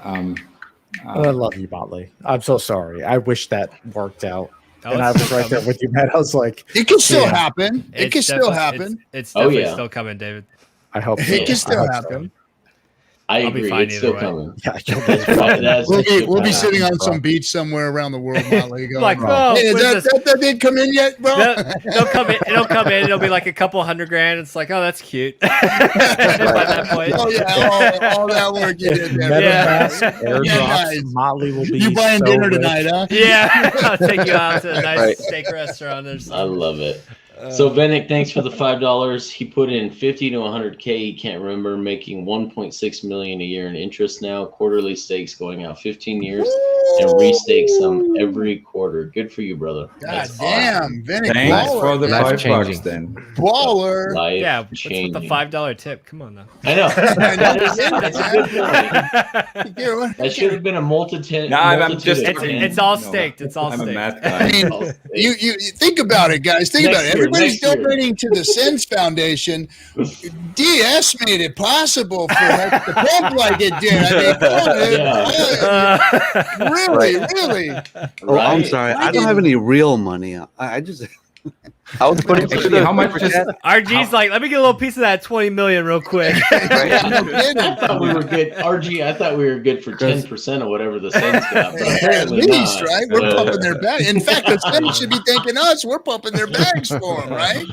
I love you, Motley. I'm so sorry. I wish that worked out. Oh, And I was right there with you, Matt. I was like, it can still happen. It can still happen. It's definitely still coming, David. I hope so. It can still I hope happen. I I'll be agree. fine It's either still way. coming. Yeah, We'll be sitting on some beach somewhere around the world, Motley. Going, Like, oh, hey, what is that didn't come in yet, bro? It'll come in. It'll come in. It'll be like a couple $100,000. It's like, oh, that's cute. By that point. Oh yeah, all that work you did there. MetaMask airdrops. Motley will be. You buying so dinner rich. tonight, huh? Yeah, I'll take you out to a nice steak restaurant or I something. love it. So Venick, thanks for the $5. He put in 50 to 100K. He can't remember, making 1.6 million a year in interest now. Quarterly stakes going out 15 years and restakes them every quarter. Good for you, brother. God damn, Venick. Thanks for the Life $5 changing. then. Baller. Life Yeah, what's with changing. the $5 tip? Come on now. I know. That's a good point. That That should have been a multitude. No, I'm just- It's all staked. It's all I'm a staked. math I guy. mean, you think about it, guys. Think about it. Everybody's donating to the Sens Foundation. DS made it possible for us to pump like it did. I mean, really. Oh, I'm sorry. I don't have any real money. I just. I was putting through Actually, the how much super just- chat. RG's like, let me get a little piece of that 20 million real quick. I thought we were good. RG, I thought we were good for 10% of whatever the Sens got. But At apparently least, not. right? We're pumping their bag. In fact, the Sens should be thanking us. We're pumping their bags for them, right?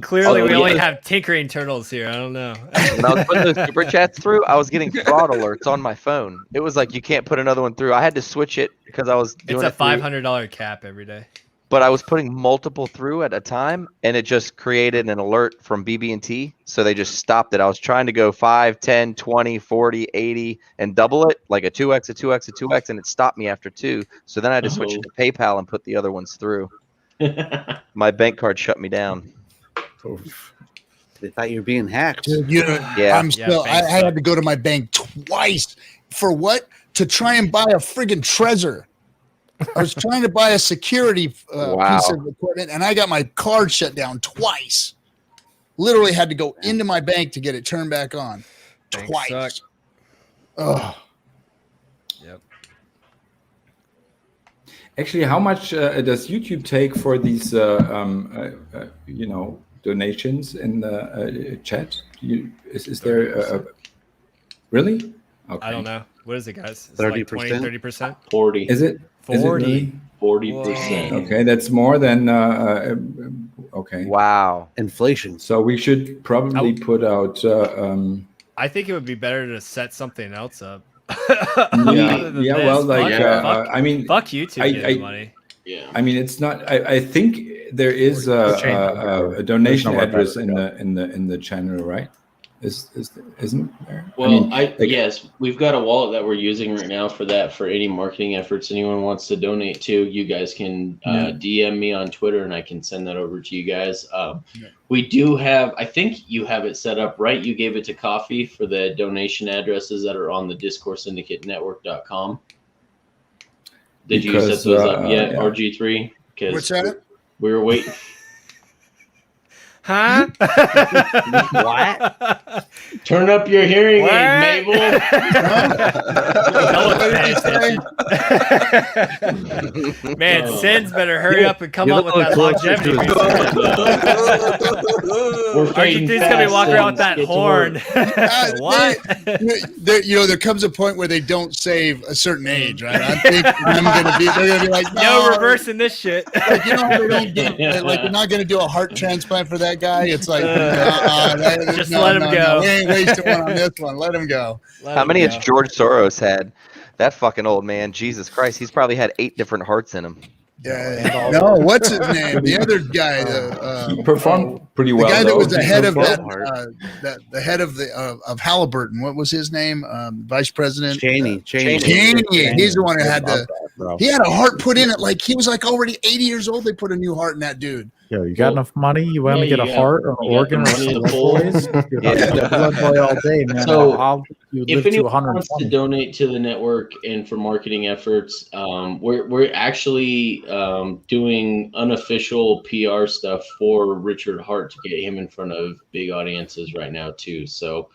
Clearly, we Oh, only yeah. have tinkering turtles here. I don't know. When I was putting those super chats through, I was getting fraud alerts on my phone. It was like you can't put another one through. I had to switch it because I was doing It's a it through, $500 cap every day. but I was putting multiple through at a time, and it just created an alert from BB&T. So they just stopped it. I was trying to go 5, 10, 20, 40, 80, and double it, like a 2x, a 2x, a 2x, and it stopped me after 2. So then I had to switch it to PayPal and put the other ones through. My bank card shut me down. They thought you were being hacked. Dude, you know, Yeah. I'm still. I had to go to my bank twice for what? To try and buy a friggin' Trezor. I was trying to buy a security piece of equipment, and I got my card shut down twice. Literally had to go into my bank to get it turned back on. Banks Twice. suck. Oh. Yep. Actually, how much does YouTube take for these, donations in the chat? Is there a really? Okay. I don't know. What is it, guys? It's like 20, 30%? 40. Is it? 40. 40%. Okay, that's more than okay. Wow. Inflation. So we should probably put out. I think it would be better to set something else up. Yeah, well, like I mean, fuck YouTube getting money. Yeah. I mean, it's not. I think there is a donation address in the channel, right? Isn't there? Well, yes, we've got a wallet that we're using right now for that. For any marketing efforts anyone wants to donate to, you guys can DM me on Twitter, and I can send that over to you guys. We do have, I think you have it set up, right? You gave it to Coffee for the donation addresses that are on the Discourse Syndicate Network.com. Did you set those up yet, yeah. RG3? What's that? We were waiting. Huh? What? Turn up your hearing aid, Mabel. Man, Sins better hurry up and come up with that longevity. Argentina's gonna be walking around with that horn. What? There comes a point where they don't save a certain age, right? I think they're gonna be like, no reversing this shit. Like, you know how they don't get, like, you're not gonna do a heart transplant for that guy. It's like, just let him go. We ain't wasting one on this one. Let him go. How many has George Soros had? That fucking old man, Jesus Christ, he's probably had 8 different hearts in him. Yeah. No, what's his name? The other guy. He performed pretty The well. guy that was the head of that, the head of Halliburton. What was his name? Vice President Cheney. He's the one who had he had a heart put in it. Like he was like already 80 years old. They put a new heart in that dude. Yo, you got enough money? You want to get a heart or an organ or something? Blood boy all day, man. So, you if live to anyone 120. wants to donate to the network and for marketing efforts, we're actually doing unofficial PR stuff for Richard Hart to get him in front of big audiences right now too. So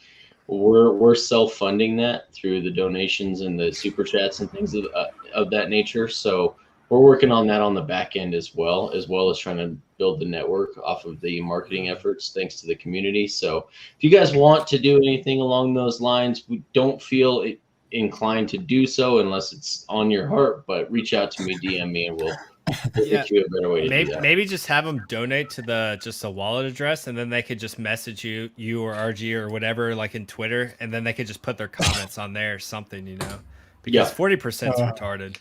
we're self-funding that through the donations and the super chats and things of that nature. So we're working on that on the back end as well as trying to build the network off of the marketing efforts thanks to the community. So if you guys want to do anything along those lines, we don't feel inclined to do so unless it's on your heart, but reach out to me, DM me, and we'll get you a better way to do that. Maybe just have them donate to just a wallet address, and then they could just message you or RG or whatever, like in Twitter, and then they could just put their comments on there or something, because 40% is retarded.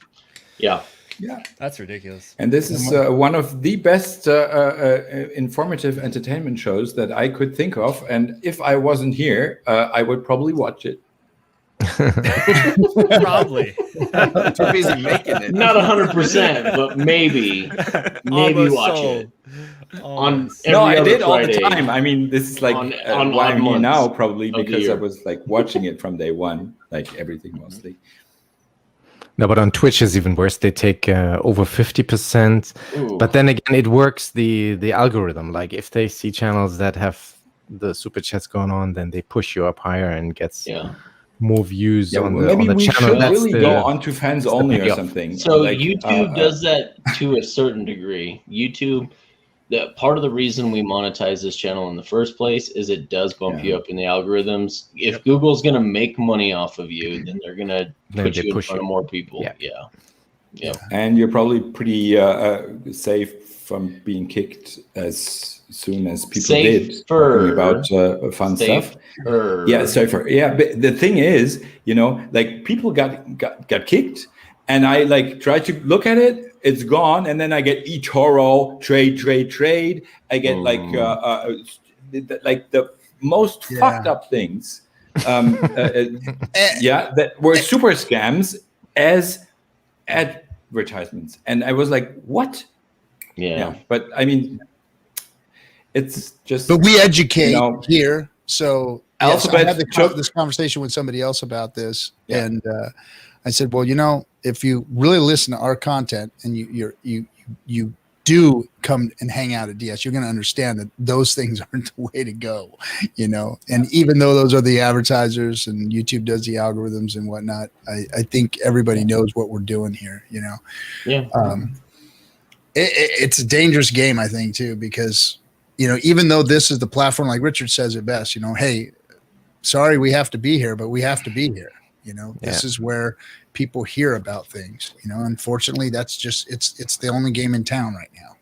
Yeah. Yeah, that's ridiculous. And this is one of the best informative entertainment shows that I could think of. And if I wasn't here, I would probably watch it. Probably. Too busy making it. Not 100%, but maybe watch it. On every I other did all the Friday time. I mean, this is like on why I'm here months now, probably of the because I year. was like watching it from day one, like everything mostly. No, but on Twitch is even worse. They take over 50%. Ooh. But then again, it works the algorithm. Like if they see channels that have the super chats going on, then they push you up higher and gets more views on the maybe on the we channel. should really go onto fans that's the only or payoff. something. So like, YouTube does that to a certain degree. YouTube, part of the reason we monetize this channel in the first place is it does bump you up in the algorithms. If Google's going to make money off of you, then they're going to put you in front of more people. Yeah. And you're probably pretty safe from being kicked as soon as people did talking about fun stuff. Yeah, safer. Yeah, but the thing is, like people got kicked, and I like tried to look at it. It's gone, and then I get eToro, trade. I get like the most fucked up things. That were super scams as advertisements, and I was like, "What?" Yeah, but I mean, it's just. But we educate here, so Alphabet I had this conversation with somebody else about this, and I said, well, if you really listen to our content and you do come and hang out at DS, you're going to understand that those things aren't the way to go, and even though those are the advertisers and YouTube does the algorithms and whatnot, I think everybody knows what we're doing here, it's a dangerous game, I think, too, because, even though this is the platform, like Richard says it best, hey, sorry, we have to be here, but we have to be here. This is where people hear about things. Unfortunately, that's just it's the only game in town right now.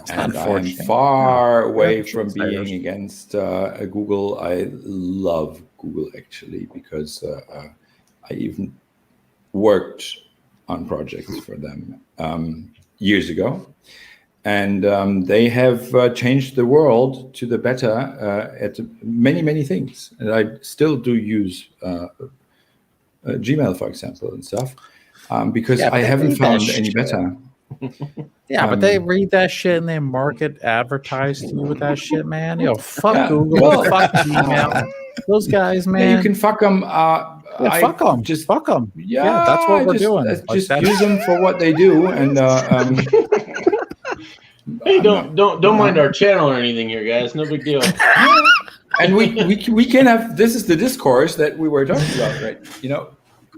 And I'm far away from being against Google. I love Google actually because I even worked on projects for them years ago, and they have changed the world to the better at many things. And I still do use Gmail, for example, and stuff, because I haven't found any better. But they read that shit and they market, advertise to you with that shit, man. Fuck Google, fuck Gmail. Those guys, man. Yeah, you can fuck them. Fuck them. Just fuck them. Yeah, that's what we're doing. Just use them for what they do, and hey, don't mind our channel or anything here, guys. No big deal. And we can have. This is the discourse that we were talking about, right?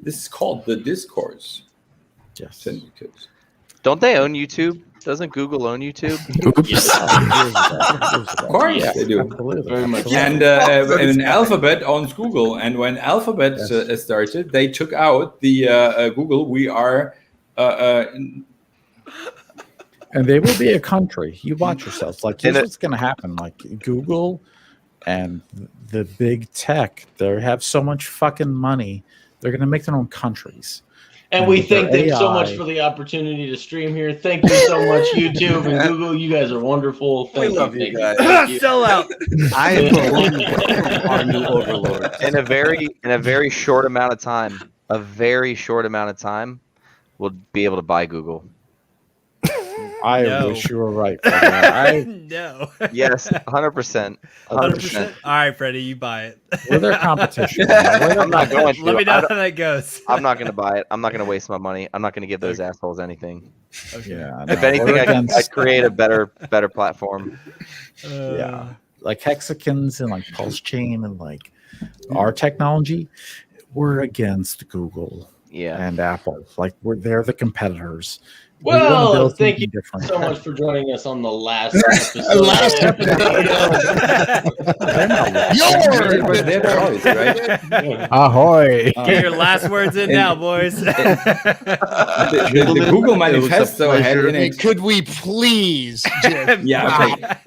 This is called the Discourse Syndicate. Don't they own YouTube? Doesn't Google own YouTube? Of course they do. Very much. And Alphabet owns Google. And when Alphabet started, they took out the Google. We are. And they will be a country. You watch yourselves. Like, here's what's going to happen. Like, Google and the big tech, they have so much fucking money. They're going to make their own countries. And we thank them so much for the opportunity to stream here. Thank you so much, YouTube and Google. You guys are wonderful. We love you guys. Sell out. I am our new overlord. In a very short amount of time, we'll be able to buy Google. I wish you were right. No. Yes, 100%. 100%. All right, Freddie, you buy it. We're their competition. I'm not going to. Let me know how that goes. I'm not going to buy it. I'm not going to waste my money. I'm not going to give those assholes anything. Okay. Yeah. If anything, I'd create a better platform. Yeah. Like Hexicans and like Pulse Chain and like our technology, we're against Google and Apple. Like they're the competitors. Well, thank you so much for joining us on the last episode. Their choice, right? Ahoy! Get your last words in now, boys. The Google Manifesto had in it. Could we please?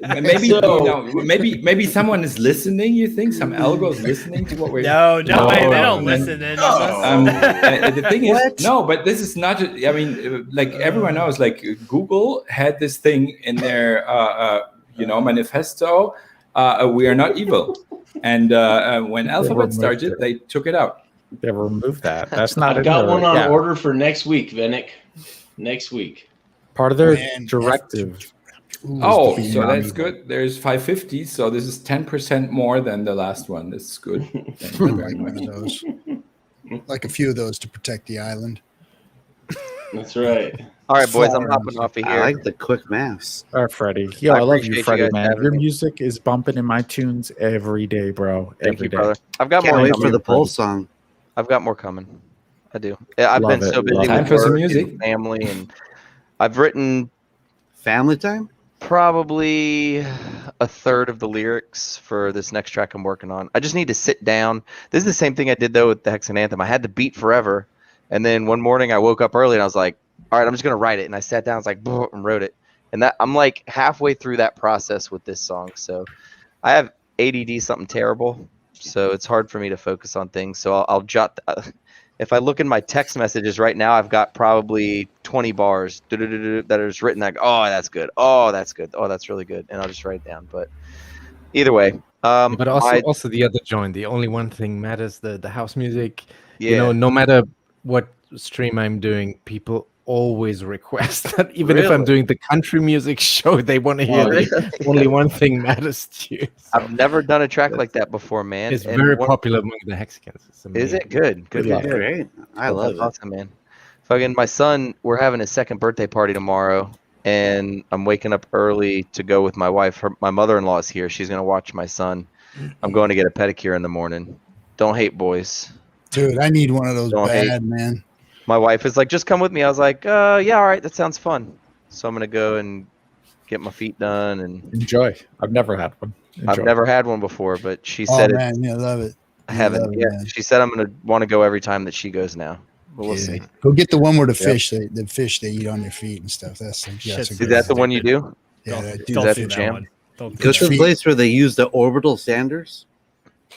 Maybe someone is listening. You think some algo is listening to what we're? No, they don't listen. The thing is, no, but this is not. I mean, like everyone knows, like Google had this thing in their manifesto. We are not evil, and when Alphabet started, they took it out. They removed that. That's not. I've got one on order for next week, Venick. Next week. Part of their directive. So that's good. There's 550, so this is 10% more than the last one. This is good. Thank you very much. Like a few of those to protect the island. That's right. All right, boys, I'm hopping off of here. I like the quick maths. All right, Freddie. Yo, I love you, Freddie, man. Your me. music is bumping in my tunes every day, bro. Thank you, day. brother. I've got Can't more wait coming. for the Pulse song. I've got more coming. I do. I've Love been it. so busy Time with for some work music. and family, and I've written Family time? probably a third of the lyrics for this next track I'm working on. I just need to sit down. This is the same thing I did though with the Hexen Anthem. I had to beat forever, and then one morning I woke up early and I was like, all right, I'm just gonna write it. And I sat down, I was like, and wrote it. And that I'm like halfway through that process with this song. So I have ADD, something terrible. So it's hard for me to focus on things. So I'll jot. If I look in my text messages right now, I've got probably 20 bars that are just written like, oh, that's good. Oh, that's good. Oh, that's really good. And I'll just write it down. But either way. But also the other joint, the only one thing matters, the house music. Yeah. You know, no matter what stream I'm doing, people always request that even if I'm doing the country music show, they want to hear only one thing matters to you. So I've never done a track like that before, man. it's very popular among the Hexicans. Is it? Good. Good. That's great. I love it. Awesome, man. Fucking my son, we're having his second birthday party tomorrow, and I'm waking up early to go with my wife. My mother-in-law is here. She's gonna watch my son. I'm going to get a pedicure in the morning. Don't hate, boys. Dude, I need one of those bad, man. My wife is like, just come with me. I was like, yeah, all right, that sounds fun. So I'm gonna go and get my feet done and enjoy. I've never had one. I've never had one before, but she said man, yeah, love it. I haven't. Love it, Yeah, man. she said I'm gonna want to go every time that she goes now. But we'll see. Go get the one where the fish they eat on your feet and stuff. That's Is that the one you do? Yeah, Is that the jam? Go to the place where they use the orbital sanders.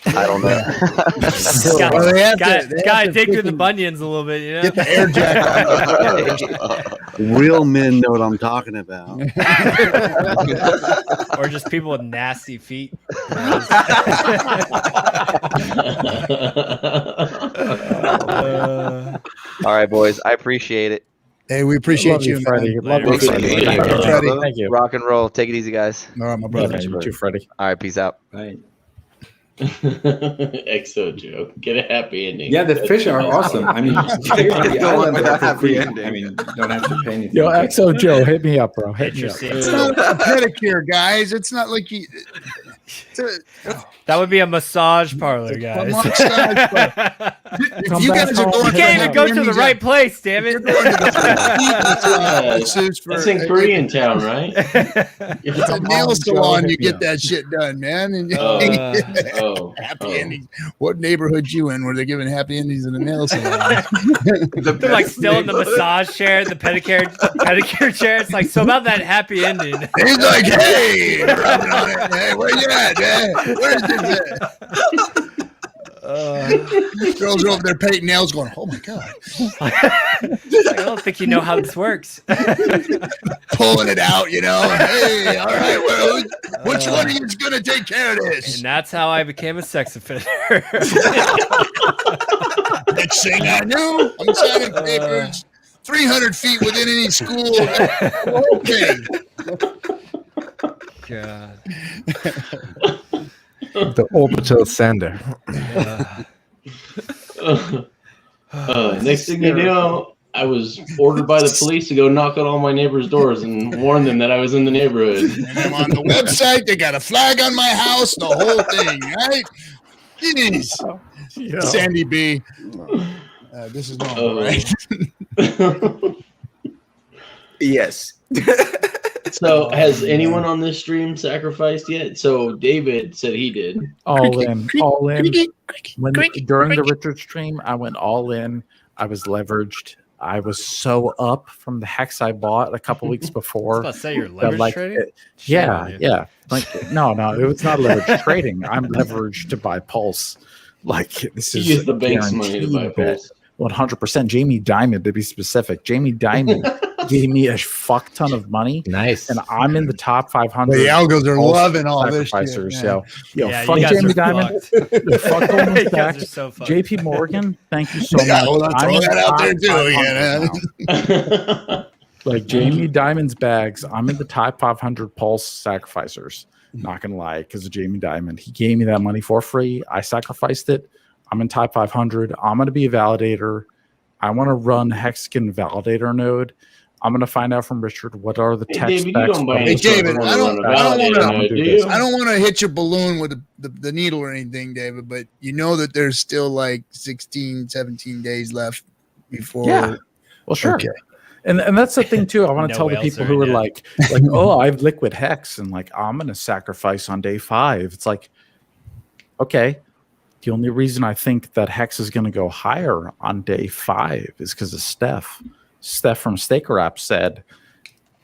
I don't know. Gotta dig through the bunions a little bit, you know. Get the air jacket. Real men know what I'm talking about. Or just people with nasty feet. All right, boys. I appreciate it. Hey, we appreciate you, Freddie. man. Love you, Freddie. Freddie. Thank you. Rock and roll. Take it easy, guys. All right, my brother. You too, Freddie. All right, peace out. Right. Exo joke. Get a happy ending. Yeah, the fish are awesome. I mean, clearly the Don't island want are a for happy free. ending. I mean, you don't have to pay anything. Yo, XO Joe, hit me up, bro. Hit me up. It's not a pedicure, guys. It's not like you. That would be a massage parlor, guys. If you guys are going, you can't even go to the right place, damn it. That's in Koreatown, right? It's a nail salon. You get that shit done, man. And happy endings. What neighborhood you in where they're giving happy endings in the nail salon? They're like still in the massage chair, the pedicure chair. It's like, so about that happy ending. He's like, hey, rubbing on it. Hey, where you at, man? Where's this at? Girls are over there painting nails going, oh my God. I don't think you know how this works. Pulling it out, you know. Hey, all right, well, which one of you is going to take care of this? And that's how I became a sex offender. Next thing I knew, I'm signing papers 300 feet within any school. Okay. God. The orbital sander. Next thing you know, I was ordered by the police to go knock on all my neighbors' doors and warn them that I was in the neighborhood. And I'm on the website. They got a flag on my house. The whole thing, right? Jeez. Yeah. Sandy B. This is normal, right? Yes. So, has anyone on this stream sacrificed yet? So, David said he did. All in. During the Richard stream, I went all in. I was leveraged. I was so up from the hex I bought a couple weeks before. I was about to say you're leverage trading? Yeah. Like, no, it was not leverage trading. I'm leveraged to buy Pulse. Like, this is use the bank's money to buy Pulse. 100%. Jamie Dimon, to be specific. Jamie Dimon gave me a fuck ton of money. Nice. And I'm in the top 500. The algos are loving all this shit. Yo, Yeah, fuck you guys Jamie are Dimon. Yo, fuck Goldman You guys Sachs. are so fucked. JP Morgan, thank you so much. Yeah, hold on, throw I'm that out there too. again. Like Jamie Dimon's bags, I'm in the top 500 Pulse sacrificers. Not gonna lie, because of Jamie Dimon. He gave me that money for free. I sacrificed it. I'm in top 500. I'm gonna be a validator. I want to run Hexagon validator node. I'm gonna find out from Richard what are the tech David, you specs. don't buy Hey, David, I don't want to hit your balloon with the needle or anything, David, but you know that there's still like 16, 17 days left before. Yeah. Well, sure. Okay. And that's the thing too. I want to No tell the whales people are who are in like, oh, I have liquid hex, and like I'm gonna sacrifice on day 5. It's like, okay. The only reason I think that hex is gonna go higher on day 5 is because of Steph. Steph from Staker App said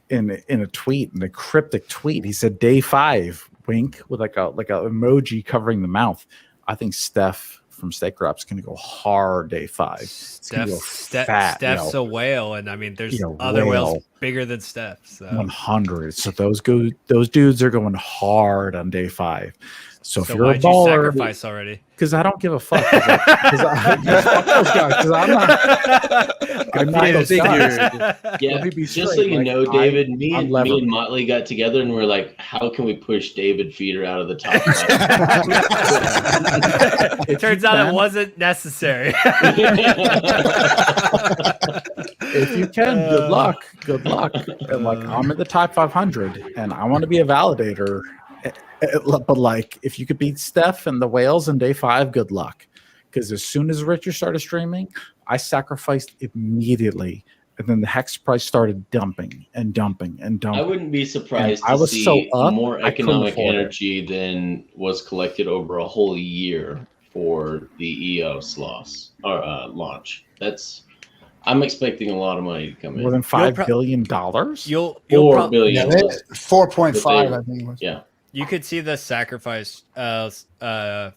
in a tweet, in a cryptic tweet, he said day 5, wink, with like a emoji covering the mouth. I think Steph from Staker App is going to go hard day 5. Steph's a whale, and I mean, there's other whales bigger than Steph. So. 100. So those dudes are going hard on day 5. So if you're a why'd baller, you sacrifice already? Because I don't give a fuck. Because I'm not those guys. Yeah, just so you know, David, me and Motley got together and we're like, how can we push David Feeder out of the top? It turns out it wasn't necessary. If you can, good luck. And like, I'm in the top 500, and I want to be a validator. But like, if you could beat Steph and the whales in day 5, good luck. Because as soon as Richard started streaming, I sacrificed immediately, and then the hex price started dumping. I wouldn't be surprised to see more economic energy than was collected over a whole year for the EOS loss or launch. I'm expecting a lot of money to come in. More than $5 billion? You'll $4 billion. 4.5, I think. Yeah. You could see the sacrifice address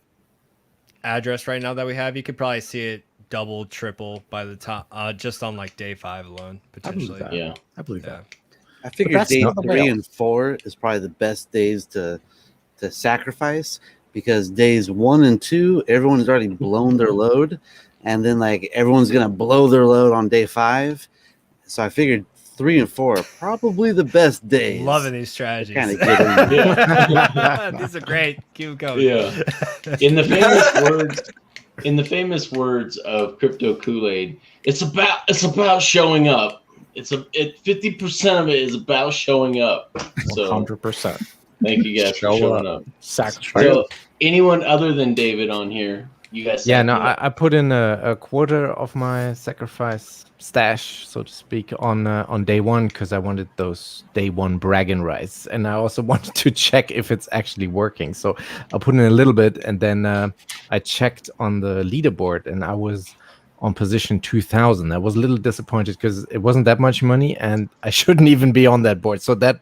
right now that we have. You could probably see it double, triple by the time, just on like day 5 alone, potentially. I believe that. I figure day 3 and 4 is probably the best days to sacrifice, because days 1 and 2, everyone's already blown their load, and then like everyone's gonna blow their load on day 5. So I figured 3 and 4 are probably the best days. Loving these strategies. Kind of get in. These are great. Keep going. Yeah. In the famous words of Crypto Kool-Aid, it's about showing up. 50% of it is about showing up. So 100%. Thank you guys for showing up. Sacrifice. So anyone other than David on here? You guys? Yeah, no, I put in a quarter of my sacrifice stash, so to speak, on day 1, because I wanted those day 1 bragging rights, and I also wanted to check if it's actually working. So I put in a little bit, and then I checked on the leaderboard, and I was on position 2000. I was a little disappointed because it wasn't that much money, and I shouldn't even be on that board. So that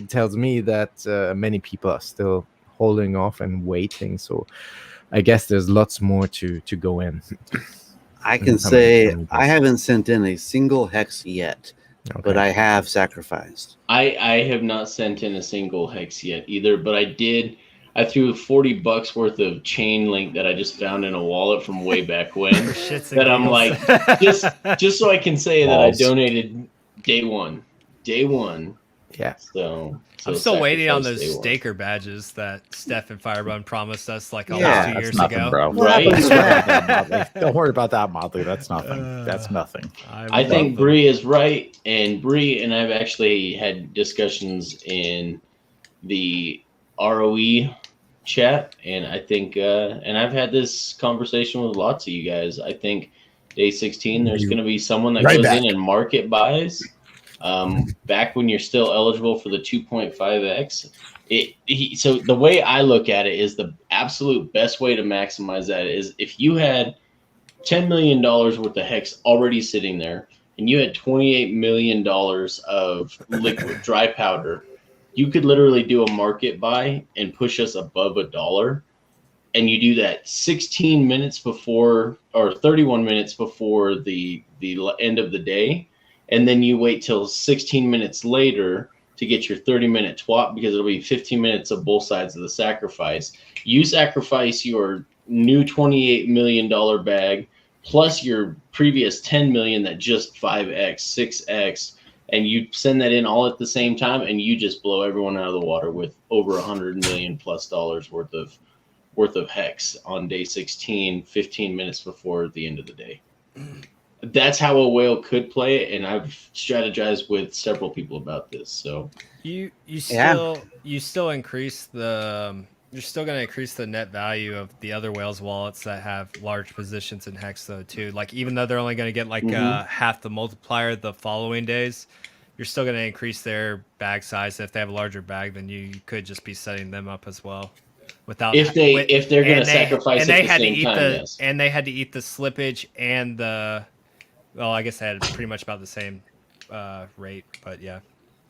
tells me that many people are still holding off and waiting. So I guess there's lots more to go in. I can say I haven't sent in a single hex yet, but I have sacrificed. I have not sent in a single hex yet either, but I threw $40 worth of chain link that I just found in a wallet from way back when. That I'm like, just so I can say that I donated day one. Yeah. So I'm still waiting on those staker badges that Steph and Firebun promised us like almost 2 years nothing, ago. bro. Right? Don't worry about that, Motley. That's nothing. That's nothing. I think Bree is right, and Bree and I've actually had discussions in the ROE chat, and I think and I've had this conversation with lots of you guys. I think day 16 there's going to be someone that goes in and market buys back when you're still eligible for the 2.5x. So the way I look at it is the absolute best way to maximize that is if you had $10 million worth of hex already sitting there and you had $28 million of liquid dry powder, you could literally do a market buy and push us above $1. And you do that 16 minutes before or 31 minutes before the end of the day. And then you wait till 16 minutes later to get your 30-minute twop because it'll be 15 minutes of both sides of the sacrifice. You sacrifice your new $28 million bag plus your previous 10 million that just 5x, 6x, and you send that in all at the same time, and you just blow everyone out of the water with over $100 million plus worth of hex on day 16, 15 minutes before the end of the day. That's how a whale could play it, and I've strategized with several people about this. So you still increase the you're still going to increase the net value of the other whales wallets that have large positions in hex though too. Like even though they're only going to get like half the multiplier the following days, you're still going to increase their bag size. If they have a larger bag, then you could just be setting them up as well. Without if they're going to sacrifice at the same time, yes. And they had to eat the slippage and the. Well, I guess they had pretty much about the same rate, but yeah.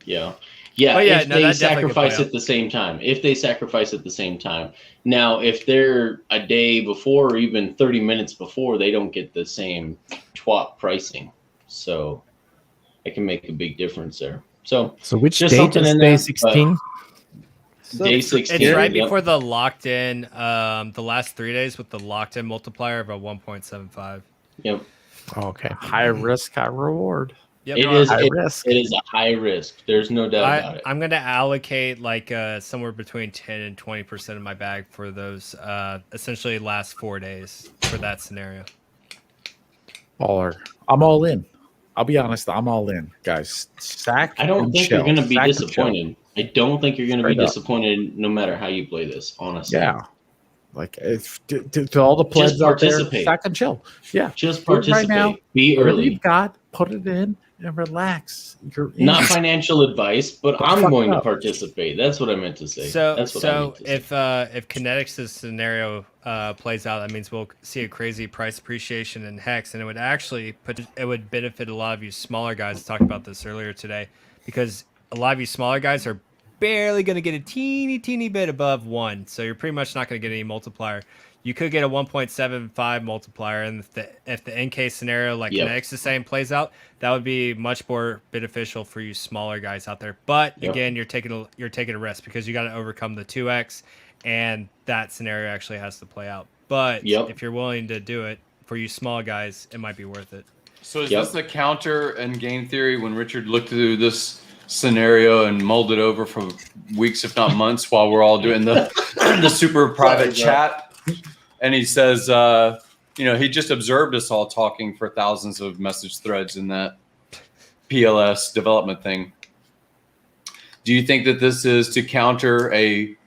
Yeah. If they sacrifice at the same time. Now, if they're a day before or even 30 minutes before, they don't get the same twop pricing. So it can make a big difference there. So which date is day 16? Day 16. It's right before the locked in, the last 3 days with the locked in multiplier of a 1.75. Yep. Okay. High risk, high reward. Yep. It is a high risk. There's no doubt about it. I'm going to allocate like somewhere between 10 and 20% of my bag for those essentially last 4 days for that scenario. I'm all in. I'll be honest. I'm all in, guys. I don't think you're going to be disappointed. I don't think you're going to be disappointed no matter how you play this, honestly. Yeah. Like if to all the players out there, stack and chill. Yeah, just participate. Right now, be early. You've got, put it in and relax. Not financial advice, but I'm going to participate. That's what I meant to say. If Kinetics' scenario plays out, that means we'll see a crazy price appreciation in hex, and it would actually benefit a lot of you smaller guys. I talked about this earlier today because a lot of you smaller guys are barely going to get a teeny bit above 1, so you're pretty much not going to get any multiplier. You could get a 1.75 multiplier, and if the NK scenario like Kinetics is saying plays out, that would be much more beneficial for you smaller guys out there. But again, you're taking a risk because you got to overcome the 2x, and that scenario actually has to play out. But if you're willing to do it for you small guys, it might be worth it. So is this the counter and game theory when Richard looked through this scenario and mulled it over for weeks, if not months, while we're all doing the super private chat? And he says, he just observed us all talking for thousands of message threads in that PLS development thing. Do you think that this is to counter a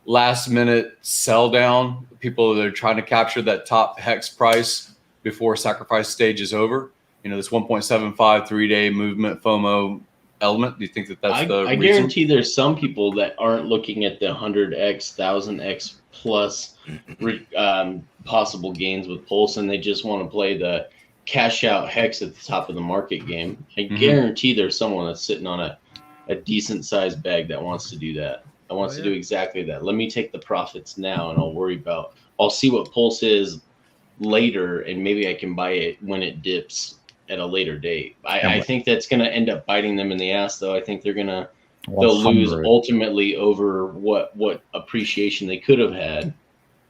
last minute sell down? People that are trying to capture that top hex price before sacrifice stage is over? This 1.75 3-day movement FOMO element. Do you think that's the reason? I guarantee there's some people that aren't looking at the 100x, 1000x plus possible gains with Pulse, and they just want to play the cash out hex at the top of the market game. I guarantee there's someone that's sitting on a decent sized bag that wants to do that. That wants to do exactly that. Let me take the profits now, and I'll worry about I'll see what Pulse is later, and maybe I can buy it when it dips at a later date. I think that's going to end up biting them in the ass, though. I think they'll lose 100. ultimately over what appreciation they could have had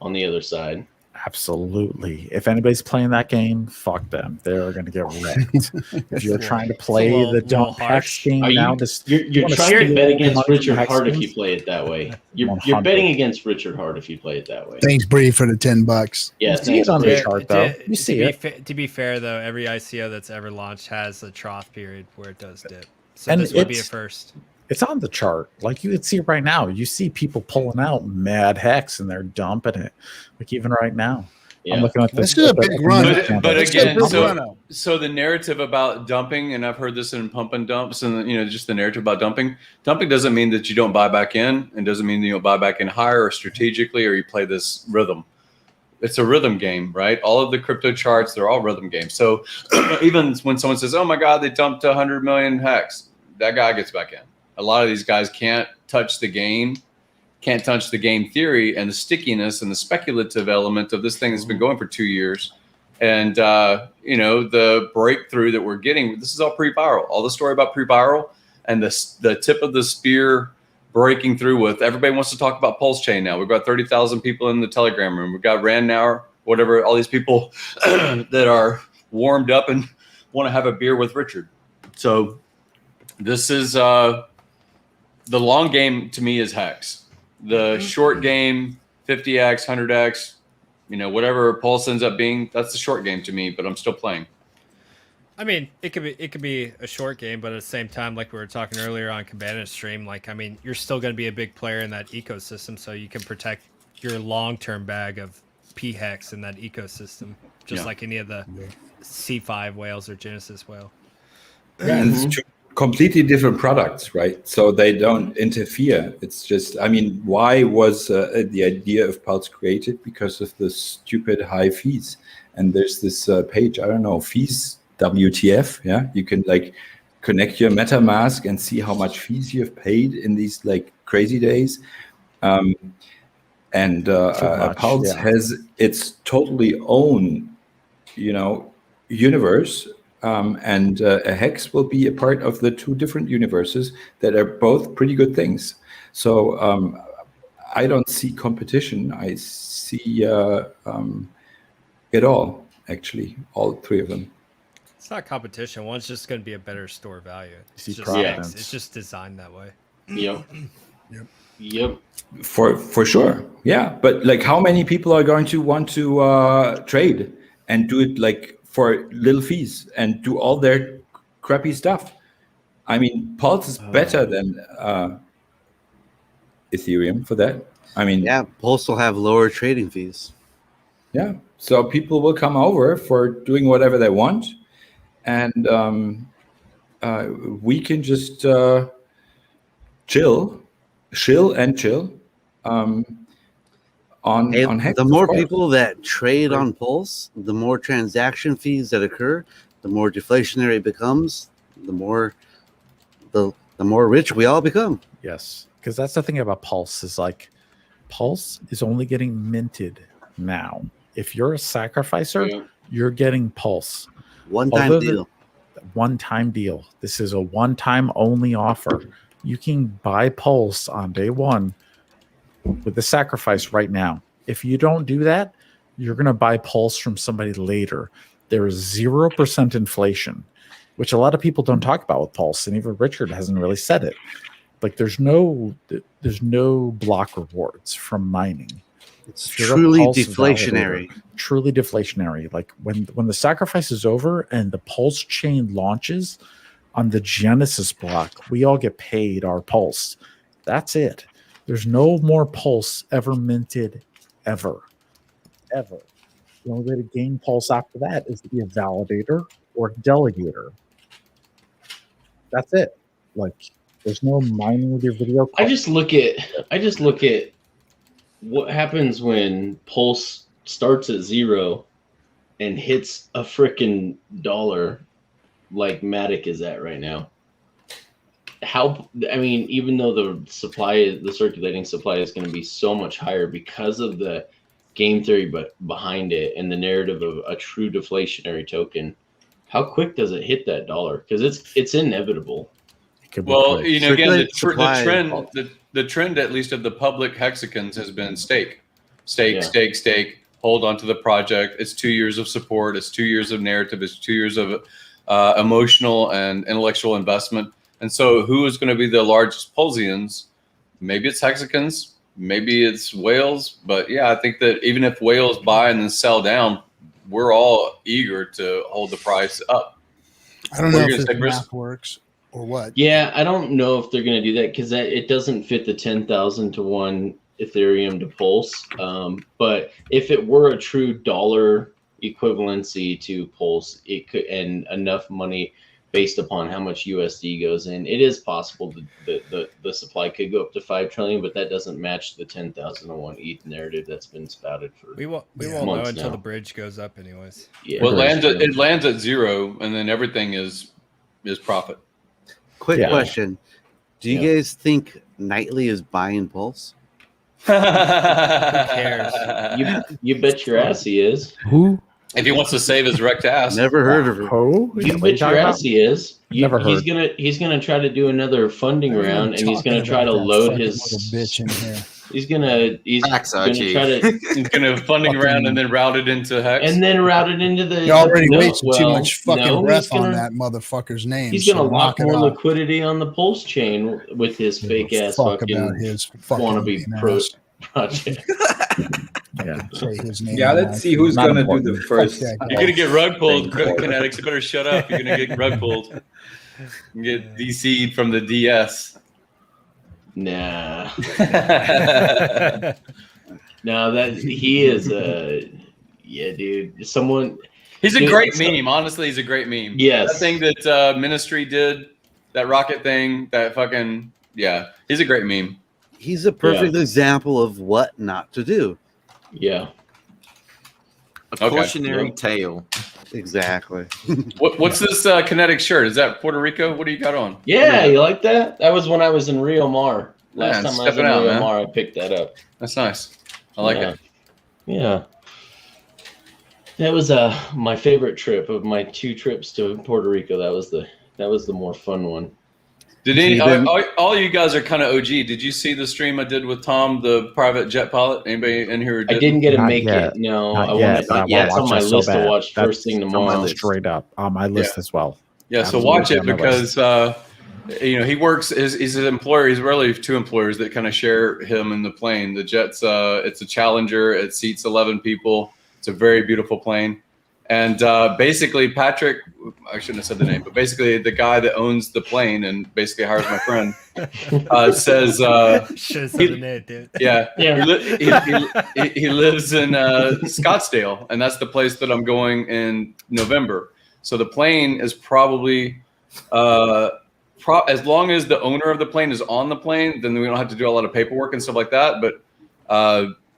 on the other side. Absolutely. If anybody's playing that game, fuck them. They're going to get wrecked. If you're trying to play the Dump Hex game now, you're trying to bet against Richard Hart if you play it that way. You're betting against Richard Hart if you play it that way. Thanks, Bree, for the $10. Yeah, thanks, on the chart though. You see it. To be fair, though, every ICO that's ever launched has a trough period where it does dip. So And this would be a first. It's on the chart. Like you can see right now. You see people pulling out mad hex and they're dumping it. Like even right now. Yeah. I'm looking at this. This is a big run. But again, It's a big run. so the narrative about dumping, and I've heard this in pump and dumps, and just the narrative about dumping. Dumping doesn't mean that you don't buy back in, and doesn't mean that you don't buy back in higher or strategically, or you play this rhythm. It's a rhythm game, right? All of the crypto charts, they're all rhythm games. So even when someone says, "Oh my God, they dumped 100 million hex," that guy gets back in. A lot of these guys can't touch the game theory and the stickiness and the speculative element of this thing that's been going for 2 years. And, the breakthrough that we're getting, this is all pre-viral. All the story about pre-viral and the tip of the spear breaking through with, everybody wants to talk about Pulse Chain now. We've got 30,000 people in the Telegram room. We've got Randauer, whatever, all these people that are warmed up and want to have a beer with Richard. So this is... the long game to me is Hex. The short game, 50x, 100x, whatever Pulse ends up being, that's the short game to me, but I'm still playing. I mean, it could be a short game, but at the same time, like we were talking earlier on Cabana's stream, you're still going to be a big player in that ecosystem, so you can protect your long-term bag of P-Hex in that ecosystem, just like any of the C5 whales or Genesis whale. Yeah, and it's completely different products, right? So they don't interfere. It's just, why was the idea of Pulse created? Because of the stupid high fees. And there's this page, I don't know, fees WTF. Yeah, you can connect your MetaMask and see how much fees you've paid in these crazy days. Pulse has its totally own, universe. And a Hex will be a part of the two different universes that are both pretty good things. So I don't see competition. I see it all, actually, all three of them. It's not competition. One's just going to be a better store value. It's just designed that way. Yep. For sure. Yeah. But how many people are going to want to trade and do it for little fees and do all their crappy stuff? Pulse is better than Ethereum for that. Pulse will have lower trading fees. Yeah, so people will come over for doing whatever they want, and we can just chill on Hex. The more people that trade on Pulse, the more transaction fees that occur, the more deflationary it becomes, the more rich we all become. Yes, because that's the thing about Pulse is Pulse is only getting minted now. If you're a sacrificer, you're getting Pulse. One-time deal. One-time deal. This is a one-time only offer. You can buy Pulse on day one with the sacrifice right now. If you don't do that, you're going to buy Pulse from somebody later. There is 0% inflation, which a lot of people don't talk about with Pulse, and even Richard hasn't really said it. There's no block rewards from mining. It's truly deflationary. Truly deflationary. When the sacrifice is over and the Pulse chain launches on the Genesis block, we all get paid our Pulse. That's it. There's no more Pulse ever minted, ever. The only way to gain Pulse after that is to be a validator or a delegator. That's it. There's no mining with your video call. I just look at what happens when Pulse starts at 0 and hits a freaking dollar like Matic is at right now. Even though the circulating supply is going to be so much higher because of the game theory but behind it and the narrative of a true deflationary token, how quick does it hit that dollar? Because it's inevitable. Well, again, the trend, at least of the public hexicans, has been stake, hold on to the project. It's 2 years of support. It's 2 years of narrative. It's 2 years of emotional and intellectual investment. And so who is going to be the largest Polsians? Maybe it's hexicans, maybe it's whales. But yeah, I think that even if whales buy and then sell down, we're all eager to hold the price up. I don't know if this math works or what. Yeah, I don't know if they're going to do that because it doesn't fit the 10,000 to 1 Ethereum to Pulse. But if it were a true dollar equivalency to Pulse, it could, and enough money based upon how much USD goes in, it is possible that the supply could go up to 5 trillion, but that doesn't match the 10,000 to 1 ETH narrative that's been spouted for. We won't know until the bridge goes up, anyways. Yeah. Well, it lands at 0, and then everything is profit. Quick question: do you guys think Nightly is buying Pulse? Who cares? You bet your ass he is. Who? If he wants to save his wrecked ass. Never heard of her. You bet your ass he is. Never heard. He's gonna try to do another funding round, and he's gonna try to load his bitch in here. He's gonna try to he's gonna funding round and then route it into Hex. And then route it into the. You already wasted too much fucking breath on that motherfucker's name. He's gonna lock more liquidity on the Pulse chain with his fake ass fucking wannabe project. Say his name. Yeah, let's see who's going to do the first. You're going to get rug pulled, Kinetics. You better shut up. You're going to get rug pulled. You get DC'd from the DS. Nah. No, that he is dude. Someone. He's a great meme. Honestly, he's a great meme. Yes. That thing that Ministry did, that rocket thing, that fucking he's a great meme. He's a perfect example of what not to do. Yeah. A cautionary tale. Exactly. What's this kinetic shirt? Is that Puerto Rico? What do you got on? Yeah, you like that? That was when I was in Rio Mar. Last time I was in Rio Mar, I picked that up. That's nice. I like it. Yeah. That was my favorite trip of my 2 trips to Puerto Rico. That was the more fun one. Did all you guys are kind of OG? Did you see the stream I did with Tom, the private jet pilot? Anybody in here? I didn't get to make it. No, it's on my list to watch first thing tomorrow. Straight up on my list as well. Yeah, Absolutely so watch it on my because he works. He's an employer. He's really 2 employers that kind of share him in the plane. The jet's it's a Challenger. It seats 11 people. It's a very beautiful plane. And basically, Patrick, I shouldn't have said the name, but basically the guy that owns the plane and basically hires my friend says, should have said the name, dude. Yeah. He lives in Scottsdale, and that's the place that I'm going in November. So the plane is probably, as long as the owner of the plane is on the plane, then we don't have to do a lot of paperwork and stuff like that. But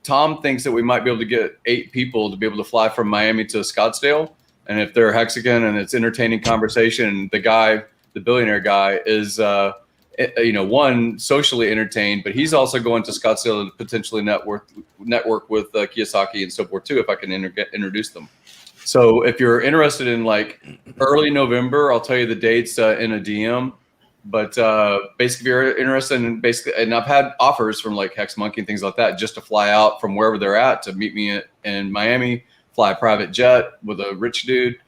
Tom thinks that we might be able to get 8 people to be able to fly from Miami to Scottsdale. And if they're Hexican and it's entertaining conversation, the billionaire guy is, one, socially entertained, but he's also going to Scottsdale to potentially network with Kiyosaki and so forth too, if I can introduce them. So if you're interested in like early November, I'll tell you the dates in a DM. But basically, if you're interested in and I've had offers from like Hex Monkey and things like that, just to fly out from wherever they're at to meet me in Miami, fly a private jet with a rich dude,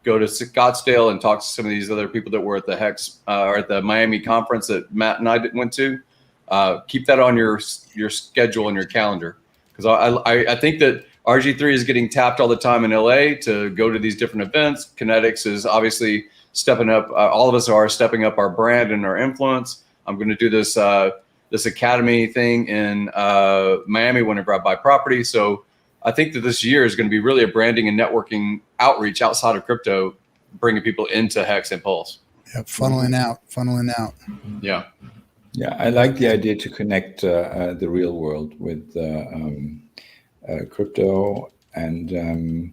go to Scottsdale and talk to some of these other people that were at the Hex or at the Miami conference that Matt and I went to. Keep that on your schedule and your calendar, because I think that RG3 is getting tapped all the time in LA to go to these different events. Kinetics is obviously stepping up. All of us are stepping up our brand and our influence. I'm going to do this academy thing in Miami whenever I buy property. So I think that this year is going to be really a branding and networking outreach outside of crypto, bringing people into Hex and Pulse. Yep, funneling out. Yeah. Yeah, I like the idea to connect the real world with crypto and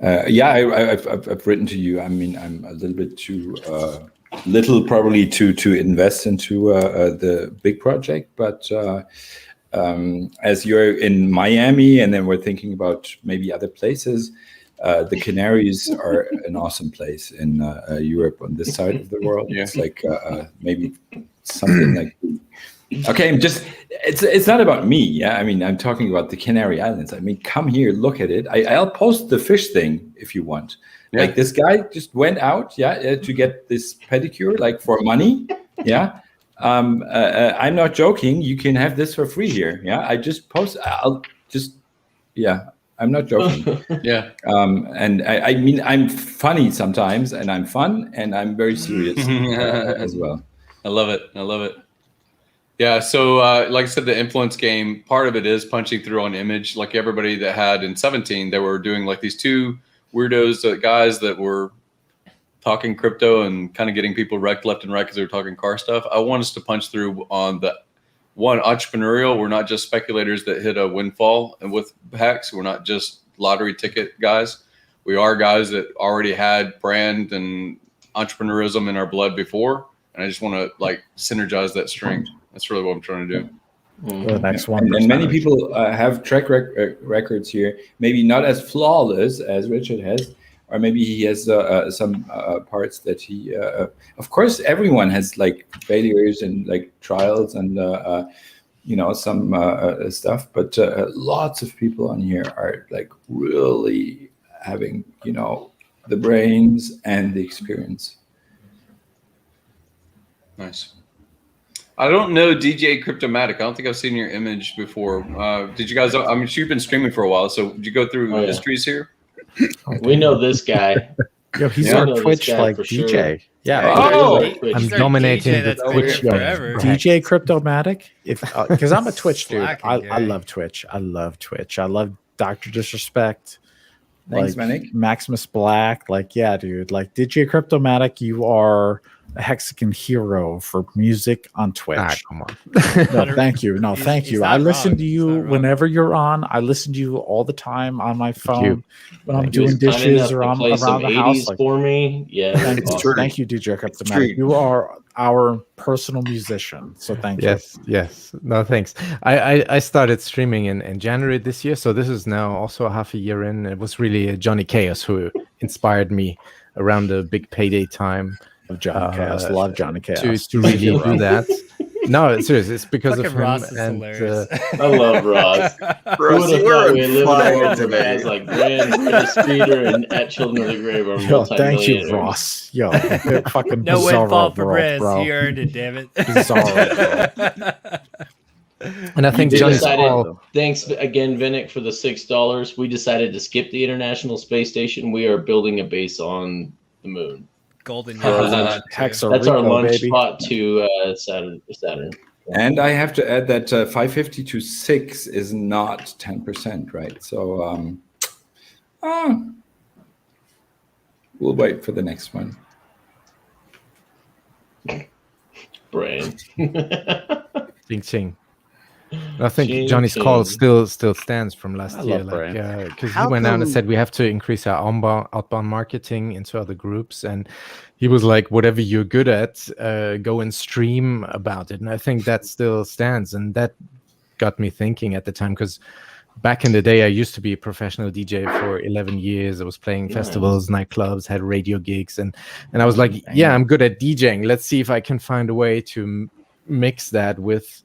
I've written to you. I mean, I'm a little bit too little probably to invest into the big project, but as you're in Miami, and then we're thinking about maybe other places. The Canaries are an awesome place in Europe on this side of the world. Yeah. It's like maybe something like. Okay, it's not about me. Yeah, I mean, I'm talking about the Canary Islands. I mean, come here, look at it. I'll post the fish thing if you want. Yeah. Like this guy just went out, to get this pedicure, like for money. Yeah. I'm not joking. You can have this for free here. Yeah. I'm not joking. Yeah. And I mean, I'm funny sometimes, and I'm fun, and I'm very serious as well. I love it. Yeah. So, like I said, the influence game, part of it is punching through on image. Like everybody that had in 17, they were doing like these two weirdos, guys that were talking crypto and kind of getting people wrecked left and right because they were talking car stuff. I want us to punch through on the one entrepreneurial. We're not just speculators that hit a windfall, and with Hex, we're not just lottery ticket guys. We are guys that already had brand and entrepreneurism in our blood before, and I just want to like synergize that string. That's really what I'm trying to do. The next one. And many people have track records here, maybe not as flawless as Richard has, or maybe he has some parts that he. Of course, everyone has like failures and like trials and some stuff, but lots of people on here are like really having the brains and the experience. Nice. I don't know DJ Cryptomatic. I don't think I've seen your image before. Did you guys? I mean, you've been streaming for a while, so did you go through histories here? We know this guy. Yo, he's on Twitch like DJ. Sure. Yeah. I'm dominating the Twitch forever. DJ Cryptomatic. Because I'm a Twitch dude. I love Twitch. I love Dr. Disrespect. Thanks, like Manic. Maximus Black. Like, yeah, dude. Like DJ Cryptomatic, you are a Hexican hero for music on Twitch. Come on. No, thank you. No, thank you. I listen to you whenever you're on. I listen to you all the time on my phone when I'm doing dishes or I'm around the house. Like, for me, yeah. Thank you, DJ Cryptomatic. You are our personal musician. So thank you. Yes. No, thanks. I started streaming in January this year, so this is now also a half a year in. It was really Johnny Chaos who inspired me around the big payday time. Johnny Chaos, love Johnny Chaos to really do that. No, seriously, it's because of him. Ross is and hilarious. I love Ross. Ross, you were on today. Guys like Brand, Speeder, and at Children of the Grave are Yo, thank you, Ross. Yo, fucking no bizarro, windfall for bro. Briz. He earned it, damn it. Bizarro, And I think Johnny's thanks again, Vinnick, for the $6. We decided to skip the International Space Station. We are building a base on the moon. Golden That's our lunch spot to Saturn. And I have to add that 550 to 6 is not 10%, right? So we'll wait for the next one. Brain. Ching ching. I think Johnny's call still stands from last year, because he went out and said we have to increase our outbound marketing into other groups, and he was like, whatever you're good at, go and stream about it. And I think that still stands, and that got me thinking at the time, because back in the day I used to be a professional DJ for 11 years. I was playing festivals, nightclubs, had radio gigs, and I was like, yeah, I'm good at DJing. Let's see if I can find a way to mix that with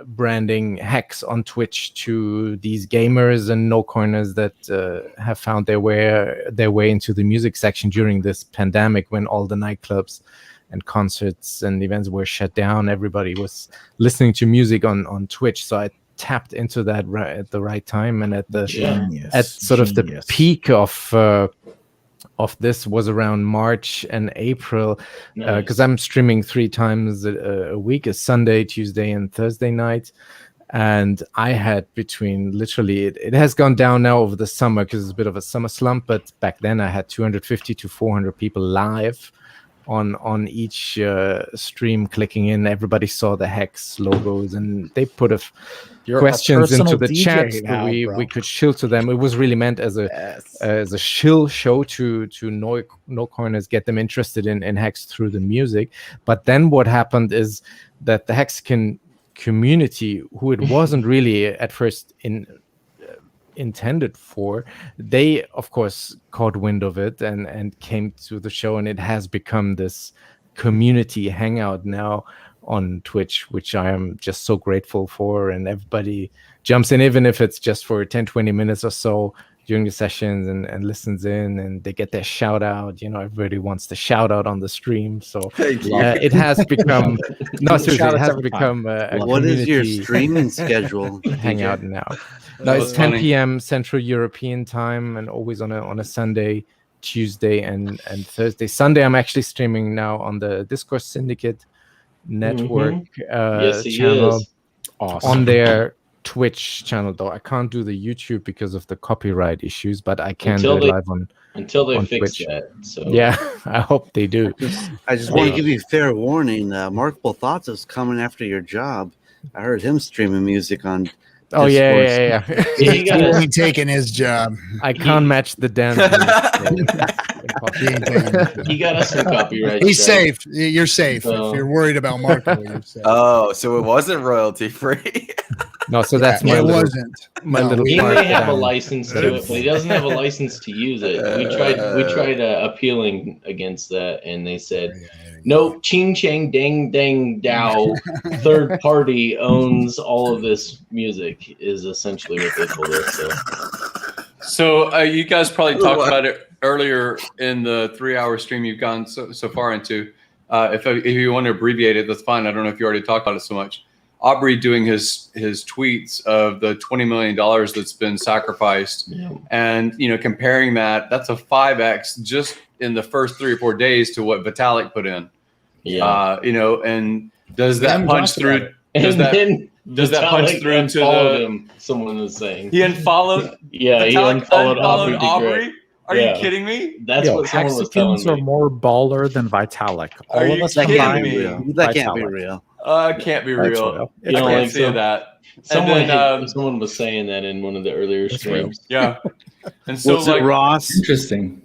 branding Hex on Twitch to these gamers and no-coiners that have found their way into the music section during this pandemic, when all the nightclubs and concerts and events were shut down. Everybody was listening to music on Twitch, so I tapped into that at the right time, and at the the peak of this was around March and April, because I'm streaming 3 times a week, a Sunday, Tuesday, and Thursday night. And I had between literally, it has gone down now over the summer because it's a bit of a summer slump, but back then I had 250 to 400 people live on each stream clicking in. Everybody saw the Hex logos, and they put questions into the chat so we could shill to them. It was really meant as a shill show to no coiners, get them interested in Hex through the music. But then what happened is that the Hexican community, who it wasn't really at first intended for, they of course caught wind of it and came to the show, and it has become this community hangout now on Twitch, which I am just so grateful for. And everybody jumps in, even if it's just for 10-20 minutes or so during the sessions, and listens in, and they get their shout out. Everybody wants the shout out on the stream, so it has become no, seriously, it has become a what is your community streaming schedule hangout now. No, it's 10 p.m. Central European time, and always on a Sunday, Tuesday, and Thursday. Sunday, I'm actually streaming now on the Discourse Syndicate network Yes, he channel is. on their Twitch channel, though I can't do the YouTube because of the copyright issues, but I can Until do it they- live on until they on fix Twitch. that, so. Yeah, I hope they do. I just want to give you fair warning. Markable Thoughts is coming after your job. I heard him streaming music on. Oh yeah. He ain't taking his job. I can't match the dance. He got us some copyright. He's strike. safe. You're safe. So- If you're worried about Marco, you're safe. Oh, so it wasn't royalty free. No, so that's my it little, wasn't. my No, little He part may have that a I'm- license to it, but he doesn't have a license to use it. We tried appealing against that, and they said, "No, ching chang dang dang dow, third party owns all of this music." Is essentially what they told us. So you guys probably talked about it earlier in the 3-hour stream you've gone so far into. If you want to abbreviate it, that's fine. I don't know if you already talked about it so much. Aubrey doing his tweets of the $20 million that's been sacrificed, and comparing that's a 5x just in the first 3 or 4 days to what Vitalik put in. Yeah. And does that punch through? Does that punch Vitalik through into unfollowed the? him? Someone was saying He unfollowed. Yeah, he Vitalik unfollowed unfollowed Aubrey. Aubrey? Are you kidding me? That's what someone was telling Hexicans are me. more baller than Vitalik. All Are of you us kidding combined me? beat That can't be Vitalik. real. Can't be That's real. real. I can't like see some- that. Someone, And then, someone was saying that in one of the earlier streams. yeah. And so Was it Ross? Interesting.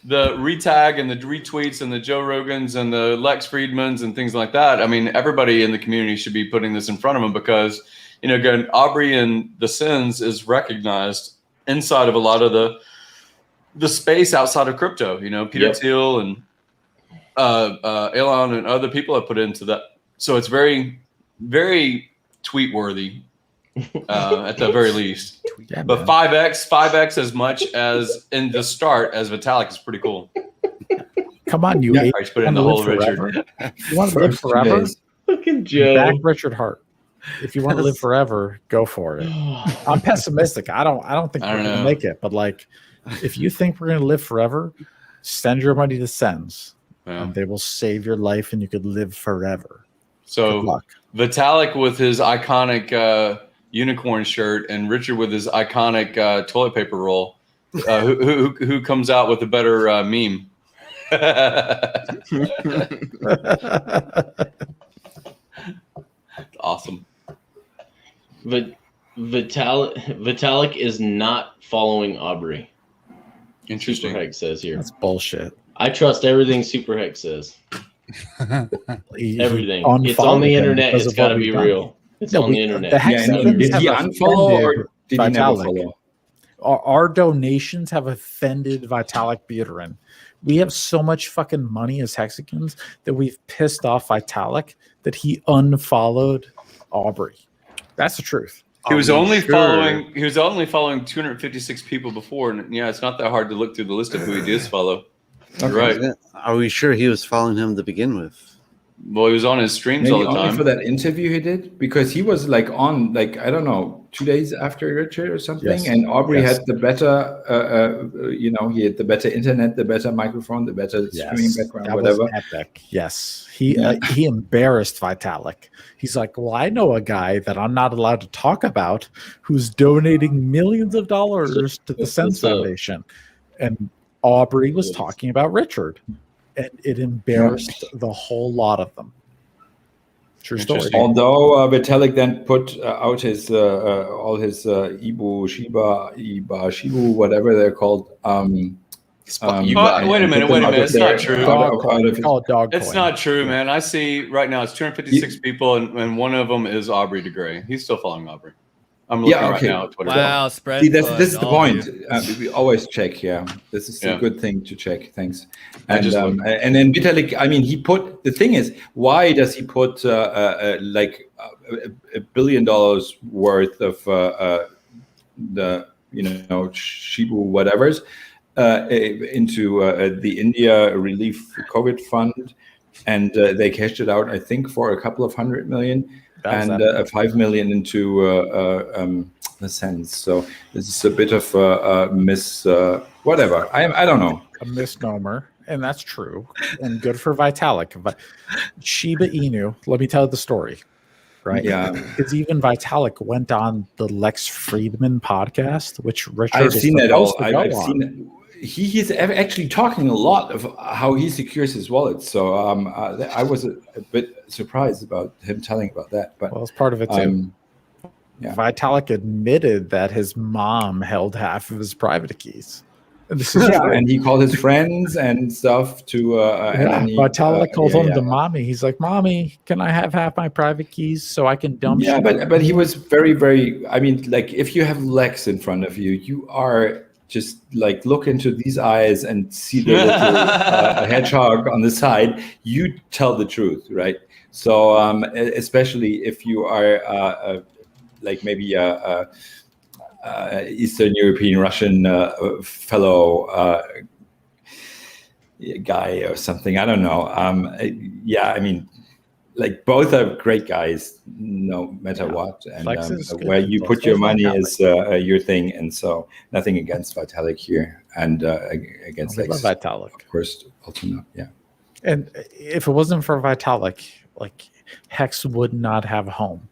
The retag and the retweets and the Joe Rogans and the Lex Friedmans and things like that. I mean, everybody in the community should be putting this in front of them because, again, Aubrey and the Sins is recognized inside of a lot of the space outside of crypto. Peter Thiel and Elon and other people have put into that. So it's very, very tweet worthy at the very least. Yeah, But man. 5x as much as in the start as Vitalik is pretty cool. Come on, you. I just put in the whole Richard. You want to live forever? Fucking Joe. Back Richard Hart. If you want to live forever, go for it. I'm pessimistic. I don't think I we're don't gonna know. make it. But if you think we're gonna live forever, send your money to Sens, and they will save your life, and you could live forever. Good So luck. Vitalik with his iconic unicorn shirt and Richard with his iconic toilet paper roll. Who comes out with a better meme? Awesome. But Vitalik is not following Aubrey. Interesting. Super Hex says here. That's bullshit. I trust everything Super Hex says. He Everything. It's unfollowed on the him internet. because It's of got what to be we've done. real. It's No, on the internet. The Hexicans Did he have unfollow or offended did he never Vitalik. follow? Our donations have offended Vitalik Buterin. We have so much fucking money as Hexicans that we've pissed off Vitalik that he unfollowed Aubrey. That's the truth. He was Are we only sure? following. He was only following 256 people before, and it's not that hard to look through the list of who he does follow. You're right. Are we sure he was following him to begin with? Well, he was on his streams Maybe all the only time. for that interview he did because he was on I don't know 2 days after Richard or something, Yes. and Aubrey Yes. had the better he had the better internet, the better microphone, the better streaming background, that whatever. was epic. Yes, he embarrassed Vitalik. He's like, well, I know a guy that I'm not allowed to talk about who's donating millions of dollars to the Sense What's up? Foundation, and Aubrey was talking about Richard, and it embarrassed the whole lot of them. True story. Although Vitalik then put out his all his Ibu Shiba, Iba Shibu, whatever they're called, You got wait a minute. It's not true. Dog It's coin. not true, man. I see right now it's 256 people, and one of them is Aubrey de Grey. He's still following Aubrey. I'm looking right now at Twitter. Wow, spread. See, this is the all point. of you. We always check. Yeah, this is a good thing to check. Thanks. I And just and then Vitalik. I mean, he put the thing is, why does he put like $1 billion worth of the Shibu whatever's into the India Relief COVID Fund, and they cashed it out, I think, for a couple of $100 million. And 5 million into the sense. So this is a bit of a whatever. I don't know. A misnomer, and that's true, and good for Vitalik. But Shiba Inu, let me tell you the story, right? Yeah. Because even Vitalik went on the Lex Friedman podcast, which Richard I've seen that all. I've I've seen it. He's actually talking a lot of how he secures his wallet. So I was a bit surprised about him telling about that. But it's part of it too. Vitalik admitted that his mom held half of his private keys. And this is and he called his friends and stuff to. Vitalik called him the mommy. He's like, "Mommy, can I have half my private keys so I can dump?" Yeah, shit? but he was very, very. I mean, like if you have Lex in front of you, you are. Just like look into these eyes and see the little hedgehog on the side. You tell the truth, right? So especially if you are like maybe a Eastern European Russian fellow guy or something. I don't know. I mean, like both are great guys, no matter what. And where you put your money is your thing. And so nothing against Vitalik here, and against Lex, Vitalik, of course, also not. Yeah. And if it wasn't for Vitalik, like Hex would not have a home,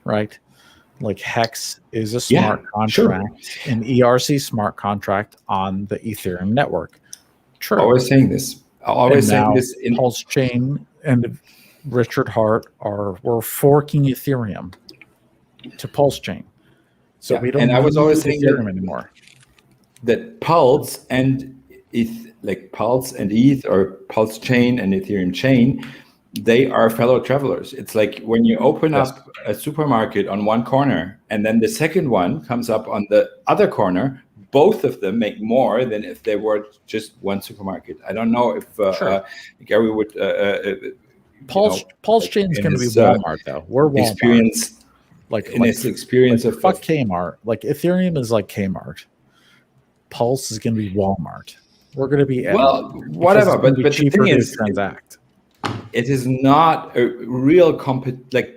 right? Like Hex is a smart contract, an ERC smart contract on the Ethereum network. True. Always saying this. Always saying this. In Pulse Chain and Richard Hart we're forking Ethereum to Pulse Chain, so we don't. And I was always saying Ethereum anymore. That Pulse and Pulse and ETH or Pulse Chain and Ethereum Chain, they are fellow travelers. It's like when you open up a supermarket on one corner and then the second one comes up on the other corner. Both of them make more than if they were just one supermarket. I don't know if Gary would. Pulse Chain is going to be Walmart, though. We're Walmart. Experience, in its experience of fuck Kmart. Like Ethereum is like Kmart. Pulse is going to be Walmart. We're going to be whatever. But the thing is, transact. It is not a real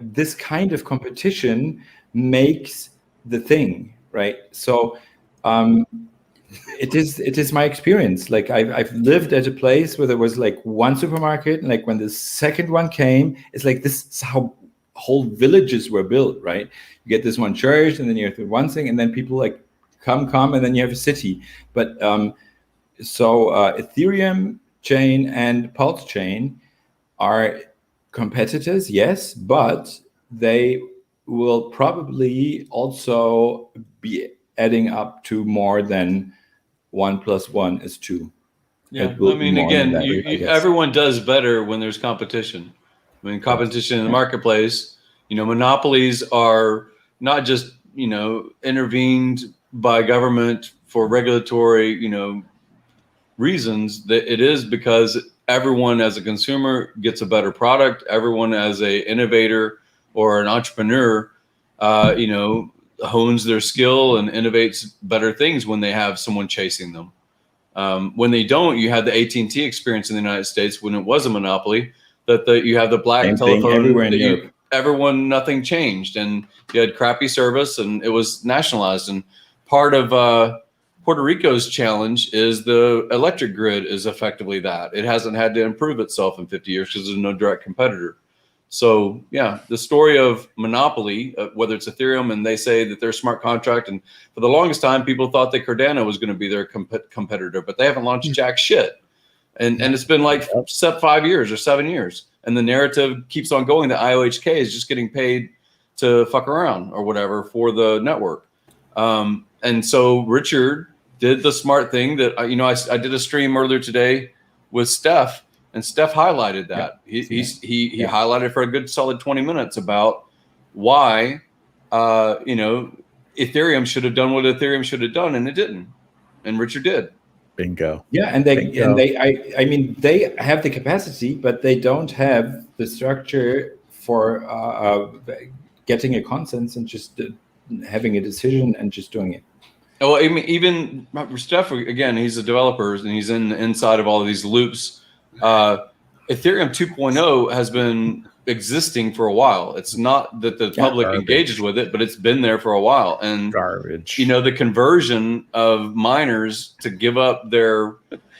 this kind of competition makes the thing, right? So. It is my experience. Like I've lived at a place where there was like one supermarket, and like when the second one came, it's like this is how whole villages were built, right? You get this one church, and then you have one thing, and then people like come, and then you have a city. But Ethereum Chain and Pulse Chain are competitors, yes, but they will probably also be adding up to more than 1 + 1 is 2. Yeah, I mean, again, everyone does better when there's competition. I mean, competition in the marketplace. Monopolies are not just intervened by government for regulatory reasons. That it is because everyone as a consumer gets a better product. Everyone as a innovator or an entrepreneur, hones their skill and innovates better things when they have someone chasing them. When they don't, you had the AT&T experience in the United States when it was a monopoly, that you have the black telephone everywhere in Europe. Everyone, nothing changed, and you had crappy service, and it was nationalized. And part of Puerto Rico's challenge is the electric grid is effectively that. It hasn't had to improve itself in 50 years because there's no direct competitor. So yeah, the story of monopoly, whether it's Ethereum, and they say that they're a smart contract, and for the longest time, people thought that Cardano was going to be their competitor, but they haven't launched jack shit, and it's been like 5 years or 7 years, and the narrative keeps on going that IOHK is just getting paid to fuck around or whatever for the network, and so Richard did the smart thing that I did a stream earlier today with Steph, and Steph highlighted that. He highlighted for a good solid 20 minutes about why Ethereum should have done what Ethereum should have done, and it didn't. And Richard did. Bingo. Yeah, and they have the capacity, but they don't have the structure for getting a consensus and just having a decision and just doing it. Well, I mean, even Steph, again, he's a developer and he's inside of all of these loops. Ethereum 2.0 has been existing for a while. It's not that the public engages with it, but it's been there for a while. And garbage. The conversion of miners to give up their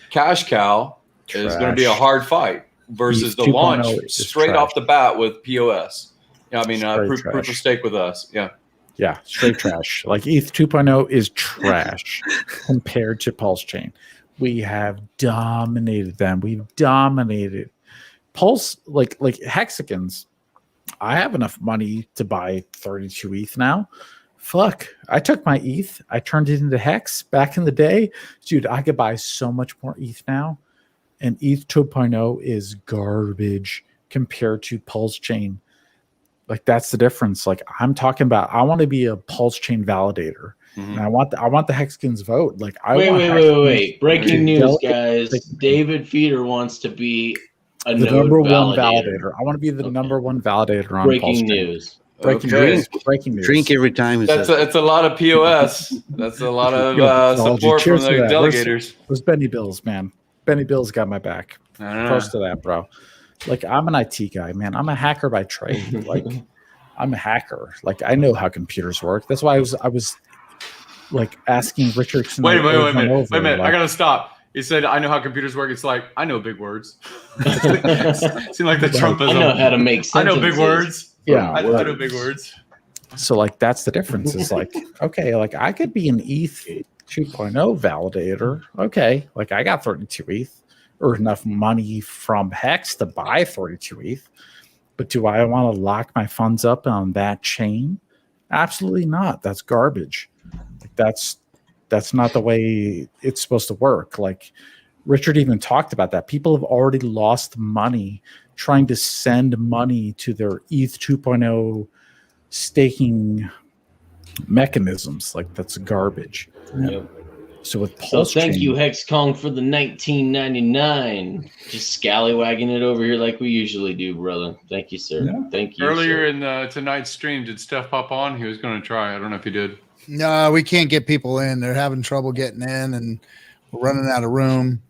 cash cow is going to be a hard fight versus the launch straight off the bat with POS. Yeah, I mean, proof of stake with us. Yeah. Yeah, straight trash. Like ETH 2.0 is trash compared to Pulse Chain. We have dominated them. We've dominated Pulse, like Hexicans. I have enough money to buy 32 ETH now. Fuck, I took my ETH, I turned it into Hex back in the day. Dude, I could buy so much more ETH now. And ETH 2.0 is garbage compared to Pulse Chain. Like, that's the difference. Like, I'm talking about, I want to be a Pulse Chain validator. And I want the Hexicans vote. Like, wait. Breaking news, guys. David Feeder wants to be the number one validator. I want to be the number one validator on breaking news. Breaking news. Drink every time. That's a lot of POS. That's a lot of support from the delegators. Where's Benny Bills, man? Benny Bills got my back. Close to that, bro. Like, I'm an IT guy, man. I'm a hacker by trade. Like, I'm a hacker. Like, I know how computers work. That's why I was like asking Richard. Wait a minute. Like, I gotta stop. He said, "I know how computers work." It's like, I know big words. Seem like the Trumpism. I know how to make sentences. I know big words. Yeah, I know big words. So, like, that's the difference. Is like, okay, like, I could be an ETH 2.0 validator. Okay, like, I got 32 ETH. Or enough money from Hex to buy 32 ETH. But do I want to lock my funds up on that chain? Absolutely not. That's garbage. Like, that's not the way it's supposed to work. Like, Richard even talked about that. People have already lost money trying to send money to their ETH 2.0 staking mechanisms. Like, that's garbage. Yep. So with Pulse thank Chain, you, Hexcong, for the 1999. Just scallywagging it over here like we usually do, brother. Thank you, sir. Yeah. Thank you. Earlier in tonight's stream, did Steph pop on? He was going to try. I don't know if he did. No, we can't get people in. They're having trouble getting in, and we're running out of room.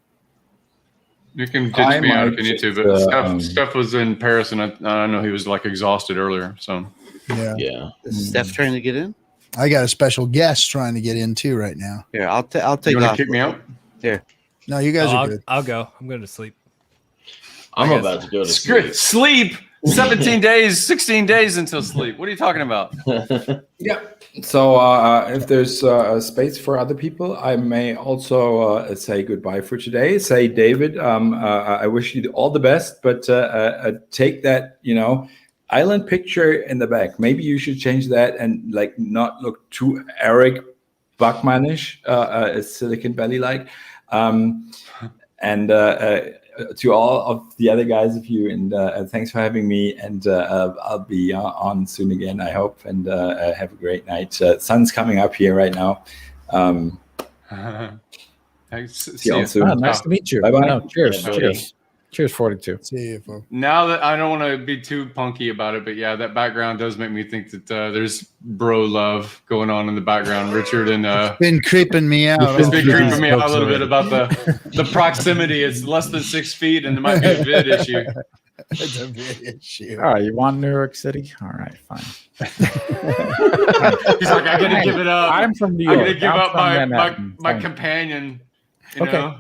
You can ditch me out if you need to, but Steph was in Paris, and I know he was like exhausted earlier. So yeah. Is Steph trying to get in? I got a special guest trying to get in too right now. Here, I'll take off. You want to kick me out? Here. No, you guys are good. I'll go. I'm going to sleep. I'm about to go to sleep. Sleep? 17 days, 16 days until sleep. What are you talking about? Yeah. So if there's space for other people, I may also say goodbye for today. Say, David, I wish you all the best, but take that, island picture in the back. Maybe you should change that and like not look too Eric Buckmanish, Silicon Valley like. And to all of the other guys of you, and thanks for having me. And I'll be on soon again, I hope. And have a great night. Sun's coming up here right now. See you all soon. Nice to meet you. Bye bye. No, cheers. Cheers, 42. See you, folks. Now that I don't want to be too punky about it, but yeah, that background does make me think that there's bro love going on in the background. Richard and been creeping me out. It's been creeping me out a little bit about the proximity. It's less than 6 feet, and there might be a vid issue. It's a vid issue. All right, you want New York City? All right, fine. He's like, I gotta give it up. I'm from New York. I gotta give up my companion. You know.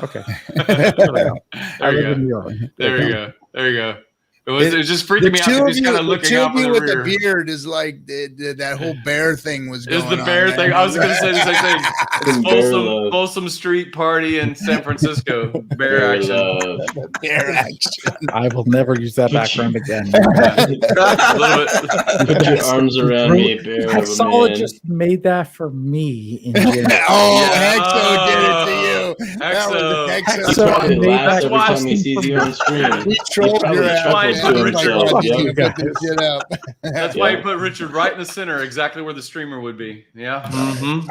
Okay. There we go. There we go. It was just freaking me out. Just kind of looking out The the with rear. the beard is like that whole bear thing was going It's the on bear there. thing. I was going to say the same thing. Some bear love. Folsom Street party in San Francisco. Bear action. love. Bear action. I will never use that background again. A little bit. Put your arms around me, bear of a man. Hexologist made that for me. In January. Hexo did it to you. That was Hexo. He Hexo. probably made laughs that every time he costume sees for you on screen. He trolled probably your ass. chuckles to himself, Fuck yeah. you, put this shit up. That's why you put Richard right in the center, exactly where the streamer would be. Yeah.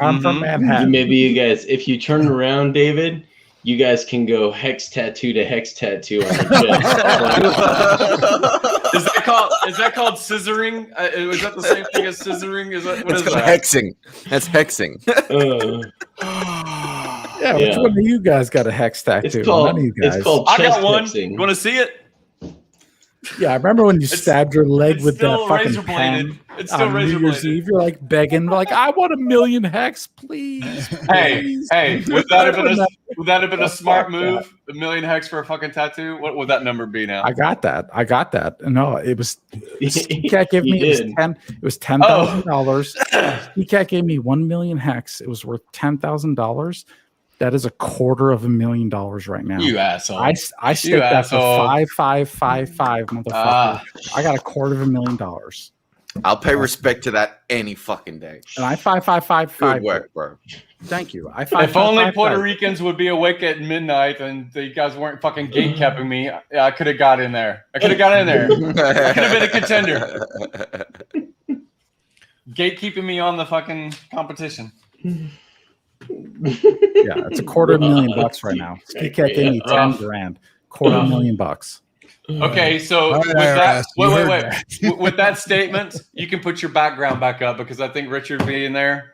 I'm from Manhattan. Maybe you guys, if you turn around, David, you guys can go hex tattoo to hex tattoo on the chest. Is that called scissoring? Is that the same thing as scissoring? Is that what It's is called that? hexing. That's hexing. Yeah, which one of you guys got a hex tattoo? It's called, None of you guys. it's called I chest got one. hexing. You want to see it? Yeah, I remember when you stabbed your leg It's with that still fucking razor bladed. pen It's still on razor New Year's bladed. Eve. You're like begging, like, I want 1,000,000 hex, please. Hey, would that have been a smart Fuck move? A million hex for a fucking tattoo? What would that number be now? I got that. No, it was Cat gave me You it was $10,000. Cat gave me 1,000,000 hex. It was worth $10,000. That is $250,000 right now. You asshole. I staked that for 5,555, motherfucker. I got $250,000. I'll pay respect to that any fucking day. And I 5,555. Good work, bro. Thank you. I If only Puerto Ricans would be awake at midnight and you guys weren't fucking gate capping me, I could have got in there. I could have been a contender. Gatekeeping me on the fucking competition. Yeah, it's $250,000 right now. Ski Cat gave me 10 grand. $250,000. Okay, so with that, wait. With that statement, you can put your background back up because I think Richard being there,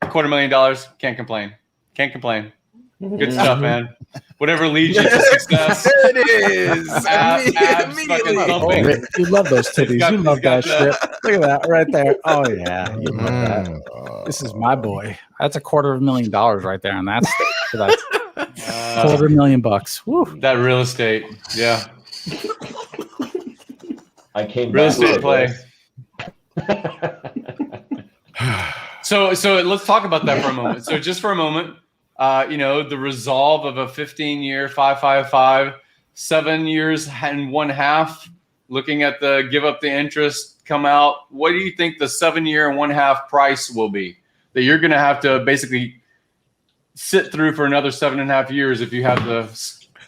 $250,000, can't complain. Can't complain. Good stuff, man. Whatever leads you to success. It is. Abs fucking thumping. You love those titties. You love that shit. Look at that right there. Oh, yeah. You love that. This is my boy. That's $250,000 right there on that stage. So that's $250,000. Woo. That real estate. Yeah. I came Real back estate with play. this. So let's talk about that for a moment. So just for a moment, the resolve of a 15-year 555, 7 years and 1/2, looking at the give up the interest, come out. What do you think the 7 year and 1/2 price will be that you're going to have to basically sit through for another 7.5 years if you have the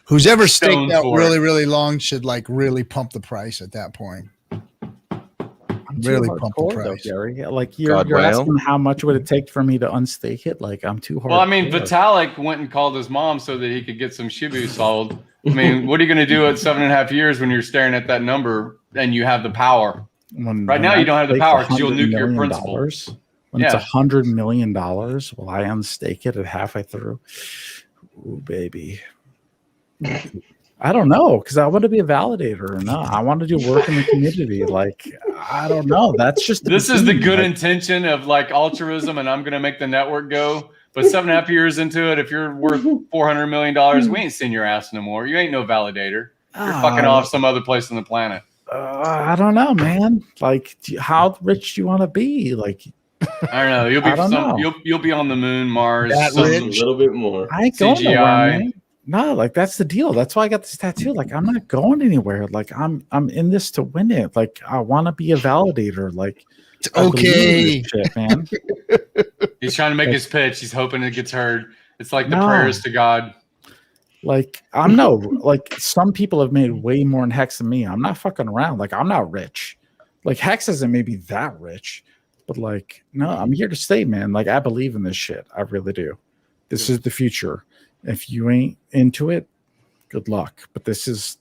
Who's ever staked out for really, it? really long should like really pump the price at that point. Really pump the price. Gary. Like you're asking how much would it take for me to unstake it? Like I'm too hard. Well, I mean, Vitalik went and called his mom so that he could get some Shibu sold. I mean, what are you going to do at 7.5 years when you're staring at that number and you have the power? Right now, you don't have the power because you'll nuke your principal. When it's $100 million, will I unstake it at halfway through? Ooh, baby. I don't know because I want to be a validator or not. I want to do work in the community. Like, I don't know. That's just This is the good intention of like altruism, and I'm going to make the network go. But 7.5 years into it, if you're worth $400 million, we ain't seen your ass no more. You ain't no validator. You're fucking off some other place on the planet. I don't know, man. Like, how rich do you want to be? Like, I don't know. You'll be I don't know. You'll be on the moon, Mars, a little bit more. I ain't going nowhere, CGI. man. No, like that's the deal. That's why I got this tattoo. Like I'm not going anywhere. Like I'm in this to win it. Like I want to be a validator. Like I believe in this shit, man. He's trying to make his pitch. He's hoping it gets heard. It's like the prayers to God. Like I'm no like some people have made way more in Hex than me. I'm not fucking around. Like I'm not rich. Like Hex isn't maybe that rich, but like no, I'm here to stay, man. Like I believe in this shit. I really do. This is the future. If you ain't into it, good luck. But this is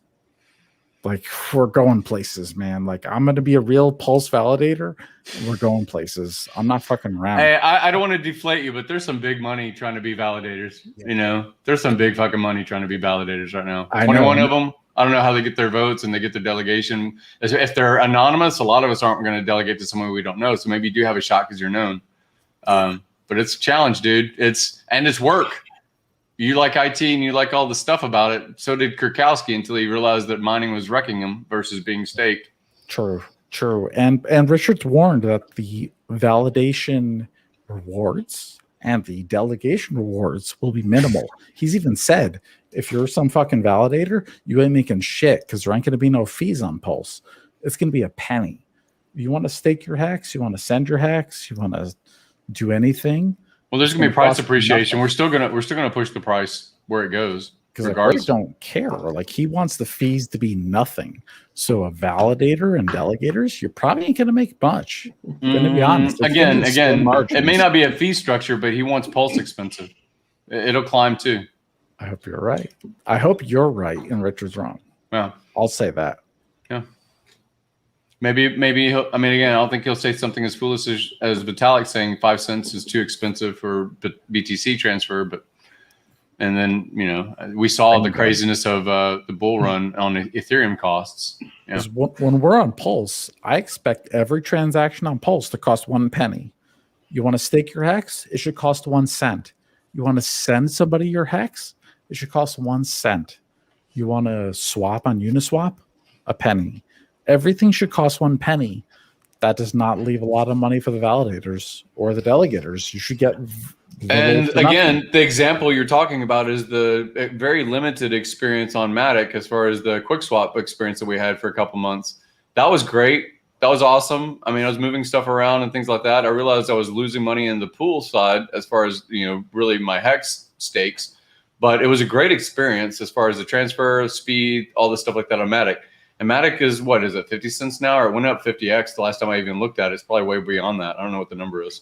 like we're going places, man. Like I'm gonna be a real pulse validator. And we're going places. I'm not fucking around. Hey, I don't want to deflate you, but there's some big money trying to be validators. Yeah. You know, there's some big fucking money trying to be validators right now. 21 of them. I don't know how they get their votes and they get their delegation. If they're anonymous, a lot of us aren't going to delegate to someone we don't know. So maybe you do have a shot because you're known. But it's a challenge, dude. It's work. You like IT and you like all the stuff about it. So did Kurkowski until he realized that mining was wrecking him versus being staked. True. And Richard's warned that the validation rewards and the delegation rewards will be minimal. He's even said, if you're some fucking validator, you ain't making shit because there ain't going to be no fees on Pulse. It's going to be a penny. You want to stake your hex? You want to send your hex? You want to do anything? Well, there's going to be price appreciation. We're still going to push the price where it goes. Because I don't care. Like, he wants the fees to be nothing. So a validator and delegators, you're probably ain't going to make much. Going to be honest. Again, it may not be a fee structure, but he wants Pulse expensive. It'll climb too. I hope you're right. I hope you're right and Richard's wrong. Yeah, I'll say that. Yeah. Maybe he'll, I mean, again, I don't think he'll say something as foolish as Vitalik saying 5 cents is too expensive for BTC transfer, but. And then, you know, we saw the craziness of the bull run on Ethereum costs. Yeah. When we're on Pulse, I expect every transaction on Pulse to cost 1 penny. You want to stake your hex? It should cost 1 cent. You want to send somebody your hex? It should cost 1 cent. You want to swap on Uniswap? A penny. Everything should cost 1 penny. That does not leave a lot of money for the validators or the delegators. You should get... And again, the example you're talking about is the very limited experience on Matic as far as the quick swap experience that we had for a couple months. That was great. That was awesome. I mean, I was moving stuff around and things like that. I realized I was losing money in the pool side as far as, you know, really my hex stakes. But it was a great experience as far as the transfer, speed, all this stuff like that on Matic. And Matic is, what is it, 50 cents now? Or it went up 50x the last time I even looked at it. It's probably way beyond that. I don't know what the number is.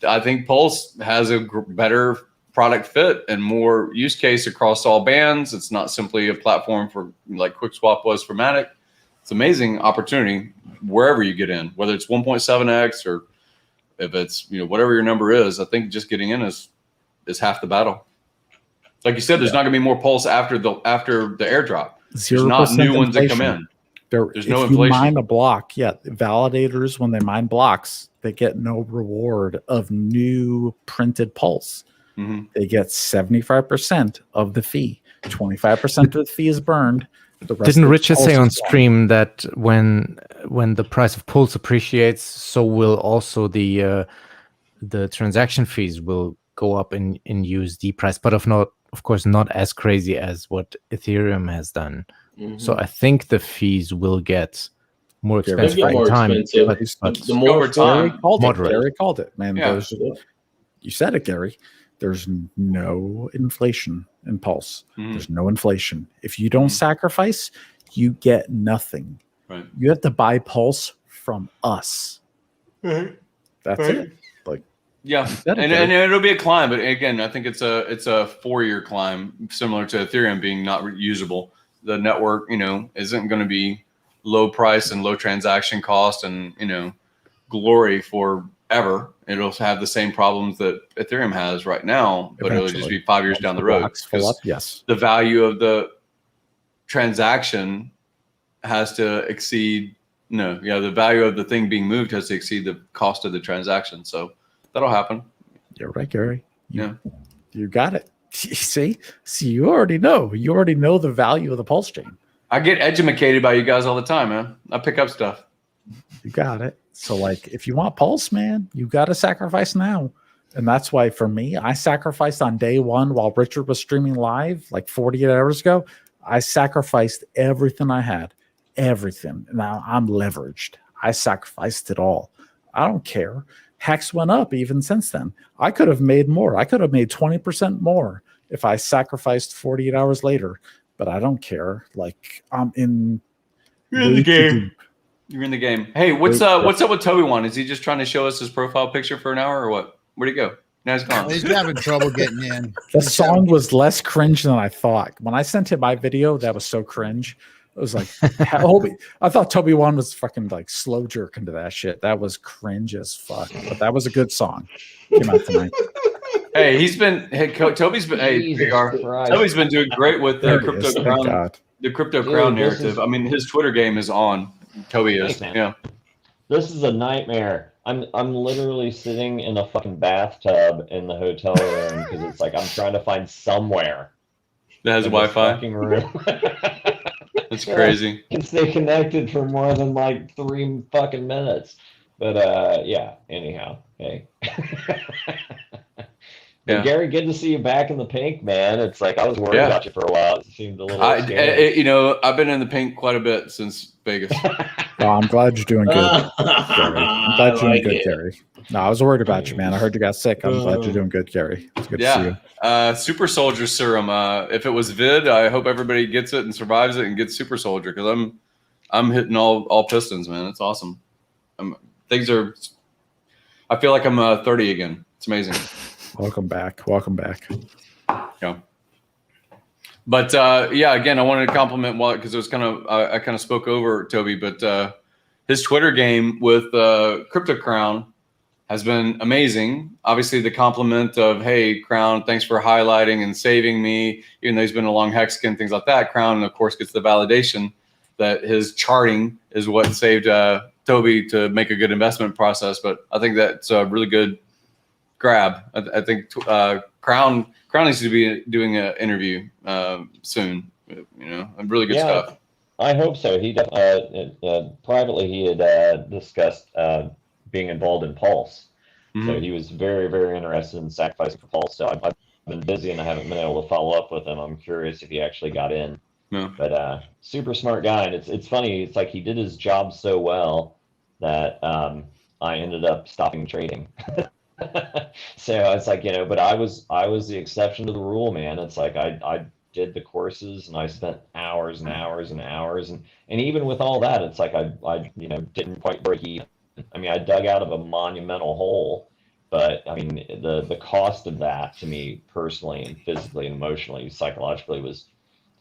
I think Pulse has a better product fit and more use case across all bands. It's not simply a platform for like QuickSwap was for Matic. It's an amazing opportunity wherever you get in, whether it's 1.7x or if it's, you know, whatever your number is. I think just getting in is half the battle. Like you said, there's not going to be more Pulse after the airdrop. There's not new ones that come in. There's no inflation. You mine a block, validators, when they mine blocks, they get no reward of new printed Pulse. Mm-hmm. They get 75% of the fee. 25% of the fee is burned. Didn't Richard say on stream that when the price of Pulse appreciates, so will also the transaction fees will go up in USD price, but of course not as crazy as what Ethereum has done. Mm-hmm. So I think the fees will get more expensive in time. But the more time, Gary called it, man. Yeah. You said it, Gary. There's no inflation in Pulse. Mm-hmm. There's no inflation. If you don't sacrifice, you get nothing. Right. You have to buy Pulse from us. Mm-hmm. That's it. Like, yeah, and it'll be a climb, but again, I think it's a 4-year climb, similar to Ethereum being not reusable. The network, you know, isn't going to be low price and low transaction cost and, you know, glory forever. It'll have the same problems that Ethereum has right now, but it'll just be 5 years down the road. Yes. The value of the transaction has to exceed, the value of the thing being moved has to exceed the cost of the transaction. So that'll happen. You're right, Gary. You got it. See, you already know. You already know the value of the Pulse chain. I get educated by you guys all the time, man. I pick up stuff. You got it. So, like, if you want Pulse, man, you got to sacrifice now. And that's why, for me, I sacrificed on day one while Richard was streaming live, like 48 hours ago. I sacrificed everything I had. Everything. Now I'm leveraged. I sacrificed it all. I don't care. Hex went up even since then. I could have made more. I could have made 20% more if I sacrificed 48 hours later. But I don't care. Like, I'm in. You're in the game. You're in the game. Hey, what's up with Toby One? Is he just trying to show us his profile picture for an hour or what? Where'd he go? Now he's gone. He's having trouble getting in. The song was less cringe than I thought. When I sent him my video, that was so cringe. It was like, I thought Toby One was fucking like slow jerking to that shit. That was cringe as fuck. But that was a good song. Came out tonight. Hey, Toby's been doing great with the crypto crown. The crypto crown narrative. I mean, his Twitter game is on. Toby is. Yeah. This is a nightmare. I'm literally sitting in a fucking bathtub in the hotel room because it's like I'm trying to find somewhere that has in this Wi-Fi. fucking room. That's crazy. I can stay connected for more than like 3 fucking minutes. But yeah. Anyhow, hey. Yeah. Gary, good to see you back in the pink, man. It's like I was worried about you for a while. It seemed a little scary. You know, I've been in the pink quite a bit since Vegas. Oh, I'm glad you're doing good, Gary. I'm glad you're doing good, Gary. No, I was worried about you, man. I heard you got sick. I'm glad you're doing good, Gary. It's good to see you. Super Soldier Serum. If it was vid, I hope everybody gets it and survives it and gets Super Soldier because I'm hitting all pistons, man. It's awesome. Things are. I feel like I'm 30 again. It's amazing. Welcome back. Welcome back. Yeah. But yeah, again, I wanted to compliment because it was kind of I kind of spoke over Toby, but his Twitter game with Crypto Crown has been amazing. Obviously, the compliment of "Hey, Crown, thanks for highlighting and saving me," even though he's been a long Hexican, things like that. Crown, of course, gets the validation that his charting is what saved Toby to make a good investment process. But I think that's a really good grab. I think Crown needs to be doing an interview soon. You know, really good stuff. I hope so. He privately he had discussed being involved in Pulse, so he was very, very interested in sacrificing for Pulse. So I've been busy and I haven't been able to follow up with him. I'm curious if he actually got in. Yeah. But super smart guy, and it's funny. It's like he did his job so well that I ended up stopping trading. So it's like, you know, but I was the exception to the rule, man. It's like I did the courses and I spent hours and hours and hours, and even with all that, it's like I you know didn't quite break even. I mean, I dug out of a monumental hole, but I mean the cost of that to me personally and physically and emotionally, psychologically was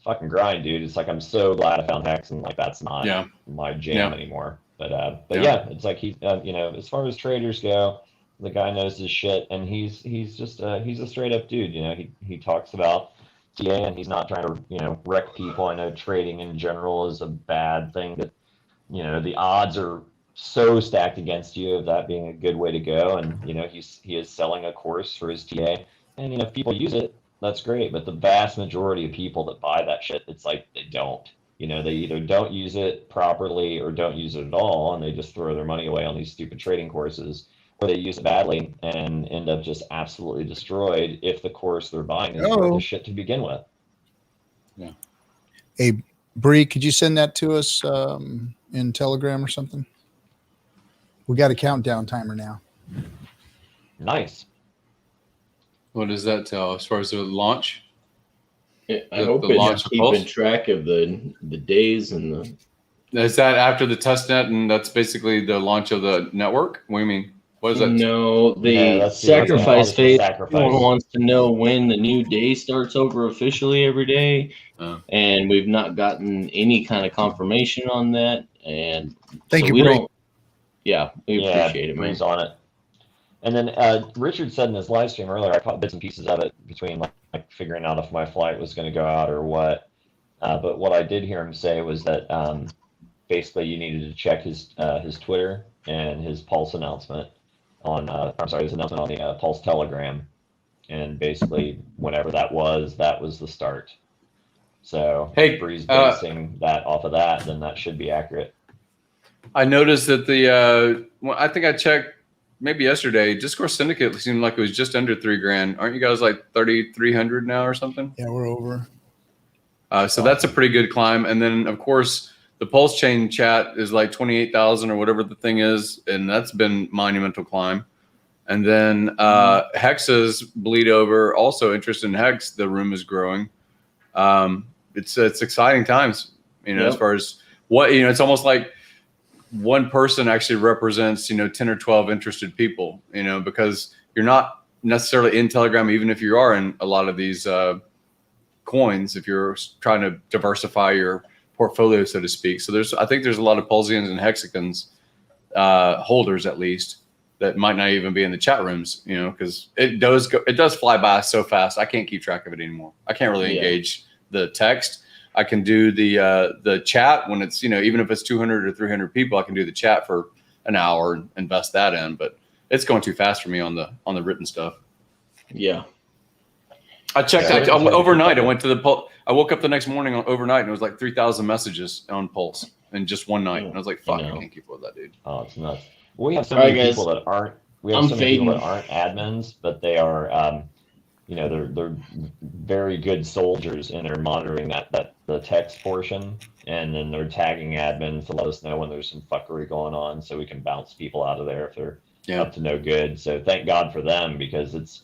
fucking grind, dude. It's like I'm so glad I found Hex, and like that's not my jam anymore. But yeah, it's like he you know, as far as traders go, the guy knows his shit, and he's just he's a straight up dude. You know, he talks about TA, and he's not trying to, you know, wreck people. I know trading in general is a bad thing, that, you know, the odds are so stacked against you of that being a good way to go. And you know, he is selling a course for his TA, and you know, if people use it, that's great. But the vast majority of people that buy that shit, it's like they don't. You know, they either don't use it properly or don't use it at all, and they just throw their money away on these stupid trading courses, or they use it badly and end up just absolutely destroyed if the course they're buying is worth the shit to begin with. Yeah. Hey, Bree, could you send that to us in Telegram or something? We got a countdown timer now. Nice. What does that tell as far as the launch? I hope it's keeping track of the days and the. Is that after the test net, and that's basically the launch of the network? What do you mean? What is that? No, the sacrifice phase. Everyone wants to know when the new day starts over officially every day, and we've not gotten any kind of confirmation on that. And thank you, we Bree. don't. Yeah, we appreciate it, man. Bree's on it. And then Richard said in his live stream earlier, I caught bits and pieces of it between like figuring out if my flight was going to go out or what. But what I did hear him say was that basically you needed to check his Twitter and his Pulse announcement on his announcement on the Pulse Telegram, and basically whenever that was the start. So if Bree's basing that off of that, then that should be accurate. I noticed that I think I checked maybe yesterday, Discourse Syndicate seemed like it was just under $3,000. Aren't you guys like 3,300 now or something? Yeah, we're over. So that's a pretty good climb. And then of course the Pulse Chain chat is like 28,000 or whatever the thing is, and that's been monumental climb. And then Hex's bleed over, also interested in Hex. The room is growing. It's exciting times, you know, as far as what, you know, it's almost like one person actually represents, you know, 10 or 12 interested people, you know, because you're not necessarily in Telegram, even if you are in a lot of these coins, if you're trying to diversify your portfolio, so to speak. So I think there's a lot of Pulsians and Hexicans holders, at least, that might not even be in the chat rooms, you know, because it does fly by so fast. I can't keep track of it anymore. I can't really engage the text. I can do the chat when it's, you know, even if it's 200 or 300 people, I can do the chat for an hour and invest that in, but it's going too fast for me on the written stuff. Yeah. I checked overnight. I went to the I woke up the next morning overnight and it was like 3,000 messages on Pulse in just one night. And I was like, fuck, I can't keep up with that, dude. Oh, it's nuts. We have so many people that aren't. We have so many people that aren't admins, but they are. They're very good soldiers, and they're monitoring the text portion, and then they're tagging admins to let us know when there's some fuckery going on, so we can bounce people out of there if they're up to no good. So thank God for them, because it's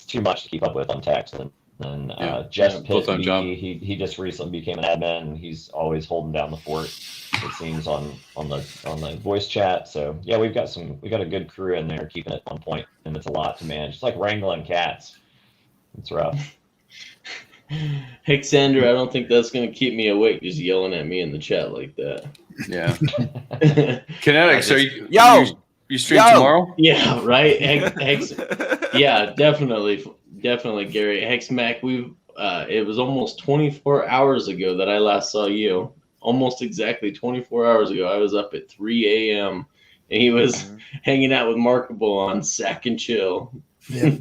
too much to keep up with on text. And Jess Pittsby, he just recently became an admin, and he's always holding down the fort, it seems, on the voice chat. So yeah, we got a good crew in there keeping it on point, and it's a lot to manage. It's like wrangling cats. It's rough. Hexander, I don't think that's going to keep me awake just yelling at me in the chat like that. Yeah. Kinetic, so you stream tomorrow? Yeah, right? Yeah, definitely, Gary. HexMac, it was almost 24 hours ago that I last saw you. Almost exactly 24 hours ago. I was up at 3 a.m. and he was hanging out with Markable on Sack and Chill. Yeah,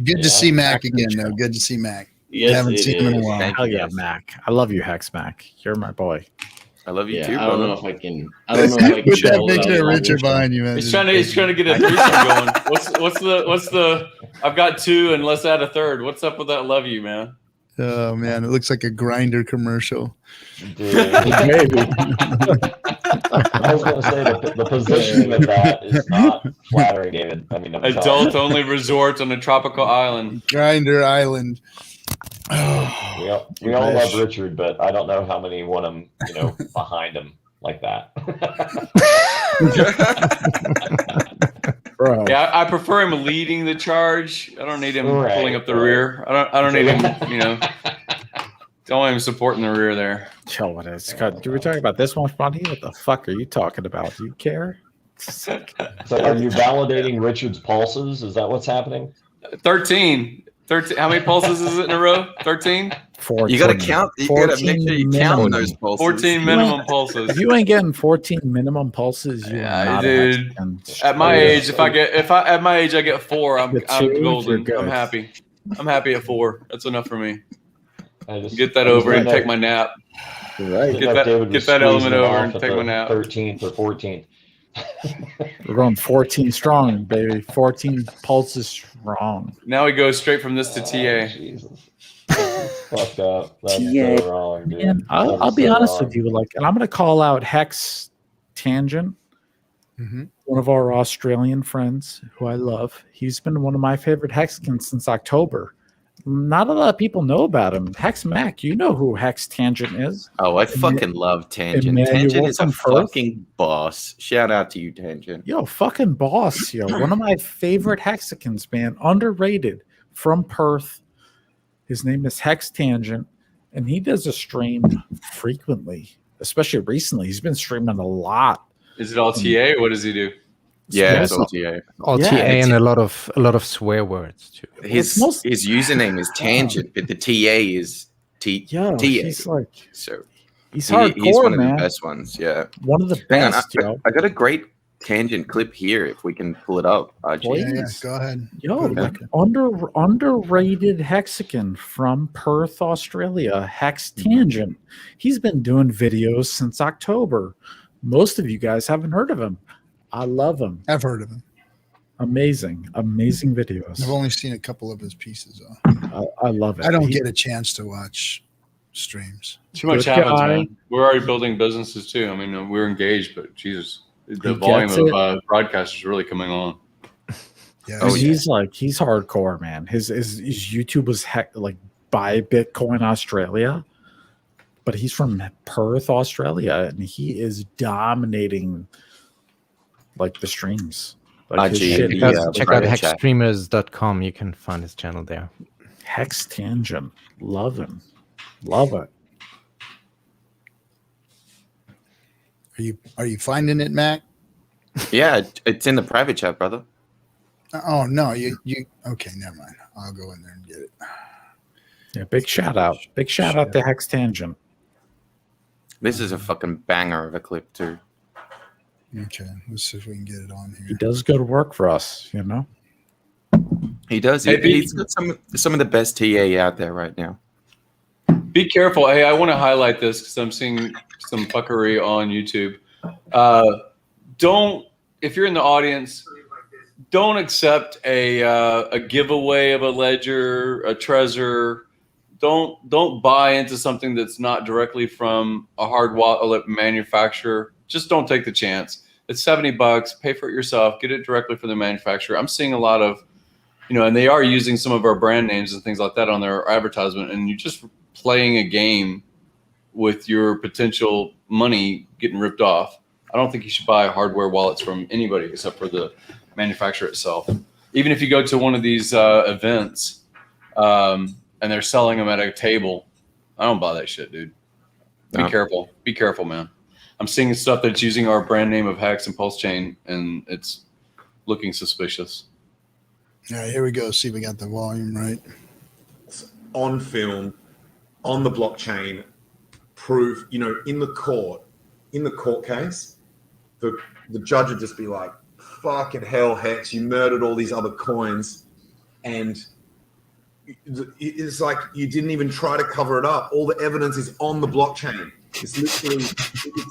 good to see Mac again, though. Good to see Mac. Yes, haven't seen him in a while. Hell yeah, Mac. I love you, Hex Mac. You're my boy. I love you too. I don't know if I can. Put that picture of Richard behind you, man. He's trying to get a threesome going. What's the? I've got two, and let's add a third. What's up with that? Love you, man. Oh man, it looks like a Grinder commercial. Dude, maybe. I was going to say the positioning of that is not flattering, David. I mean, adult only resort on a tropical island. Grinder Island. We all love Richard, but I don't know how many want him, behind him like that. Bro. Yeah, I prefer him leading the charge. I don't need him pulling up the rear. I don't need him, don't want him supporting the rear there. Chill with it. Scott, you were talking about this one, Funny? What the fuck are you talking about? Do you care? So are you validating Richard's pulses? Is that what's happening? 13. How many pulses is it in a row? 13? 14. You got to count. You got to make sure you count those pulses. 14 minimum pulses. If you ain't getting 14 minimum pulses, dude. At my age, at my age I get 4, I'm golden. I'm happy. I'm happy at 4. That's enough for me. Get that over and take my nap. Right. Get that element over and take my nap. 13th or 14th. We're going 14 strong, baby. 14 pulses strong. Now we go straight from this to TA. Jesus. Fucked up. That's so wrong, dude. And I'll be honest with you, and I'm going to call out Hex Tangent, one of our Australian friends who I love. He's been one of my favorite Hexicans since October. Not a lot of people know about him. Hex Mac, you know who Hex Tangent is. Oh, I fucking love Tangent. Tangent is a fucking boss. Shout out to you, Tangent. Yo, fucking boss, yo. One of my favorite Hexicans, man. Underrated, from Perth. His name is Hex Tangent, and he does a stream frequently, especially recently. He's been streaming a lot. Is it all TA? What does he do? Yeah, it's all TA. All TA and a lot of swear words too. His username is Tangent, but the TA is TA. He's like, so he's hardcore, he's one of man. the best ones. Yeah, one of the best. I got a great Tangent clip here. If we can pull it up, yeah, go ahead. Yo, underrated Hexican from Perth, Australia. Hex Tangent. He's been doing videos since October. Most of you guys haven't heard of him. I love him. I've heard of him. Amazing videos. I've only seen a couple of his pieces, though. I love it. I don't get a chance to watch streams. Too much happens, man. We're already building businesses too. I mean, we're engaged, but Jesus, the volume of broadcast is really coming on. Yeah, he's hardcore, man. His YouTube was buy Bitcoin Australia, but he's from Perth, Australia, and he is dominating the streams. Check out hexstreamers.com. You can find his channel there. Hex Tangent. Love him. Love it. Are you finding it, Mac? Yeah, it's in the private chat, brother. Oh no, you okay, never mind. I'll go in there and get it. Yeah, big shout out. Big shout out to Hex Tangent. This is a fucking banger of a clip too. Okay, let's see if we can get it on here. He does go to work for us, you know. He does. He's got some of the best TA out there right now. Be careful. Hey, I want to highlight this because I'm seeing some fuckery on YouTube. If you're in the audience, don't accept a giveaway of a ledger, a treasure. Don't buy into something that's not directly from a hard wallet manufacturer. Just don't take the chance. It's $70. Pay for it yourself. Get it directly from the manufacturer. I'm seeing a lot of, and they are using some of our brand names and things like that on their advertisement, and you're just playing a game with your potential money getting ripped off. I don't think you should buy hardware wallets from anybody except for the manufacturer itself. Even if you go to one of these events and they're selling them at a table, I don't buy that shit, dude. Be careful. Be careful, man. I'm seeing stuff that's using our brand name of Hex and Pulse Chain, and it's looking suspicious. All right, here we go. See if we got the volume right. On film, on the blockchain, proof, in the court case, the judge would just be like, fucking hell, Hex, you murdered all these other coins. And it's like you didn't even try to cover it up. All the evidence is on the blockchain. It's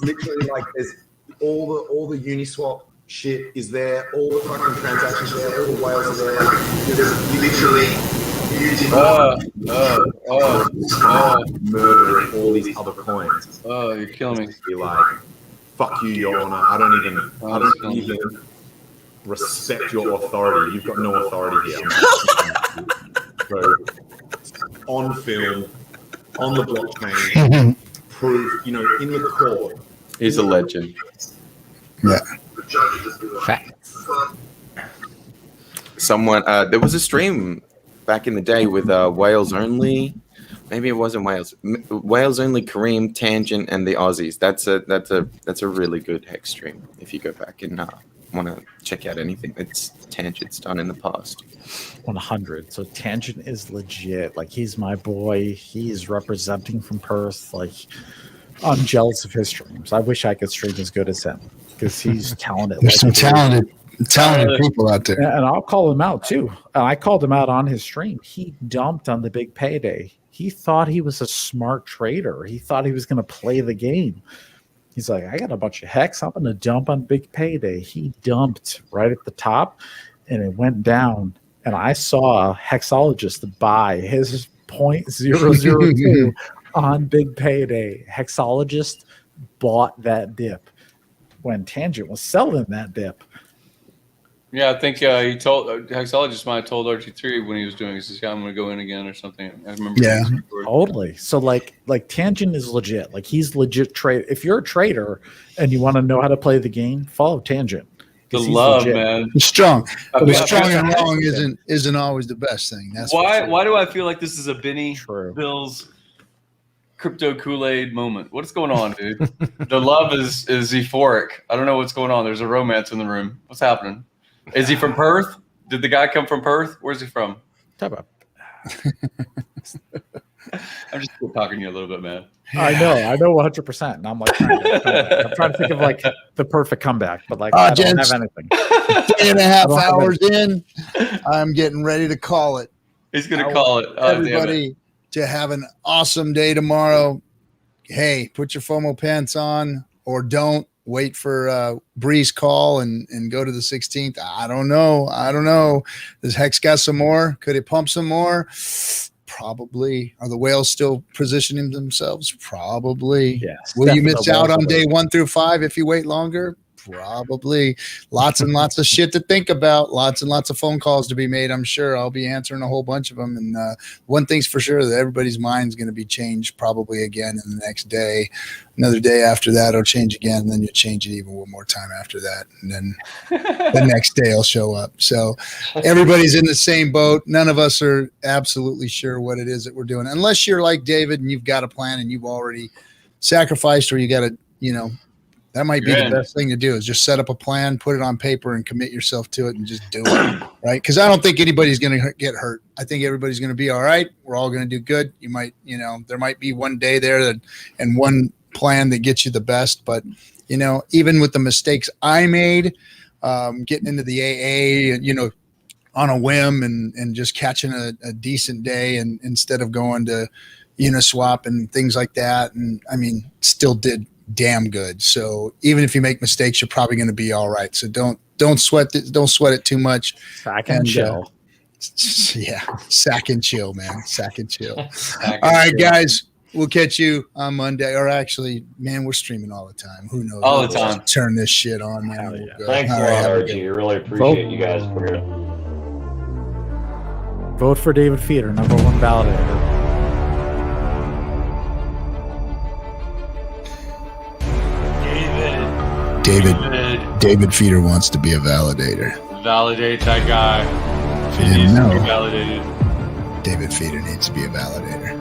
literally like there's all the Uniswap shit is there, all the fucking transactions there, all the whales are there. Like, there's literally murdering all these other coins. Oh, you're killing me. Be like, fuck you, Your Honor. I don't even respect your authority. You've got no authority here. So, on film, on the blockchain, proof, in the court. He's a legend. Yeah. Facts. Someone, there was a stream back in the day with Wales Only. Maybe it wasn't Wales. Wales Only, Kareem, Tangent, and the Aussies. That's a really good Hex stream. If you go back and want to check out anything that's Tangent's done in the past. 100. So Tangent is legit. Like, he's my boy. He's representing from Perth. Like, I'm jealous of his streams. I wish I could stream as good as him because he's talented. There's some talented people out there. And I'll call him out too. I called him out on his stream. He dumped on the big payday. He thought he was a smart trader. He thought he was going to play the game. He's like, I got a bunch of Hex. I'm going to dump on big payday. He dumped right at the top, and it went down. And I saw a hexologist buy his 0.002 on big payday. Hexologist bought that dip when Tangent was selling that dip. Yeah, I think he told Hexologist might have told RG3 when he was doing it. He says, yeah, I'm going to go in again or something. I remember. Yeah, totally. So like Tangent is legit. Like, he's legit trade. If you're a trader and you want to know how to play the game, follow Tangent. The love, legit. man. He's strong. But strong and wrong isn't always the best thing. That's why do I feel like this is a Benny Bills crypto Kool-Aid moment? What's going on, dude? The love is euphoric. I don't know what's going on. There's a romance in the room. What's happening? Is he from Perth? Did the guy come from Perth? Where's he from? Talk about. I'm just talking to you a little bit, man. I know 100%. And I'm like, I'm trying to think of like the perfect comeback, but like I don't have anything. 3.5 hours in, I'm getting ready to call it. He's gonna call it. Everybody to have an awesome day tomorrow. Hey, put your FOMO pants on or don't. Wait for Bree's call and go to the 16th. I don't know. Does Hex got some more? Could it pump some more? Probably. Are the whales still positioning themselves? Probably. Yes. Will you miss out on day 1 through 5 if you wait longer? Probably. Lots and lots of shit to think about. Lots and lots of phone calls to be made. I'm sure I'll be answering a whole bunch of them. And one thing's for sure, that everybody's mind's going to be changed probably again in the next day. Another day after that, it'll change again. And then you'll change it even one more time after that. And then the next day will show up. So everybody's in the same boat. None of us are absolutely sure what it is that we're doing. Unless you're like David and you've got a plan and you've already sacrificed, or you got to, that might be the best thing to do, is just set up a plan, put it on paper, and commit yourself to it and just do it, right? Because I don't think anybody's going to get hurt. I think everybody's going to be all right. We're all going to do good. You might, there might be one day there and one plan that gets you the best, but You know, even with the mistakes I made, getting into the AA, you know, on a whim and just catching a decent day, and instead of going to Uniswap and things like that. And I mean, still did damn good. So even if you make mistakes, you're probably going to be all right. So don't sweat it too much. Sack and chill. Yeah, sack and chill, man. Sack and chill. All right, guys. We'll catch you on Monday. Or actually, man, we're streaming all the time. Who knows? All the time. Turn this shit on, man. We'll Thanks a lot, Archie. I really appreciate you guys for it. Vote for David Feeder, #1 validator. David Feeder wants to be a validator. Validate that guy. If you didn't know, Validated. David Feeder needs to be a validator.